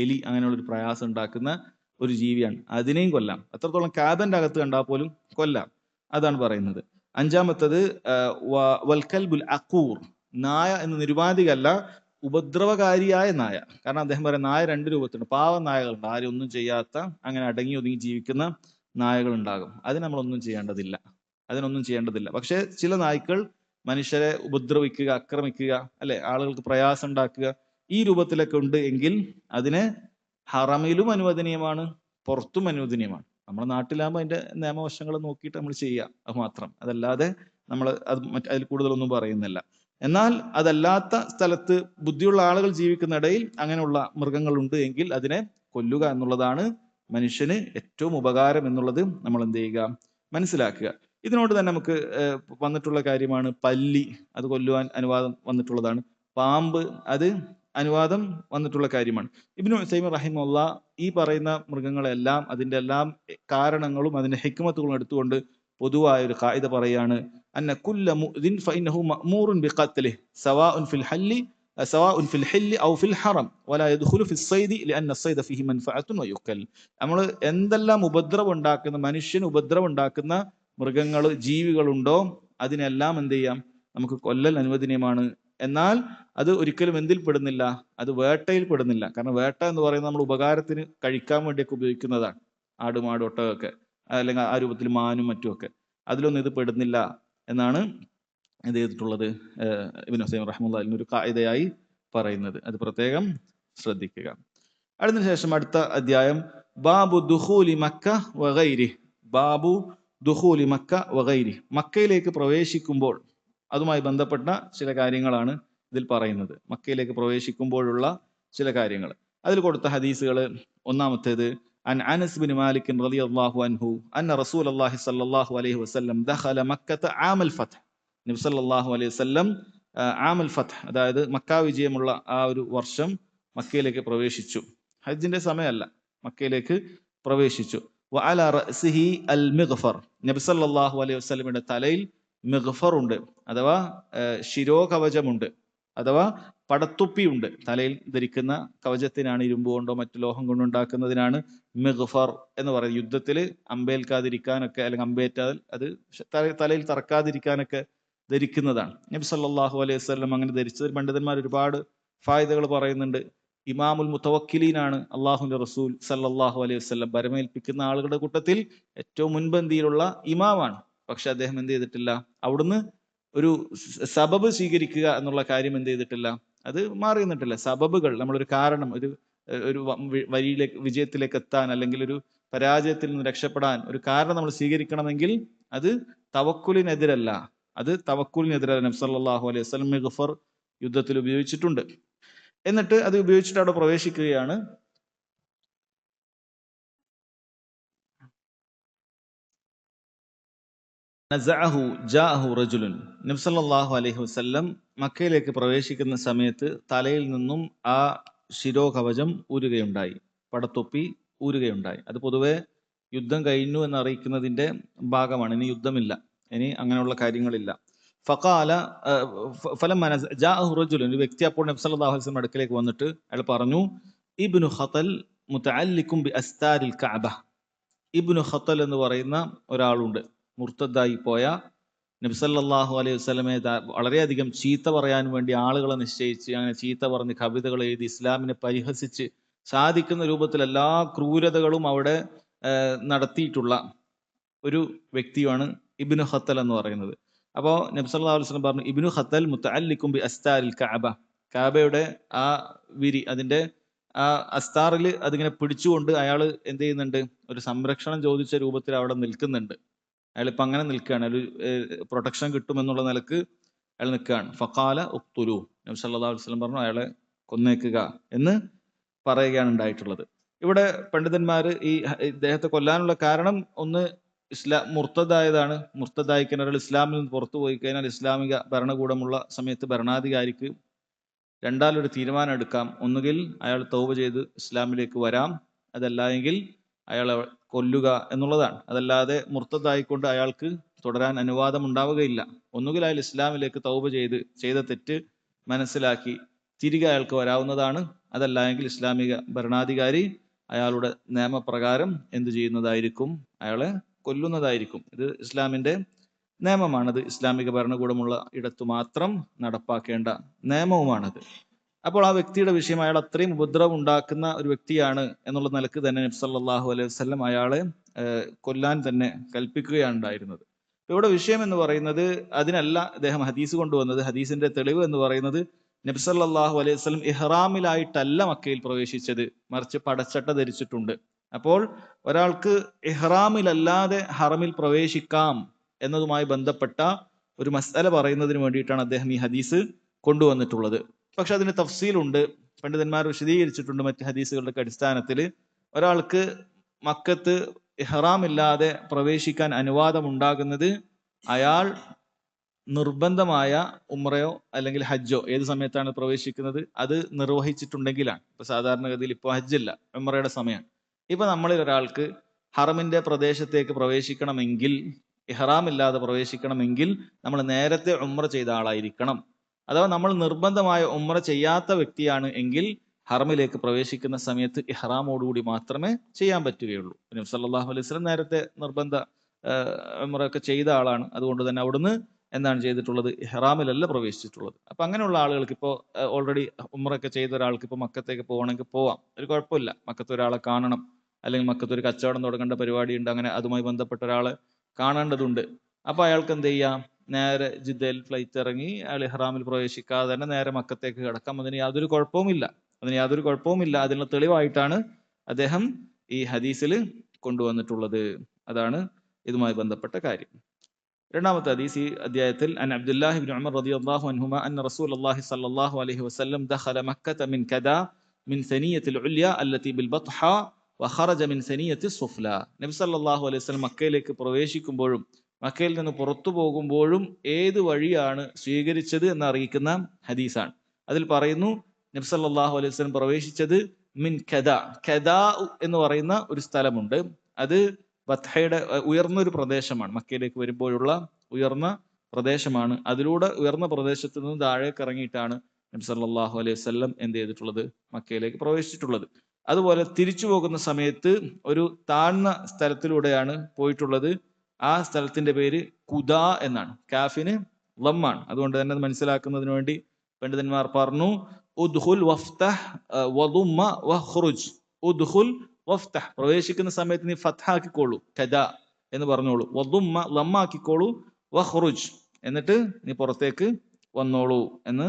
എലി അങ്ങനെയുള്ളൊരു പ്രയാസം ഉണ്ടാക്കുന്ന ഒരു ജീവിയാണ്, അതിനെയും കൊല്ലാം. അത്രത്തോളം കാബന്റെ അകത്ത് കണ്ടാൽ പോലും കൊല്ലാം, അതാണ് പറയുന്നത്. 5-മത്തത് വൽകൽബുൽ അഖൂർ, നായ എന്ന് നിരുപാധികല്ല, ഉപദ്രവകാരിയായ നായ. കാരണം അദ്ദേഹം പറയുന്ന നായ 2 രൂപത്തിലുണ്ട്. പാവ നായകളുണ്ട്, ആരും ഒന്നും ചെയ്യാത്ത, അങ്ങനെ അടങ്ങി ഒതുങ്ങി ജീവിക്കുന്ന നായകൾ ഉണ്ടാകും. അതിന് നമ്മളൊന്നും ചെയ്യേണ്ടതില്ല, പക്ഷെ ചില നായ്ക്കൾ മനുഷ്യരെ ഉപദ്രവിക്കുക, ആക്രമിക്കുക, അല്ലെ, ആളുകൾക്ക് പ്രയാസം ഉണ്ടാക്കുക, ഈ രൂപത്തിലൊക്കെ ഉണ്ട് എങ്കിൽ അതിനെ ഹറമിലും അനുവദനീയമാണ്, പുറത്തും അനുവദനീയമാണ്. നമ്മുടെ നാട്ടിലാകുമ്പോൾ അതിന്റെ നിയമവശങ്ങൾ നോക്കിയിട്ട് നമ്മൾ ചെയ്യുക, അത് മാത്രം. അതല്ലാതെ നമ്മൾ അതിൽ കൂടുതലൊന്നും പറയുന്നില്ല. എന്നാൽ അതല്ലാത്ത സ്ഥലത്ത് ബുദ്ധിയുള്ള ആളുകൾ ജീവിക്കുന്നിടയിൽ അങ്ങനെയുള്ള മൃഗങ്ങളുണ്ട് എങ്കിൽ അതിനെ കൊല്ലുക എന്നുള്ളതാണ് മനുഷ്യന് ഏറ്റവും ഉപകാരം എന്നുള്ളത് നമ്മൾ എന്ത് ചെയ്യുക, മനസ്സിലാക്കുക. ഇതിനോട് തന്നെ നമുക്ക് വന്നിട്ടുള്ള കാര്യമാണ് പല്ലി, അത് കൊല്ലുവാൻ അനുവാദം വന്നിട്ടുള്ളതാണ്. പാമ്പ്, അത് അനുവാദം വന്നിട്ടുള്ള കാര്യമാണ്. ഇബ്നു ഉസൈമീൻ റഹിമഹുല്ലാഹ് ഈ പറയുന്ന മൃഗങ്ങളെല്ലാം അതിന്റെ എല്ലാം കാരണങ്ങളും അതിന്റെ ഹിക്മത്തുകളും എടുത്തുകൊണ്ട് പൊതുവായ ഒരു ഖായിദ പറയാണ്, അന്ന കുല്ല മുഅ്ദിൻ ഫഇന്നഹു മഅ്മൂറുൻ ബിഖത്ലിഹി സവാഉൻ ഫിൽ ഹില്ലി ഔ ഫിൽ ഹറം വലാ യദ്ഖുലു ഫിസ് സൈദി ലിഅന്ന സൈദ ഫീഹി മൻഫഅത്തുൻ വയുക്കൽ. നമ്മൾ എന്തെല്ലാം ഉപദ്രവം ഉണ്ടാക്കുന്ന, മനുഷ്യന് ഉപദ്രവം ഉണ്ടാക്കുന്ന മൃഗങ്ങൾ, ജീവികളുണ്ടോ അതിനെല്ലാം എന്ത് ചെയ്യാം, നമുക്ക് കൊല്ലൽ അനുവദനീയമാണ്. എന്നാൽ അത് ഒരിക്കലും എന്തിൽ പെടുന്നില്ല, അത് വേട്ടയിൽ പെടുന്നില്ല. കാരണം വേട്ട എന്ന് പറയുന്നത് നമ്മൾ ഉപകാരത്തിന് കഴിക്കാൻ വേണ്ടിയൊക്കെ ഉപയോഗിക്കുന്നതാണ്, ആട്, മാട്, ഒട്ടകമൊക്കെ, അല്ലെങ്കിൽ ആ രൂപത്തിൽ മാനും മറ്റുമൊക്കെ. അതിലൊന്നും ഇത് പെടുന്നില്ല എന്നാണ് എന്ത് ചെയ്തിട്ടുള്ളത്, ഇബ്നു ഉസൈമീൻ റഹിമഹുല്ലാഹ് ഒരു ഖായിദയായി പറയുന്നത്. അത് പ്രത്യേകം ശ്രദ്ധിക്കുക. അതിനുശേഷം അടുത്ത അധ്യായം ബാബു ദുഖൂലി മക്ക വഗൈരി, ബാബു ദുഖൂലി മക്ക വഗൈരി, മക്കയിലേക്ക് പ്രവേശിക്കുമ്പോൾ അതുമായി ബന്ധപ്പെട്ട ചില കാര്യങ്ങളാണ് ഇതിൽ പറയുന്നത്. മക്കയിലേക്ക് പ്രവേശിക്കുമ്പോഴുള്ള ചില കാര്യങ്ങൾ, അതിൽ കൊടുത്ത ഹദീസുകൾ. 1-മത്തേത് അൻ അനസ് ബിൻ മാലിക് റളിയല്ലാഹു അൻഹു അന്ന റസൂലുള്ളാഹി സ്വല്ലല്ലാഹു അലൈഹി വസല്ലം ദഖല മക്കത ആമൽ ഫത്ഹ്, നബി സല്ലല്ലാഹു അലൈഹി വസല്ലം ആമൽ ഫത്ഹ്, അതായത് മക്ക വിജയമുള്ള ആ ഒരു വർഷം മക്കയിലേക്ക് പ്രവേശിച്ചു. ഹജ്ജിന്റെ സമയമല്ല, മക്കയിലേക്ക് പ്രവേശിച്ചു. വഅല റഅസിഹി അൽ മിഗ്ഫർ, നബി സല്ലല്ലാഹു അലൈഹി വസല്ലമയുടെ തലയിൽ മിഗ്ഫർ ഉണ്ട്, അഥവാ ശിരോകവചമുണ്ട്, അഥവാ പടത്തുപ്പിയുണ്ട്. തലയിൽ ധരിക്കുന്ന കവചത്തിനാണ് ഇരുമ്പ് കൊണ്ടോ മറ്റു ലോഹം കൊണ്ടോ ഉണ്ടാക്കുന്നതിനാണ് മിഗ്ഫർ എന്ന് പറയുന്നത്. യുദ്ധത്തിൽ അമ്പേൽക്കാതിരിക്കാനൊക്കെ, അല്ലെങ്കിൽ അമ്പേറ്റാൽ അത് തലയിൽ തറക്കാതിരിക്കാനൊക്കെ ധരിക്കുന്നതാണ്. നബി സല്ലല്ലാഹു അലൈഹി വസല്ലം അങ്ങനെ ധരിച്ചത് പണ്ഡിതന്മാർ ഒരുപാട് ഫായിദകൾ പറയുന്നുണ്ട്. ഇമാമുൽ മുതവക്കിലീനാണ് അള്ളാഹുവിന്റെ റസൂൽ സല്ലല്ലാഹു അലൈഹി വസല്ലം. ഭരമേൽപ്പിക്കുന്ന ആളുകളുടെ കൂട്ടത്തിൽ ഏറ്റവും മുൻപന്തിയിലുള്ള ഇമാമാണ്. പക്ഷെ അദ്ദേഹം എന്ത് ചെയ്തിട്ടില്ല, അവിടുന്ന് ഒരു സബബ് സ്വീകരിക്കുക എന്നുള്ള കാര്യം എന്ത് ചെയ്തിട്ടില്ല, അത് മാറി നിന്നിട്ടില്ല. സബബുകൾ, നമ്മളൊരു കാരണം, ഒരു വഴിയിലേക്ക്, വിജയത്തിലേക്ക് എത്താൻ, അല്ലെങ്കിൽ ഒരു പരാജയത്തിൽ നിന്ന് രക്ഷപ്പെടാൻ ഒരു കാരണം നമ്മൾ സ്വീകരിക്കണമെങ്കിൽ അത് തവക്കുലിനെതിരല്ല, നബി സല്ലല്ലാഹു അലൈഹി വസല്ലം മിഗ്ഫർ യുദ്ധത്തിൽ ഉപയോഗിച്ചിട്ടുണ്ട്. എന്നിട്ട് അത് ഉപയോഗിച്ചിട്ട് അവിടെ പ്രവേശിക്കുകയാണ്. നബി സല്ലല്ലാഹു അലൈഹി വസല്ലം മക്കയിലേക്ക് പ്രവേശിക്കുന്ന സമയത്ത് തലയിൽ നിന്നും ആ ശിരോകവചം ഊരുകയുണ്ടായി, പടത്തൊപ്പി ഊരുകയുണ്ടായി. അത് പൊതുവെ യുദ്ധം കഴിഞ്ഞു എന്ന് അറിയിക്കുന്നതിന്റെ ഭാഗമാണ്. ഇനി യുദ്ധമില്ല, ഇനി അങ്ങനെയുള്ള കാര്യങ്ങളില്ല. ഫഖാല ഫലമ്മ ജാഅഹു റജുലുൻ, ഒരു വ്യക്തി അപ്പോൾ നബി സല്ലല്ലാഹു അലൈഹി വസല്ലം അടുക്കലേക്ക് വന്നിട്ട് അയാൾ പറഞ്ഞു, ഇബ്നു ഖതൽ മുതഅല്ലിഖും ബി അസ്താരിൽ കഅബ. ഇബ്നു ഖതൽ എന്ന് പറയുന്ന ഒരാളുണ്ട്, മുർത്തദ്ദായി പോയ, നബി സല്ലല്ലാഹു അലൈഹി വസല്ലമയെ വളരെയധികം ചീത്ത പറയാൻ വേണ്ടി ആളുകളെ നിശ്ചയിച്ച്, അങ്ങനെ ചീത്ത പറഞ്ഞ് കവിതകൾ എഴുതി ഇസ്ലാമിനെ പരിഹസിച്ച് സാധിക്കുന്ന രൂപത്തിൽ എല്ലാ ക്രൂരതകളും അവിടെ നടത്തിയിട്ടുള്ള ഒരു വ്യക്തിയാണ് ഇബ്നു ഖത്തൽ എന്ന് പറയുന്നത്. അപ്പോൾ നബി സല്ലല്ലാഹു അലൈഹി വസല്ലം പറഞ്ഞു, ഇബ്നു ഖത്തൽ മുതഅല്ലിഖും ബി അസ്താരിൽ കഅബ, കഅബയുടെ ആ വിരി, അതിന്റെ ആ അസ്താറിൽ അതിങ്ങനെ പിടിച്ചുകൊണ്ട് അയാൾ എന്ത് ചെയ്യുന്നുണ്ട്, ഒരു സംരക്ഷണം ചോദിച്ച രൂപത്തിൽ അവിടെ നിൽക്കുന്നുണ്ട്. അയാൾ ഇപ്പൊ അങ്ങനെ നിൽക്കുകയാണ്, ഒരു പ്രൊട്ടക്ഷൻ കിട്ടുമെന്നുള്ള നിലക്ക് അയാൾ നിൽക്കുകയാണ്. ഫഖാല ഉഖ്തുലു, നബി സല്ലല്ലാഹു അലൈഹി വസല്ലം പറഞ്ഞു അയാളെ കൊന്നേക്കുക എന്ന് പറയുകയാണ് ഉണ്ടായിട്ടുള്ളത്. ഇവിടെ പണ്ഡിതന്മാർ ഇദ്ദേഹത്തെ കൊല്ലാനുള്ള കാരണം ഒന്ന് മുർത്തദായതാണ്. മുർത്തദായി കഴിഞ്ഞാൽ ഒരാൾ ഇസ്ലാമിൽ നിന്ന് പുറത്തു പോയി കഴിഞ്ഞാൽ ഇസ്ലാമിക ഭരണകൂടമുള്ള സമയത്ത് ഭരണാധികാരിക്ക് രണ്ടാലൊരു തീരുമാനം എടുക്കാം. ഒന്നുകിൽ അയാൾ തൗബ ചെയ്ത് ഇസ്ലാമിലേക്ക് വരാം, അതല്ല എങ്കിൽ അയാളെ കൊല്ലുക എന്നുള്ളതാണ്. അതല്ലാതെ മുർത്തദായിക്കൊണ്ട് അയാൾക്ക് തുടരാൻ അനുവാദം ഉണ്ടാവുകയില്ല. ഒന്നുകിൽ അയാൾ ഇസ്ലാമിലേക്ക് തൗബ ചെയ്ത തെറ്റ് മനസ്സിലാക്കി തിരികെ അയാൾക്ക് വരാവുന്നതാണ്, അതല്ല എങ്കിൽ ഇസ്ലാമിക ഭരണാധികാരി അയാളുടെ നിയമപ്രകാരം എന്ത് ചെയ്യുന്നതായിരിക്കും, അയാളെ കൊല്ലുന്നതായിരിക്കും. ഇത് ഇസ്ലാമിന്റെ നിയമമാണത്. ഇസ്ലാമിക ഭരണകൂടമുള്ള ഇടത്തു മാത്രം നടപ്പാക്കേണ്ട നിയമവുമാണത്. അപ്പോൾ ആ വ്യക്തിയുടെ വിഷയം, അയാൾ അത്രയും ഉപദ്രവം ഉണ്ടാക്കുന്ന ഒരു വ്യക്തിയാണ് എന്നുള്ള നിലക്ക് തന്നെ നബി സല്ലല്ലാഹു അലൈഹി വസല്ലം അയാളെ കൊല്ലാൻ തന്നെ കൽപ്പിക്കുകയാണ് ഉണ്ടായിരുന്നത്. ഇവിടെ വിഷയം എന്ന് പറയുന്നത് അതിനല്ല അദ്ദേഹം ഹദീസ് കൊണ്ടുവന്നത്. ഹദീസിന്റെ തെളിവ് എന്ന് പറയുന്നത് നബി സല്ലല്ലാഹു അലൈഹി വസല്ലം ഇഹ്റാമിലായിട്ടല്ല മക്കയിൽ പ്രവേശിച്ചത്, മറിച്ച് പടച്ചട്ട ധരിച്ചിട്ടുണ്ട്. അപ്പോൾ ഒരാൾക്ക് ഇഹ്റാമിലല്ലാതെ ഹറമിൽ പ്രവേശിക്കാം എന്നതുമായി ബന്ധപ്പെട്ട ഒരു മസ്അല പറയുന്നതിന് വേണ്ടിയിട്ടാണ് അദ്ദേഹം ഈ ഹദീസ് കൊണ്ടുവന്നിട്ടുള്ളത്. പക്ഷെ അതിന് തഫ്സീലുണ്ട്, പണ്ഡിതന്മാർ വിശദീകരിച്ചിട്ടുണ്ട് മറ്റ് ഹദീസുകളുടെ അടിസ്ഥാനത്തിൽ. ഒരാൾക്ക് മക്കത്ത് ഇഹ്റാമില്ലാതെ പ്രവേശിക്കാൻ അനുവാദം ഉണ്ടാകുന്നത് അയാൾ നിർബന്ധമായ ഉംറയോ അല്ലെങ്കിൽ ഹജ്ജോ, ഏത് സമയത്താണ് പ്രവേശിക്കുന്നത് അത് നിർവഹിച്ചിട്ടുണ്ടെങ്കിലാണ്. ഇപ്പൊ സാധാരണഗതിയിൽ ഇപ്പോൾ ഹജ്ജില്ല, ഉംറയുടെ സമയമാണ്. ഇപ്പൊ നമ്മളിൽ ഒരാൾക്ക് ഹറമിന്റെ പ്രദേശത്തേക്ക് പ്രവേശിക്കണമെങ്കിൽ, ഇഹ്റാം ഇല്ലാതെ പ്രവേശിക്കണമെങ്കിൽ നമ്മൾ നേരത്തെ ഉംറ ചെയ്ത ആളായിരിക്കണം. അഥവാ നമ്മൾ നിർബന്ധമായ ഉംറ ചെയ്യാത്ത വ്യക്തിയാണ് എങ്കിൽ ഹറമിലേക്ക് പ്രവേശിക്കുന്ന സമയത്ത് ഇഹ്റാമോടുകൂടി മാത്രമേ ചെയ്യാൻ പറ്റുകയുള്ളൂ. നബി സല്ലല്ലാഹു അലൈഹി വസല്ലം നേരത്തെ നിർബന്ധ ഉംറ ഒക്കെ ചെയ്ത ആളാണ്. അതുകൊണ്ട് തന്നെ അവിടുന്ന് എന്താണ് ചെയ്തിട്ടുള്ളത്, ഇഹ്റാമിലല്ല പ്രവേശിച്ചിട്ടുള്ളത്. അപ്പൊ അങ്ങനെയുള്ള ആളുകൾക്ക് ഇപ്പോൾ ഓൾറെഡി ഉംറയൊക്കെ ചെയ്ത ഒരാൾക്ക് ഇപ്പോൾ മക്കത്തേക്ക് പോകണമെങ്കിൽ പോവാം, ഒരു കുഴപ്പമില്ല. മക്കത്ത് ഒരാളെ കാണണം, അല്ലെങ്കിൽ മക്കത്ത് ഒരു കച്ചവടം തുടങ്ങേണ്ട പരിപാടിയുണ്ട്, അങ്ങനെ അതുമായി ബന്ധപ്പെട്ട ഒരാളെ കാണേണ്ടതുണ്ട്. അപ്പൊ അയാൾക്ക് എന്ത് ചെയ്യാം, നേരെ ജിദ്ദയിൽ ഫ്ലൈറ്റ് ഇറങ്ങി അയാൾ ഇഹ്റാമിൽ പ്രവേശിക്കാതെ തന്നെ നേരെ മക്കത്തേക്ക് കിടക്കാം. അതിന് യാതൊരു കുഴപ്പവുമില്ല. അതിനുള്ള തെളിവായിട്ടാണ് അദ്ദേഹം ഈ ഹദീസിൽ കൊണ്ടുവന്നിട്ടുള്ളത്. അതാണ് ഇതുമായി ബന്ധപ്പെട്ട കാര്യം. രണ്ടാമത്തെ ഹദീസ് ഈ അധ്യായത്തിൽ, അൻ അബ്ദുല്ലാഹി ഇബ്നു ഉമർ റളിയല്ലാഹു അൻഹുമാ അന്ന റസൂലുള്ളാഹി സ്വല്ലല്ലാഹു അലൈഹി വസല്ലം ദഖല മക്കത മിൻ കദാ മിൻ സനിയത്തിൽ ഉല്യ അല്ലതി ബിൽ ബത്ഹ വഖറജ മിൻ സനിയത്തി സുഫ്ല. നബി സല്ലല്ലാഹു അലൈഹി വസല്ലം മക്കയിലേക്ക് പ്രവേശിക്കുമ്പോഴും മക്കയിൽ നിന്ന് പുറത്തു പോകുമ്പോഴും ഏത് വഴിയാണ് സ്വീകരിച്ചത് എന്ന് അറിയിക്കുന്ന ഹദീസാണ്. അതിൽ പറയുന്നു, നബി സല്ലല്ലാഹു അലൈഹി വസല്ലം പ്രവേശിച്ചത് മിൻ കദാ. കദാ എന്ന് പറയുന്ന ഒരു സ്ഥലമുണ്ട്. അത് ബത്ഹയുടെ ഉയർന്നൊരു പ്രദേശമാണ്. മക്കയിലേക്ക് വരുമ്പോഴുള്ള ഉയർന്ന പ്രദേശമാണ്. അതിലൂടെ ഉയർന്ന പ്രദേശത്ത് നിന്ന് താഴേക്ക് ഇറങ്ങിയിട്ടാണ് നബി സല്ലല്ലാഹു അലൈഹി വസല്ലം എന്ത് ചെയ്തിട്ടുള്ളത്, മക്കയിലേക്ക് പ്രവേശിച്ചിട്ടുള്ളത്. അതുപോലെ തിരിച്ചു പോകുന്ന സമയത്ത് ഒരു താഴ്ന്ന സ്ഥലത്തിലൂടെയാണ് പോയിട്ടുള്ളത്. ആ സ്ഥലത്തിന്റെ പേര് കുദാ എന്നാണ്. കാഫിന് ലമ്മാണ്. അതുകൊണ്ട് തന്നെ അത് മനസ്സിലാക്കുന്നതിന് വേണ്ടി പണ്ഡിതന്മാർ പറഞ്ഞു, ഉദ്ഖുൽ വഫ്തഹ് വദുമ്മ വഖ്റുജ്. ഉദ്ഖുൽ വഫ്തഹ്, പ്രവേശിക്കുന്ന സമയത്ത് നീ ഫത്ഹാക്കിക്കോളൂ, കദാ എന്ന് പറഞ്ഞോളൂ. വദുമ്മ, ലമ്മാക്കിക്കോളൂ. വഖ്റുജ്, എന്നിട്ട് നീ പുറത്തേക്ക് വന്നോളൂ എന്ന്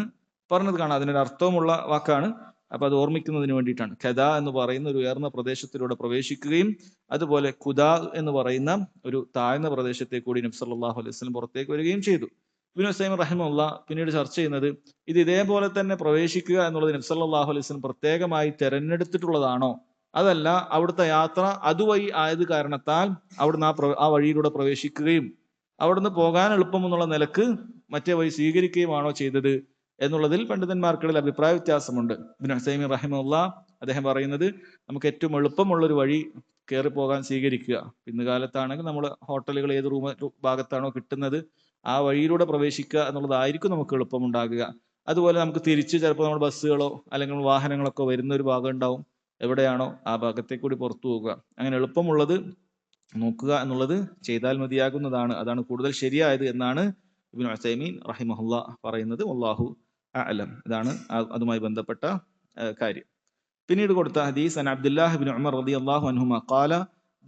പറഞ്ഞത് കാണാം. അതിനൊരു അർത്ഥവുമുള്ള വാക്കാണ്. അപ്പൊ അത് ഓർമ്മിക്കുന്നതിന് വേണ്ടിയിട്ടാണ്. കദാ എന്ന് പറയുന്ന ഒരു ഉയർന്ന പ്രദേശത്തിലൂടെ പ്രവേശിക്കുകയും അതുപോലെ കുദാ എന്ന് പറയുന്ന ഒരു താഴ്ന്ന പ്രദേശത്തെ കൂടി നബി സല്ലല്ലാഹു അലൈഹി വസല്ലം പുറത്തേക്ക് വരികയും ചെയ്തു. ഇബ്നു ഉസൈമീൻ റഹിമഹുല്ലാഹ് പിന്നീട് ചർച്ച ചെയ്യുന്നത്, ഇത് ഇതേപോലെ തന്നെ പ്രവേശിക്കുക എന്നുള്ളത് നബി സല്ലല്ലാഹു അലൈഹി വസല്ലം പ്രത്യേകമായി തെരഞ്ഞെടുത്തിട്ടുള്ളതാണോ, അതല്ല അവിടുത്തെ യാത്ര അതുവഴി ആയത് കാരണത്താൽ അവിടുന്ന് ആ വഴിയിലൂടെ പ്രവേശിക്കുകയും അവിടുന്ന് പോകാൻ എളുപ്പമെന്നുള്ള നിലക്ക് മറ്റേ വഴി സ്വീകരിക്കുകയുമാണോ ചെയ്തത് എന്നുള്ളതിൽ പണ്ഡിതന്മാർക്കിടയിൽ അഭിപ്രായ വ്യത്യാസമുണ്ട്. ഇബ്നു ഉസൈമീൻ റഹിമഹുല്ലാഹ് അദ്ദേഹം പറയുന്നത്, നമുക്ക് ഏറ്റവും എളുപ്പമുള്ള ഒരു വഴി കയറി പോകാൻ സ്വീകരിക്കുക. ഇന്ന് കാലത്താണെങ്കിൽ നമ്മൾ ഹോട്ടലുകൾ ഏത് ഭാഗത്താണോ കിട്ടുന്നത് ആ വഴിയിലൂടെ പ്രവേശിക്കുക എന്നുള്ളതായിരിക്കും നമുക്ക് എളുപ്പമുണ്ടാകുക. അതുപോലെ നമുക്ക് തിരിച്ച് ചിലപ്പോൾ നമ്മൾ ബസ്സുകളോ അല്ലെങ്കിൽ വാഹനങ്ങളൊക്കെ വരുന്ന ഒരു ഭാഗം ഉണ്ടാവും, എവിടെയാണോ ആ ഭാഗത്തേക്ക് കൂടി പുറത്തു പോകുക. അങ്ങനെ എളുപ്പമുള്ളത് നോക്കുക എന്നുള്ളത് ചെയ്താൽ മതിയാകുന്നതാണ്. അതാണ് കൂടുതൽ ശരിയായത് എന്നാണ് ഇബ്നു ഉസൈമീൻ റഹിമഹുല്ലാഹ് പറയുന്നത്. വല്ലാഹു അഅലം. ഇതാണ് അതുമായി ബന്ധപ്പെട്ട കാര്യം. പിന്നീട് കൊടുത്ത ഹദീസ്, അൻ അബ്ദുല്ലാഹി ഇബ്നു ഉമർ റളിയല്ലാഹു അൻഹുമാ ഖാല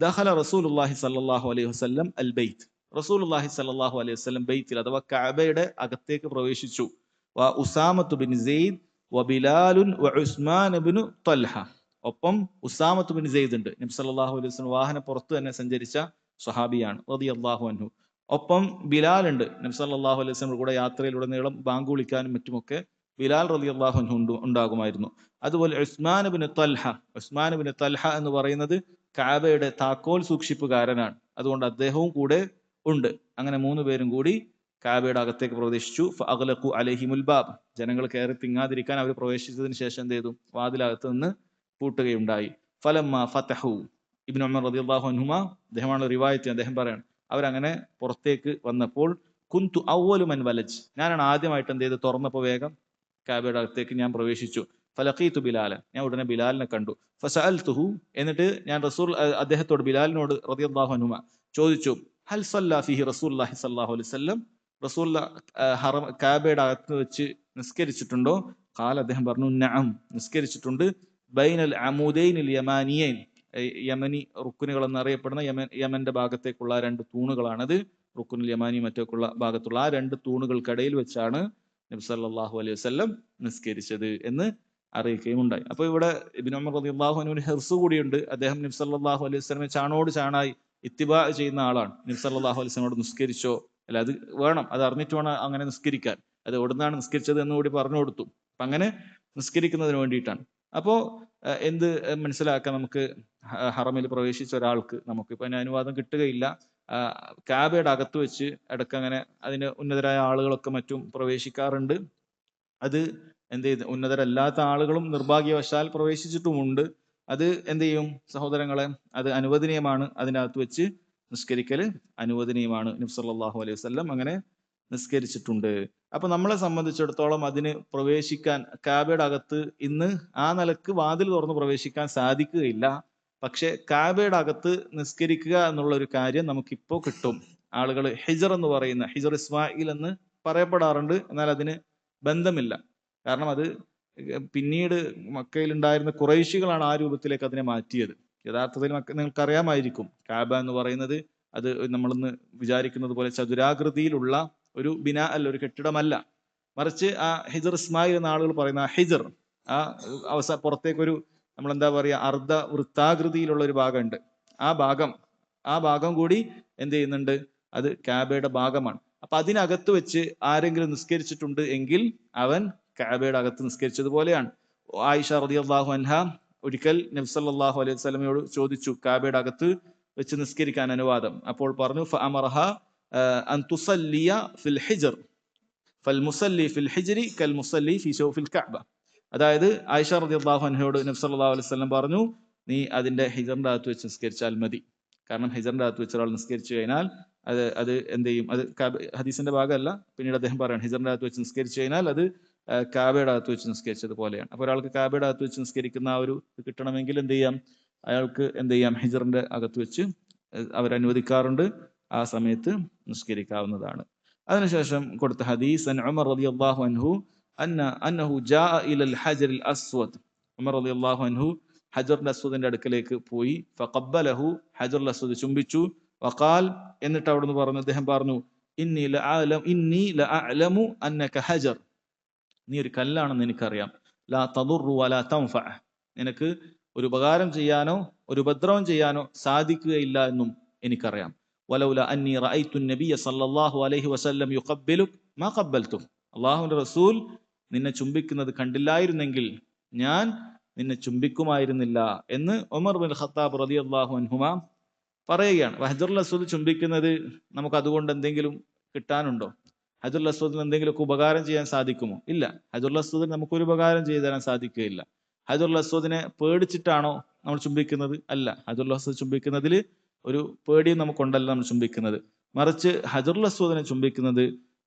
ദഖല റസൂലുള്ളാഹി സ്വല്ലല്ലാഹു അലൈഹി വസല്ലം അൽ ബൈത്ത്. റസൂലുള്ളാഹി സ്വല്ലല്ലാഹു അലൈഹി വസല്ലം ബൈത്തിൽ അഥവാ കഅബയുടെ അകത്തേക്ക് പ്രവേശിച്ചു. വ ഉസാമത്തു ബിൻ സെയ്ദ് വ ബിലാലുൻ വ ഉസ്മാൻ ഇബ്നു ത്വൽഹ. ഒപ്പം ഉസാമത്ത് ബിൻ സെയ്ദ് ഉണ്ട്. നബി സല്ലല്ലാഹു അലൈഹി വസല്ലം വാഹന പുറത്ത് തന്നെ സഞ്ചരിച്ച സ്വഹാബിയാണ് റളിയല്ലാഹു അൻഹു. ഒപ്പം ബിലാൽ ഉണ്ട്. നബി സല്ലല്ലാഹു അലൈഹി വസല്ലം കൂടെ യാത്രയിലുടനീളം ബാങ്ക് വിളിക്കാനും മറ്റുമൊക്കെ ബിലാൽ റളിയല്ലാഹു അൻഹു ഉണ്ടാകുമായിരുന്നു. അതുപോലെ ഉസ്മാൻ ഇബ്നു ത്വൽഹ. ഉസ്മാൻ ഇബ്നു ത്വൽഹ എന്ന് പറയുന്നത് കഅബയുടെ താക്കോൽ സൂക്ഷിപ്പുകാരനാണ്. അതുകൊണ്ട് അദ്ദേഹവും കൂടെ ഉണ്ട്. അങ്ങനെ 3 പേരും കൂടി കഅബയുടെ അകത്തേക്ക് പ്രവേശിച്ചു. ഫഅഗ്ലഖു അലൈഹിമുൽ ബാബ്. ജനങ്ങൾ കയറി തിങ്ങാതിരിക്കാൻ അവർ പ്രവേശിച്ചതിന് ശേഷം എന്ത് ചെയ്തു? വാതിലകത്ത് നിന്ന് പൂട്ടുകയുണ്ടായി. ഫലമ്മ ഫതഹു. ഇബ്നു ഉമർ റളിയല്ലാഹു അൻഹുമ, അദ്ദേഹമാണ് റിവായത്ത്, അദ്ദേഹം പറയാണ്, അവരങ്ങനെ പുറത്തേക്ക് വന്നപ്പോൾ കുന്തു അവ്വലു മൻ വലജ്, ഞാനാണ് ആദ്യമായിട്ട് എന്ത് ചെയ്ത് തുറന്നപ്പോൾ വേഗം കഅബയുടെ അകത്തേക്ക് ഞാൻ പ്രവേശിച്ചു. ഫലഖീതു ബിലാല, ഞാൻ ഉടനെ ബിലാലിനെ കണ്ടു. ഫസഅൽതുഹു, എന്നിട്ട് ഞാൻ അദ്ദേഹത്തോട് ബിലാലിനോട് റളിയല്ലാഹു അൻഹുമ ചോദിച്ചു, ഹൽ സല്ല ഫീഹി റസൂലുള്ളാഹി സ്വല്ലല്ലാഹു അലൈഹി വസല്ലം, റസൂലുള്ള കഅബയുടെ അകത്ത് വെച്ച് നിസ്കരിച്ചിട്ടുണ്ടോ? ഖാല, അദ്ദേഹം പറഞ്ഞു, നഅം, നിസ്കരിച്ചിട്ടുണ്ട്. ബൈനൽ അമൂദൈനിൽ യമാനിയൈൻ, യമനി റുക്കുനുകൾ എന്നറിയപ്പെടുന്ന യമന്റെ ഭാഗത്തേക്കുള്ള 2 തൂണുകളാണത്. റുക്കുനുൽ യമാനി മറ്റൊക്കെയുള്ള ഭാഗത്തുള്ള ആ 2 തൂണുകൾക്കിടയിൽ വെച്ചാണ് നബി സല്ലല്ലാഹു അലൈഹി വസല്ലം നിസ്കരിച്ചത് എന്ന് അറിയിക്കുകയും ഉണ്ടായി. അപ്പൊ ഇവിടെ ഇബ്നു ഉമർ റളിയല്ലാഹു അൻഹുവിന് ഹിർസ് കൂടിയുണ്ട്. അദ്ദേഹം നബി സല്ലല്ലാഹു അലൈഹി വസല്ലമയെ ചാണോട് ചാണായി ഇത്തിബാ ചെയ്യുന്ന ആളാണ്. നബി സല്ലല്ലാഹു അലൈഹി വസല്ലമയോട് നിസ്കരിച്ചോ, അല്ല അത് വേണം, അത് അറിഞ്ഞിട്ട് വേണം അങ്ങനെ നിസ്കരിക്കാൻ, അത് എവിടുന്നാണ് നിസ്കരിച്ചത് എന്ന് കൂടി പറഞ്ഞു കൊടുത്തു. അപ്പൊ അങ്ങനെ നിസ്കരിക്കുന്നതിന് വേണ്ടിയിട്ടാണ്. അപ്പോ എന്ത് മനസ്സിലാക്കാൻ നമുക്ക്, ഹറമിൽ പ്രവേശിച്ച ഒരാൾക്ക് നമുക്കിപ്പോ അതിന് അനുവാദം കിട്ടുകയില്ല. കഅബയുടെ അകത്ത് വെച്ച് ഇടയ്ക്ക് അങ്ങനെ അതിന് ഉന്നതരായ ആളുകളൊക്കെ മറ്റും പ്രവേശിക്കാറുണ്ട്. അത് എന്ത് ചെയ്ത് ഉന്നതരല്ലാത്ത ആളുകളും നിർഭാഗ്യവശാൽ പ്രവേശിച്ചിട്ടുമുണ്ട്. അത് എന്ത് ചെയ്യും സഹോദരങ്ങളെ, അത് അനുവദനീയമാണ്. അതിനകത്ത് വെച്ച് നിസ്കരിക്കൽ അനുവദനീയമാണ്. നബി സല്ലല്ലാഹു അലൈഹി വസല്ലം അങ്ങനെ നിസ്കരിച്ചിട്ടുണ്ട്. അപ്പൊ നമ്മളെ സംബന്ധിച്ചിടത്തോളം അതിന് പ്രവേശിക്കാൻ, കഅബയുടെ അകത്ത് ഇന്ന് ആ നിലക്ക് വാതിൽ തുറന്ന് പ്രവേശിക്കാൻ സാധിക്കുകയില്ല. പക്ഷെ കഅബയുടെ അകത്ത് നിസ്കരിക്കുക എന്നുള്ള ഒരു കാര്യം നമുക്കിപ്പോ കിട്ടും. ആളുകൾ ഹിജർ എന്ന് പറയുന്ന, ഹിജർ ഇസ്മായിൽ എന്ന് പറയപ്പെടാറുണ്ട്. എന്നാൽ അതിന് ബന്ധമില്ല. കാരണം അത് പിന്നീട് മക്കയിൽ ഉണ്ടായിരുന്ന ഖുറൈശികളാണ് ആ രൂപത്തിലേക്ക് അതിനെ മാറ്റിയത്. യഥാർത്ഥത്തിൽ നിങ്ങൾക്ക് അറിയാമായിരിക്കും, കഅബ എന്ന് പറയുന്നത് അത് നമ്മളിന്ന് വിചാരിക്കുന്നത് പോലെ ചതുരാകൃതിയിലുള്ള ഒരു ബിനാ അല്ല, ഒരു കെട്ടിടമല്ല. മറിച്ച് ആ ഹിജർ ഇസ്മായിൽ എന്ന ആളുകൾ പറയുന്ന ആ ഹിജർ, ആ പുറത്തേക്കൊരു നമ്മളെന്താ പറയുക, അർദ്ധ വൃത്താകൃതിയിലുള്ള ഒരു ഭാഗമുണ്ട്. ആ ഭാഗം കൂടി എന്ത് ചെയ്യുന്നുണ്ട്, അത് കഅബയുടെ ഭാഗമാണ്. അപ്പൊ അതിനകത്ത് വെച്ച് ആരെങ്കിലും നിസ്കരിച്ചിട്ടുണ്ട് എങ്കിൽ അവൻ കഅബയുടെ അകത്ത് നിസ്കരിച്ചതുപോലെയാണ്. ആയിഷ റളിയല്ലാഹു അൻഹ ഒരിക്കൽ നബി സല്ലല്ലാഹു അലൈഹി വസല്ലമയോട് ചോദിച്ചു, കഅബയുടെ അകത്ത് വെച്ച് നിസ്കരിക്കാൻ അനുവാദം. അപ്പോൾ പറഞ്ഞു, ഫഅമറഹ അൻ തുസല്ലിയ ഫിൽ ഹിജ്ർ ഫൽ മുസല്ലി ഫിൽ ഹിജ്രി കൽ മുസല്ലി ഫി ശൗഫിൽ കഅബ. അതായത് ആയിഷ റളിയല്ലാഹു അൻഹയോട് നബി സല്ലല്ലാഹു അലൈഹി വസല്ലം പറഞ്ഞു, നീ അതിന്റെ ഹിജറിന്റെ അകത്ത് വെച്ച് നിസ്കരിച്ചാൽ മതി. കാരണം ഹിജറിന്റെ അകത്ത് വെച്ച് ഒരാൾ നിസ്കരിച്ചു കഴിഞ്ഞാൽ അത് എന്ത് ചെയ്യും, അത് ഹദീസിന്റെ ഭാഗമല്ല, പിന്നീട് അദ്ദേഹം പറയാണ്, ഹിജറിന്റെ അകത്ത് വെച്ച് നിസ്കരിച്ചു കഴിഞ്ഞാൽ അത് കഅബയുടെ അകത്ത് വെച്ച് നിസ്കരിച്ചത് പോലെയാണ്. അപ്പൊ ഒരാൾക്ക് കഅബയുടെ അകത്ത് വെച്ച് നിസ്കരിക്കുന്ന ആ ഒരു കിട്ടണമെങ്കിൽ എന്ത് ചെയ്യാം, അയാൾക്ക് എന്ത് ചെയ്യാം, ഹിജറിന്റെ അകത്ത് വെച്ച് അവരനുവദിക്കാറുണ്ട്, ആ സമയത്ത് നിസ്കരിക്കാവുന്നതാണ്. അതിനുശേഷം കൊടുത്ത ഹദീസ്, അൻ ഉമർ റളിയല്ലാഹു അൻഹു അന്നഹു ജാഅ ഇലൽ ഹജറിൽ അസ്വദ്. ഉമർ റളിയല്ലാഹു അൻഹു ഹജറുൽ അസ്വദിന്റെ അടുക്കലേക്ക് പോയി. ഫഖബ്ബലഹു, ഹജറുൽ അസ്വദ് ചുംബിച്ചു. വഖാൽ, എന്നിട്ട് അവിടുന്ന് പറഞ്ഞു, അദ്ദേഹം പറഞ്ഞു, ഇന്നി ലഅഅലമു അന്നക ഹജർ, നീ ഒരു കല്ലാണെന്ന് എനിക്കറിയാം. ലാ തദുറു വലാ തൻഫഅ, നിനക്ക് ഒരു ഉപകാരം ചെയ്യാനോ ഒരു ഉപദ്രവം ചെയ്യാനോ സാധിക്കുകയില്ല എന്നും എനിക്കറിയാം. വലൗല അന്നി റഅയ്തു നബിയ സല്ലല്ലാഹു അലൈഹി വസല്ലം യുഖബ്ബിലുക മാ ഖബ്ബൽതു, അല്ലാഹുവിന്റെ റസൂൽ നിന്നെ ചുംബിക്കുന്നത് കണ്ടില്ലായിരുന്നെങ്കിൽ ഞാൻ നിന്നെ ചുംബിക്കുമായിരുന്നില്ല എന്ന് ഉമർ ബിൻ ഖത്താബ് റളിയല്ലാഹു അൻഹുമാ പറയുകയാണ്. ഹജറുൽ അസ്വദ് ചുംബിക്കുന്നത് നമുക്ക് അതുകൊണ്ട് എന്തെങ്കിലും കിട്ടാനുണ്ടോ? ഹജറുൽ അസ്വദിന് എന്തെങ്കിലുമൊക്കെ ഉപകാരം ചെയ്യാൻ സാധിക്കുമോ? ഇല്ല. ഹജറുൽ അസ്വദിന് നമുക്കൊരു ഉപകാരം ചെയ്തു തരാൻ സാധിക്കുകയില്ല. ഹജറുൽ അസ്വദിനെ പേടിച്ചിട്ടാണോ നമ്മൾ ചുംബിക്കുന്നത്? അല്ല. ഹജറുൽ അസ്വദ് ചുംബിക്കുന്നതിൽ ഒരു പേടിയും നമുക്കുണ്ടല്ല നമ്മൾ ചുംബിക്കുന്നത്. മറിച്ച് ഹജറുൽ അസ്വദിനെ ചുംബിക്കുന്നത്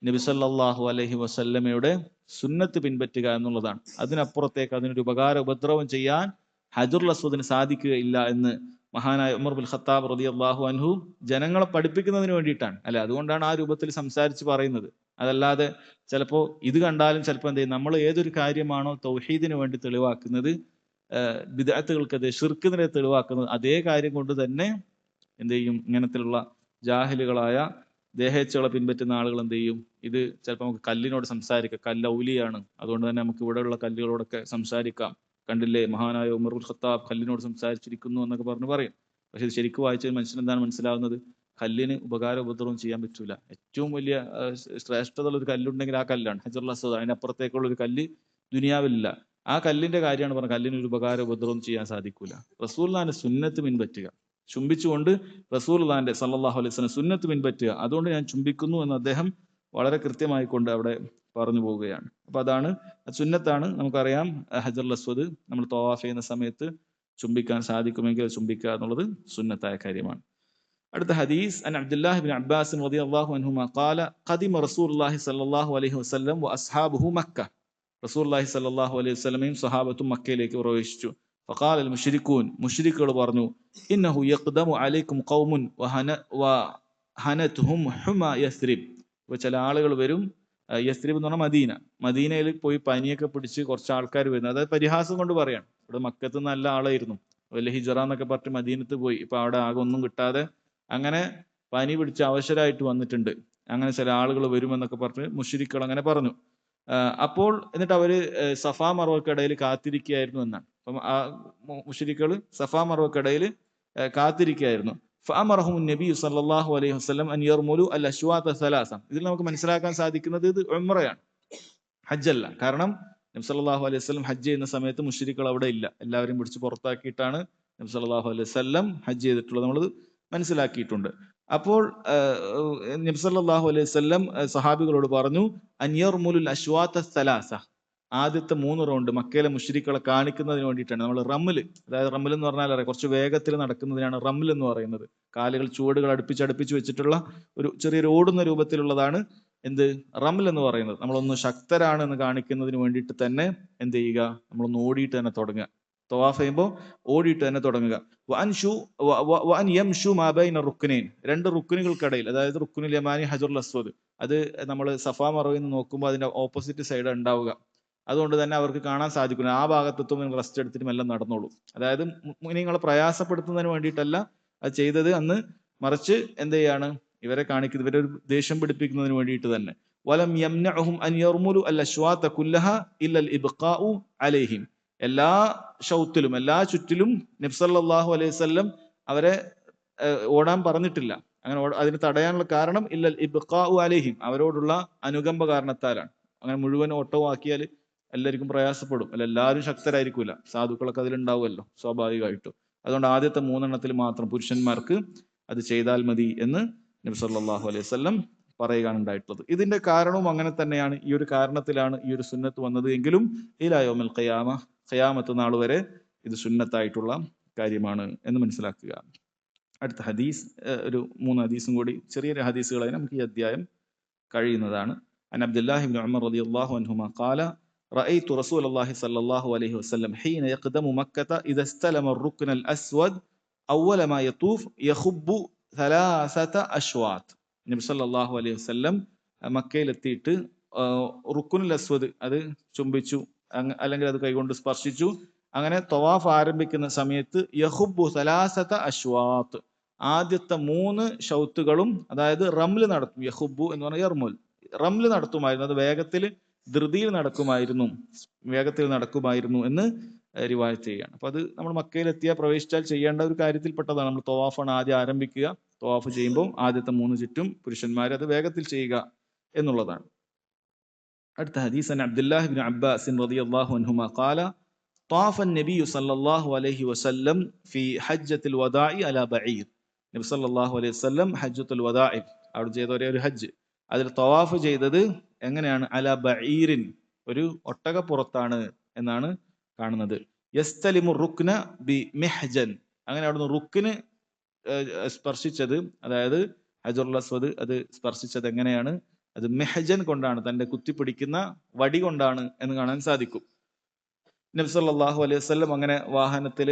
നബി സല്ലല്ലാഹു അലൈഹി വസല്ലമയുടെ സുന്നത്ത് പിൻപറ്റുക എന്നുള്ളതാണ്. അതിനപ്പുറത്തേക്ക് അതിനൊരു ഉപദ്രവം ചെയ്യാൻ ഹജറുൽ അസ്വദിന് സാധിക്കുകയില്ല എന്ന് മഹാനായ ഉമർ ബിൻ ഖത്താബ് റളിയല്ലാഹു അൻഹു ജനങ്ങളെ പഠിപ്പിക്കുന്നതിന് വേണ്ടിയിട്ടാണ്. അല്ലെ, അതുകൊണ്ടാണ് ആ രൂപത്തിൽ സംസാരിച്ച് പറയുന്നത്. അതല്ലാതെ ചിലപ്പോ ഇത് കണ്ടാലും ചിലപ്പോൾ എന്ത് ചെയ്യും, നമ്മൾ ഏതൊരു കാര്യമാണോ തൗഹീദിന് വേണ്ടി തെളിവാക്കുന്നത്, ബിദ്അത്തുകൾക്കെതിരെ, ശിർക്കിനെതിരെ തെളിവാക്കുന്നത്, അതേ കാര്യം കൊണ്ട് തന്നെ എന്ത് ചെയ്യും? ഇങ്ങനത്തിലുള്ള ജാഹിലുകളായ ദേഹേച്ഛകളെ പിൻപറ്റുന്ന ആളുകൾ എന്ത് ചെയ്യും? ഇത് ചിലപ്പോൾ നമുക്ക് കല്ലിനോട് സംസാരിക്കാം, കല്ല് ഔലിയാണ്, അതുകൊണ്ട് തന്നെ നമുക്ക് ഇവിടെയുള്ള കല്ലുകളോടൊക്കെ സംസാരിക്കാം. കണ്ടില്ലേ, മഹാനായ ഉമറുൽ ഖത്താബ് കല്ലിനോട് സംസാരിച്ചിരിക്കുന്നു എന്നൊക്കെ പറയും. പക്ഷെ ഇത് ശരിക്കും വായിച്ചാൽ മനുഷ്യൻ എന്താണ് മനസ്സിലാവുന്നത്? കല്ലിന് ഉപകാര ഉപദ്രവം ചെയ്യാൻ പറ്റൂല. ഏറ്റവും വലിയ ശ്രേഷ്ഠതയുള്ള ഒരു കല്ലുണ്ടെങ്കിൽ ആ കല്ലാണ് ഹജറുൽ അസ്വദ്. അതിനപ്പുറത്തേക്കുള്ള ഒരു കല്ല് ദുനിയാവിലില്ല. ആ കല്ലിന്റെ കാര്യമാണ് പറഞ്ഞത്. കല്ലിന് ഒരു ഉപകാര ഉപദ്രവം ചെയ്യാൻ സാധിക്കൂല. റസൂലുള്ളാഹിന്റെ സുന്നത്ത് പിൻപറ്റുക, ചുംബിച്ചുകൊണ്ട് റസൂലുള്ളാഹിന്റെ സല്ലല്ലാഹു അലൈഹി വസല്ലം സുന്നത്ത് പിൻപറ്റുക. അതുകൊണ്ട് ഞാൻ ചുംബിക്കുന്നു എന്ന് അദ്ദേഹം വളരെ കൃത്യമായി കൊണ്ട് അവിടെ പറഞ്ഞു പോവുകയാണ്. അപ്പൊ അതാണ് സുന്നത്താണ്. നമുക്കറിയാം ഹജറുൽ അസ്വദ് നമ്മൾ തവാഫ് ചെയ്യുന്ന സമയത്ത് ചുംബിക്കാൻ സാധിക്കുമെങ്കിൽ ചുംബിക്കുക എന്നുള്ളത് സുന്നത്തായ കാര്യമാണ്. അടുത്ത ഹദീസ് അൻ അബ്ദുല്ലാഹി ഇബ്നു അബ്ബാസ് റളിയല്ലാഹു അൻഹുമാ ഖാല ഖദിമ റസൂലുള്ളാഹി സ്വല്ലല്ലാഹു അലൈഹി വസല്ലം വഅസ്ഹാബുഹു മക്ക. റസൂലുള്ളാഹി സ്വല്ലല്ലാഹു അലൈഹി വസല്ലമയും സ്വഹാബത്തും മക്കയിലേക്ക് പ്രവേശിച്ചു. ഫഖാല അൽ മുശ്രികൂൻ, മുശ്രിക്കുകൾ പറഞ്ഞു, ഇന്നഹു യഖ്ദമു അലൈക്കും ഖൗമുൻ വഹനതുഹും ഹുമ യസ്രിബ്. ഇപ്പോൾ ചില ആളുകൾ വരും, യസ്രിബ് എന്ന് പറഞ്ഞാൽ മദീന, മദീനയിൽ പോയി പനിയൊക്കെ പിടിച്ച് കുറച്ച് ആൾക്കാർ വരുന്നത്, അതായത് പരിഹാസം കൊണ്ട് പറയാണ്. ഇവിടെ മക്കത്ത് നല്ല ആളായിരുന്നു, വലിയ ഹിജറ എന്നൊക്കെ പറഞ്ഞ് മദീനത്ത് പോയി, ഇപ്പൊ അവിടെ ആകെ ഒന്നും കിട്ടാതെ അങ്ങനെ പനി പിടിച്ച് അവശരായിട്ട് വന്നിട്ടുണ്ട്, അങ്ങനെ ചില ആളുകൾ വരുമെന്നൊക്കെ പറഞ്ഞ് മുശ്രിക്കുകൾ അങ്ങനെ പറഞ്ഞു. അപ്പോൾ എന്നിട്ട് അവര് സഫാ മർവക്കിടയിൽ കാത്തിരിക്കുകയായിരുന്നു എന്നാണ്. അപ്പം ആ മുശ്രിക്കുകൾ സഫാ മർവക്കിടയിൽ കാത്തിരിക്കുകയായിരുന്നു. ഫഅമറഹും നബി സല്ലല്ലാഹു അലൈഹി വസല്ലം അൻ യർമുലു അൽ അശ്വാത സലാസ. ഇതിൽ നമുക്ക് മനസ്സിലാക്കാൻ സാധിക്കുന്നത് ഇത് ഉംറയാണ്, ഹജ്ജല്ല. കാരണം നബി സല്ലല്ലാഹു അലൈഹി വസല്ലം ഹജ്ജ് ചെയ്യുന്ന സമയത്ത് മുശ്രിക്കുകൾ അവിടെ ഇല്ല, എല്ലാവരും പിടിച്ച് പുറത്താക്കിയിട്ടാണ് നബി സല്ലല്ലാഹു അലൈഹി വസല്ലം ഹജ്ജ് ചെയ്തിട്ടുള്ളത്, നമ്മൾ മനസ്സിലാക്കിയിട്ടുണ്ട്. അപ്പോൾ നബി സല്ലല്ലാഹു അലൈഹി വസല്ലം സഹാബികളോട് പറഞ്ഞു, അൻ യർമുലുൽ അശ്വാത സലാസ. ആദ്യത്തെ 3 റൗണ്ട് മക്കയിലെ മുശ്രിക്കുകളെ കാണിക്കുന്നതിന് വേണ്ടിയിട്ടാണ് നമ്മൾ റമ്മല്, അതായത് റമ്മൽ എന്ന് പറഞ്ഞാൽ അറിയാം, കുറച്ച് വേഗത്തിൽ നടക്കുന്നതിനാണ് റമ്മൽ എന്ന് പറയുന്നത്. കാലുകൾ ചുവടുകൾ അടുപ്പിച്ച് വെച്ചിട്ടുള്ള ഒരു ചെറിയൊരു ഓടുന്ന രൂപത്തിലുള്ളതാണ് എന്ത്, റമ്മൽ എന്ന് പറയുന്നത്. നമ്മളൊന്ന് ശക്തരാണ് എന്ന് കാണിക്കുന്നതിന് വേണ്ടിയിട്ട് തന്നെ എന്ത് ചെയ്യുക, നമ്മളൊന്ന് ഓടിയിട്ട് തന്നെ തുടങ്ങുക. തവാഫ് ചെയ്യുമ്പോൾ ഓടിയിട്ട് തന്നെ തുടങ്ങുക. വഅൻ യംശു മാ ബൈന റുക്നൈൻ. 2 റുക്നുകൾക്കിടയിൽ, അതായത് റുക്നുൽ യമാനി ഹജറുൽ അസ്വദ്, അത് നമ്മൾ സഫാ മർവയിൽ നിന്ന് നോക്കുമ്പോൾ അതിന്റെ ഓപ്പോസിറ്റ് സൈഡ് ഉണ്ടാവുക. അതുകൊണ്ട് തന്നെ അവർക്ക് കാണാൻ സാധിക്കില്ല. ആ ഭാഗത്തെത്തും നിങ്ങൾ റെസ്റ്റ് എടുത്തിട്ട് എല്ലാം നടന്നോളൂ. അതായത് നിങ്ങളെ പ്രയാസപ്പെടുത്തുന്നതിന് വേണ്ടിയിട്ടല്ല അത് ചെയ്തത് അന്ന്, മറിച്ച് എന്ത് ചെയ്യാണ്, ഇവരെ കാണിക്കുന്നത്, ഇവരെ ഒരു ദേഷ്യം പിടിപ്പിക്കുന്നതിന് വേണ്ടിയിട്ട് തന്നെ. വലം യംനഉഹും അൻ യർമുലു അൽ അശ്വാത കുല്ലഹ ഇല്ലൽ ഇബ്ഖാഉ അലൈഹിം. എല്ലാ ഷൗത്തിലും, എല്ലാ ചുറ്റിലും നബി സല്ലല്ലാഹു അലൈഹി വസല്ലം അവരെ ഓടാൻ പറഞ്ഞിട്ടില്ല. അങ്ങനെ അതിന് തടയാനുള്ള കാരണം ഇല്ലൽ ഇബ്ഖാഉ അലൈഹിം, അവരോടുള്ള അനുകമ്പ കാരണത്താലാണ്. അങ്ങനെ മുഴുവൻ ഓട്ടവും ആക്കിയാൽ എല്ലാവർക്കും പ്രയാസപ്പെടും, അല്ല എല്ലാവരും ശക്തരായിരിക്കൂല, സാധുക്കളൊക്കെ അതിലുണ്ടാവുമല്ലോ സ്വാഭാവികമായിട്ടും. അതുകൊണ്ട് ആദ്യത്തെ 3 എണ്ണത്തിൽ മാത്രം പുരുഷന്മാർക്ക് അത് ചെയ്താൽ മതി എന്ന് നബി സല്ലല്ലാഹു അലൈഹി വസല്ലം പറയുകയാണ് ഉണ്ടായിട്ടുള്ളത്. ഇതിന്റെ കാരണവും അങ്ങനെ തന്നെയാണ്, ഈ ഒരു കാരണത്തിലാണ് ഈ ഒരു സുന്നത്ത് വന്നത് എങ്കിലും ഇലാ യൗമിൽ ഖിയാമ, ഖിയാമത്ത് നാൾ വരെ ഇത് സുന്നത്തായിട്ടുള്ള കാര്യമാണ് എന്ന് മനസ്സിലാക്കുക. അടുത്ത ഹദീസ്, ഒരു 3 ഹദീസും കൂടി, ചെറിയൊരു ഹദീസുകളായി നമുക്ക് ഈ അധ്യായം കഴിയുന്നതാണ്. അൻ അബ്ദുല്ലാഹി ഇബ്നു ഉമർ റളിയല്ലാഹു അൻഹുമാ ഖാല റഅയ്തു റസൂലല്ലാഹി സ്വല്ലല്ലാഹു അലൈഹി വസല്ലം ഹീന യഖ്ദമു മക്കത ഇദ ഇസ്തലമ الركن الأسود أول ما يطوف يخب 3 أشواط. നബി സല്ലല്ലാഹു അലൈഹി വസല്ലം മക്കയിലെത്തിയിട്ട് റുക്കുനുൽ അസ്വദ് അത് ചുംബിച്ചു, അല്ലെങ്കിൽ അത് കൈകൊണ്ട് സ്പർശിച്ചു. അങ്ങനെ തവാഫ് ആരംഭിക്കുന്ന സമയത്ത് യഖുബ്ബു 3 അശ്വാത്ത്, ആദ്യത്തെ 3 ഷൗത്തുകളും, അതായത് റംല് നടത്തും. യഖുബ്ബു എന്ന് പറഞ്ഞാൽ യർമുൽ, റംല് നടത്തുമായിരുന്നു, അത് ധൃതിയിൽ നടക്കുമായിരുന്നു എന്ന് റിവായത്ത് ചെയ്യുകയാണ്. അപ്പൊ അത് നമ്മൾ മക്കയിലെത്തിയാൽ പ്രവേശിച്ചാൽ ചെയ്യേണ്ട ഒരു കാര്യത്തിൽപ്പെട്ടതാണ്. നമ്മൾ തവാഫാണ് ആദ്യം ആരംഭിക്കുക, തവാഫ് ചെയ്യുമ്പോൾ ആദ്യത്തെ 3 ചുറ്റും പുരുഷന്മാർ അത് വേഗത്തിൽ ചെയ്യുക എന്നുള്ളതാണ്. അടുത്ത ഹദീസ് അൻ അബ്ദുല്ലാഹി ഇബ്നു അബ്ബാസ് റളിയല്ലാഹു അൻഹുമാ ഖാല طاف النبي صلى الله عليه وسلم في حجة الوداع على بعير. നബി സല്ലല്ലാഹു അലൈഹി വസല്ലം ഹജ്ജത്തുൽ വദാഇ, അവിടെ ചെയ്ത ഒരു ഹജ്ജ്, അതിൽ തവാഫ് ചെയ്തത് എങ്ങനെയാണ്, അല ബഈറിൻ, ഒരു ഒട്ടകപ്പുറത്താണ് എന്നാണ് കാണുന്നത്. യസ്തലിമു റുക്ന ബി മിഹ്ജൻ, അങ്ങനെ അവിടുന്ന് റുക്കിന് സ്പർശിച്ചത്, അതായത് ഹജറുൽ അസ്വദ് അത് സ്പർശിച്ചത് എങ്ങനെയാണ്, അത് മിഹ്ജൻ കൊണ്ടാണ്, തന്റെ കുത്തിപ്പിടിക്കുന്ന വടി കൊണ്ടാണ് എന്ന് കാണാൻ സാധിക്കും. നബി സല്ലല്ലാഹു അലൈഹി വസല്ലം അങ്ങനെ വാഹനത്തിൽ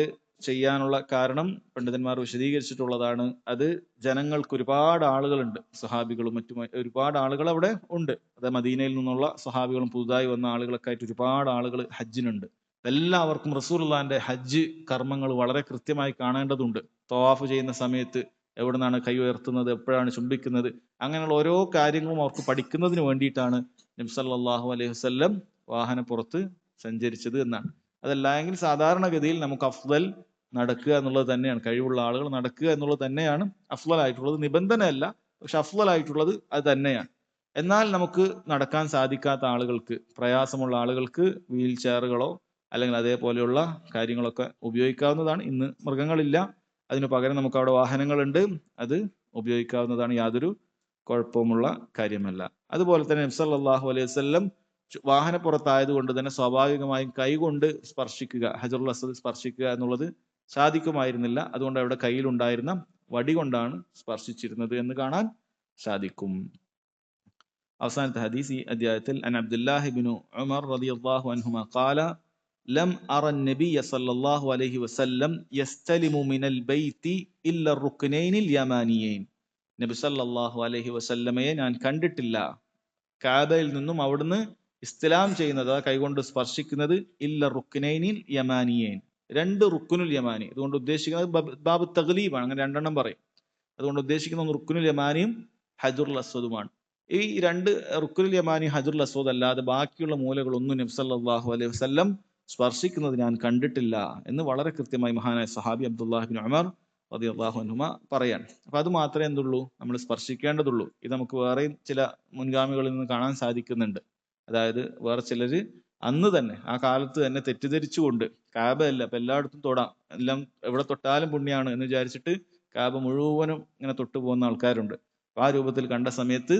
ചെയ്യാനുള്ള കാരണം പണ്ഡിതന്മാർ വിശദീകരിച്ചിട്ടുള്ളതാണ്. അത് ജനങ്ങൾക്ക് ഒരുപാട് ആളുകളുണ്ട്, സഹാബികളും മറ്റും ഒരുപാട് ആളുകൾ അവിടെ ഉണ്ട്. അതായത് മദീനയിൽ നിന്നുള്ള സഹാബികളും പുതുതായി വന്ന ആളുകളൊക്കെ ആയിട്ട് ഒരുപാട് ആളുകൾ ഹജ്ജിനുണ്ട്. എല്ലാവർക്കും റസൂലുള്ളാഹിന്റെ ഹജ്ജ് കർമ്മങ്ങൾ വളരെ കൃത്യമായി കാണേണ്ടതുണ്ട്. തവാഫ് ചെയ്യുന്ന സമയത്ത് എവിടെ നിന്നാണ് കൈ ഉയർത്തുന്നത്, എപ്പോഴാണ് ചുംബിക്കുന്നത്, അങ്ങനെയുള്ള ഓരോ കാര്യങ്ങളും അവർക്ക് പഠിക്കുന്നതിന് വേണ്ടിയിട്ടാണ് നബി സല്ലല്ലാഹു അലൈഹി വസല്ലം വാഹനപ്പുറത്ത് സഞ്ചരിച്ചത് എന്നാണ്. അതല്ലെങ്കിൽ സാധാരണഗതിയിൽ നമുക്ക് അഫ്ദൽ നടക്കുക എന്നുള്ളത് തന്നെയാണ്, കഴിവുള്ള ആളുകൾ നടക്കുക എന്നുള്ളത് തന്നെയാണ് അഫ്ദൽ ആയിട്ടുള്ളത്. നിബന്ധനയല്ല, പക്ഷെ അഫ്ദൽ ആയിട്ടുള്ളത് അത് തന്നെയാണ്. എന്നാൽ നമുക്ക് നടക്കാൻ സാധിക്കാത്ത ആളുകൾക്ക്, പ്രയാസമുള്ള ആളുകൾക്ക് വീൽ ചെയറുകളോ അല്ലെങ്കിൽ അതേപോലെയുള്ള കാര്യങ്ങളൊക്കെ ഉപയോഗിക്കാവുന്നതാണ്. ഇന്ന് മൃഗങ്ങളില്ല, അതിനു പകരം നമുക്ക് അവിടെ വാഹനങ്ങളുണ്ട്, അത് ഉപയോഗിക്കാവുന്നതാണ്, യാതൊരു കുഴപ്പവുമുള്ള കാര്യമല്ല. അതുപോലെ തന്നെ നബി സല്ലല്ലാഹു അലൈഹി വസല്ലം വാഹനപ്പുറത്തായത് കൊണ്ട് തന്നെ സ്വാഭാവികമായും കൈകൊണ്ട് സ്പർശിക്കുക, ഹജറുൽ അസ്വദ് സ്പർശിക്കുക എന്നുള്ളത് സാധിക്കുമായിരുന്നില്ല. അതുകൊണ്ട് അവിടെ കയ്യിലുണ്ടായിരുന്ന വടി കൊണ്ടാണ് സ്പർശിച്ചിരുന്നത് എന്ന് കാണാൻ സാധിക്കും. അവസാനത്തെ ഹദീസ് ഈ അധ്യായത്തിൽ അൻ അബ്ദുല്ലാഹി ഇബ്നു ഉമർ റളിയല്ലാഹു അൻഹുമാ ഖാല ലം അറ നബിയ സല്ലല്ലാഹു അലൈഹി വസല്ലം യസ്തലിമു മിനൽ ബൈത്തി ഇല്ല റുക്നൈനിൽ യമാനിയൈൻ. നബി സല്ലല്ലാഹു അലൈഹി വസല്ലമയെ ഞാൻ കണ്ടിട്ടില്ല കഅബയിൽ നിന്നും അവിടുന്ന് ഇസ്തിലാം ചെയ്യുന്നത്, കൈകൊണ്ട് സ്പർശിക്കുന്നത്, ഇല്ല റുക്നൈനിൽ യമാനിയൈൻ, രണ്ട് റുക്കുനുൽ യമാനി. അതുകൊണ്ട് ഉദ്ദേശിക്കുന്നത് ബാബ് തഗ്ലീബാണ്, അങ്ങനെ രണ്ടെണ്ണം പറയും. അതുകൊണ്ട് ഉദ്ദേശിക്കുന്ന റുക്കുനുൽ യമാനിയും ഹജറുൽ അസ്വദുമാണ്. ഈ രണ്ട് റുക്കുനുൽ യമാനി ഹജറുൽ അസ്വദ് അല്ലാതെ ബാക്കിയുള്ള മൂലകളൊന്നും നബി സല്ലല്ലാഹു അലൈഹി വസല്ലം സ്പർശിക്കുന്നത് ഞാൻ കണ്ടിട്ടില്ല എന്ന് വളരെ കൃത്യമായി മഹാനായ സഹാബി അബ്ദുല്ലാഹി ഇബ്നു ഉമർ റളിയല്ലാഹു അൻഹുമ പറയാണ്. അപ്പൊ അത് മാത്രമേ എന്തുള്ളൂ, നമ്മൾ സ്പർശിക്കേണ്ടതുള്ളൂ. ഇത് നമുക്ക് വേറെയും ചില മുൻഗാമികളിൽ നിന്ന് കാണാൻ സാധിക്കുന്നുണ്ട്. അതായത് വേറെ ചിലര് അന്ന് തന്നെ ആ കാലത്ത് തന്നെ തെറ്റിദ്ധരിച്ചുകൊണ്ട് കാബയല്ല അപ്പൊ എല്ലായിടത്തും തൊടാം, എല്ലാം എവിടെ തൊട്ടാലും പുണ്യാണ് എന്ന് വിചാരിച്ചിട്ട് കാബ മുഴുവനും ഇങ്ങനെ തൊട്ടു പോകുന്ന ആൾക്കാരുണ്ട്. അപ്പൊ ആ രൂപത്തിൽ കണ്ട സമയത്ത്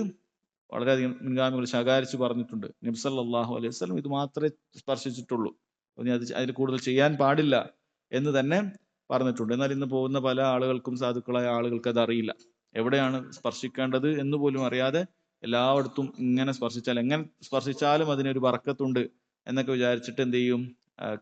വളരെയധികം മുൻഗാമികൾ ശകാരിച്ചു പറഞ്ഞിട്ടുണ്ട്. നബി സല്ലല്ലാഹു അലൈഹി വസല്ലം ഇത് മാത്രമേ സ്പർശിച്ചിട്ടുള്ളൂ, അതിൽ കൂടുതൽ ചെയ്യാൻ പാടില്ല എന്ന് തന്നെ പറഞ്ഞിട്ടുണ്ട്. എന്നാൽ ഇന്ന് പോകുന്ന പല ആളുകൾക്കും, സാധുക്കളായ ആളുകൾക്ക് അത് അറിയില്ല, എവിടെയാണ് സ്പർശിക്കേണ്ടത് എന്ന് പോലും അറിയാതെ എല്ലായിടത്തും ഇങ്ങനെ സ്പർശിച്ചാൽ, എങ്ങനെ സ്പർശിച്ചാലും അതിനൊരു ബർക്കത്തുണ്ട് എന്നൊക്കെ വിചാരിച്ചിട്ട് എന്ത് ചെയ്യും,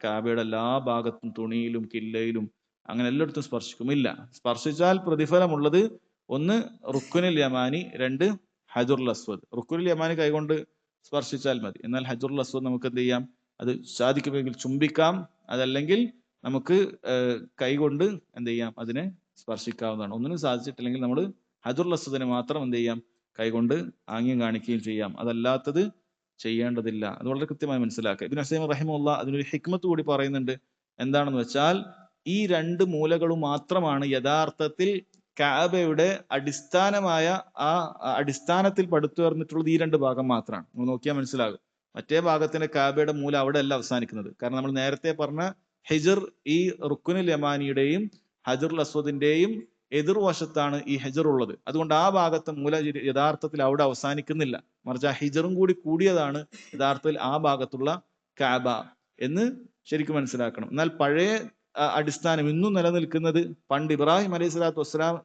കാബയുടെ എല്ലാ ഭാഗത്തും തുണിയിലും കില്ലയിലും അങ്ങനെ എല്ലായിടത്തും സ്പർശിക്കും. ഇല്ല, സ്പർശിച്ചാൽ പ്രതിഫലമുള്ളത് ഒന്ന് റുക്കുനുൽ യമാനി, രണ്ട് ഹജറുൽ അസ്വദ്. റുക്കുനുൽ യമാനി കൈകൊണ്ട് സ്പർശിച്ചാൽ മതി. എന്നാൽ ഹജറുൽ അസ്വദ് നമുക്ക് എന്ത് ചെയ്യാം, അത് സാധിക്കുമെങ്കിൽ ചുംബിക്കാം, അതല്ലെങ്കിൽ നമുക്ക് കൈകൊണ്ട് എന്ത് ചെയ്യാം, അതിനെ സ്പർശിക്കാവുന്നതാണ്. ഒന്നിനും സാധിച്ചിട്ടില്ലെങ്കിൽ നമ്മൾ ഹജറുൽ അസ്വദിനെ മാത്രം എന്ത് ചെയ്യാം, കൈകൊണ്ട് ആംഗ്യം കാണിക്കുകയും ചെയ്യാം. അതല്ലാത്തത് ചെയ്യേണ്ടതില്ല. അത് വളരെ കൃത്യമായി മനസ്സിലാക്കുക. ഇബ്നു ഉസൈമീൻ റഹിമഹുല്ലാ അതിനൊരു ഹിക്മത്ത് കൂടി പറയുന്നുണ്ട്. എന്താണെന്ന് വെച്ചാൽ, ഈ രണ്ട് മൂലകളും മാത്രമാണ് യഥാർത്ഥത്തിൽ കഅബയുടെ അടിസ്ഥാനമായ ആ അടിസ്ഥാനത്തിൽ പടുത്തുയർന്നിട്ടുള്ളത്. ഈ രണ്ട് ഭാഗം മാത്രമാണ്. നമ്മൾ നോക്കിയാൽ മനസ്സിലാകും. മറ്റേ ഭാഗത്തിന്റെ കഅബയുടെ മൂല അവിടെ അല്ല അവസാനിക്കുന്നത്. കാരണം നമ്മൾ നേരത്തെ പറഞ്ഞ ഹിജർ, ഈ റുക്കുനുൽ യമാനിയുടെയും ഹജറുൽ അസ്വദിന്റെയും എതിർവശത്താണ് ഈ ഹജർ ഉള്ളത്. അതുകൊണ്ട് ആ ഭാഗത്തെ മൂല യഥാർത്ഥത്തിൽ അവിടെ അവസാനിക്കുന്നില്ല, മറിച്ച് ആ ഹിജറും കൂടി കൂടിയതാണ് യഥാർത്ഥത്തിൽ ആ ഭാഗത്തുള്ള കഅബ എന്ന് ശരിക്കും മനസ്സിലാക്കണം. എന്നാൽ പഴയ അടിസ്ഥാനം ഇന്നും നിലനിൽക്കുന്നത് പണ്ട് ഇബ്രാഹിം അലൈഹി സ്വലാത്തു വസ്സലാം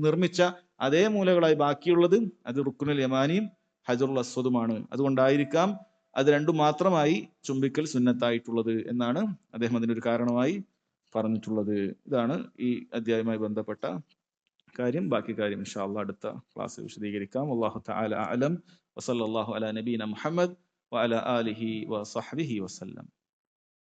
നിർമ്മിച്ച അതേ മൂലകളായി ബാക്കിയുള്ളത് അത് റുക്കുനുൽ യമാനിയും ഹജറുൽ അസ്വദുമാണ്. അതുകൊണ്ടായിരിക്കാം അത് രണ്ടും മാത്രമായി ചുംബിക്കൽ സുന്നത്തായിട്ടുള്ളത് എന്നാണ് അദ്ദേഹം അതിനൊരു കാരണമായി പറഞ്ഞിട്ടുള്ളത്. ഇതാണ് ഈ അധ്യായവുമായി ബന്ധപ്പെട്ട കാര്യം. ബാക്കി കാര്യം ഇൻഷാ അല്ലാഹ് അടുത്ത ക്ലാസ്സിൽ വിശദീകരിക്കാം. വല്ലാഹു തആല അഅലം വസല്ലല്ലാഹു അലാ നബീന മുഹമ്മദ് വഅലാ ആലിഹി വസഹ്ബിഹി വസല്ലം.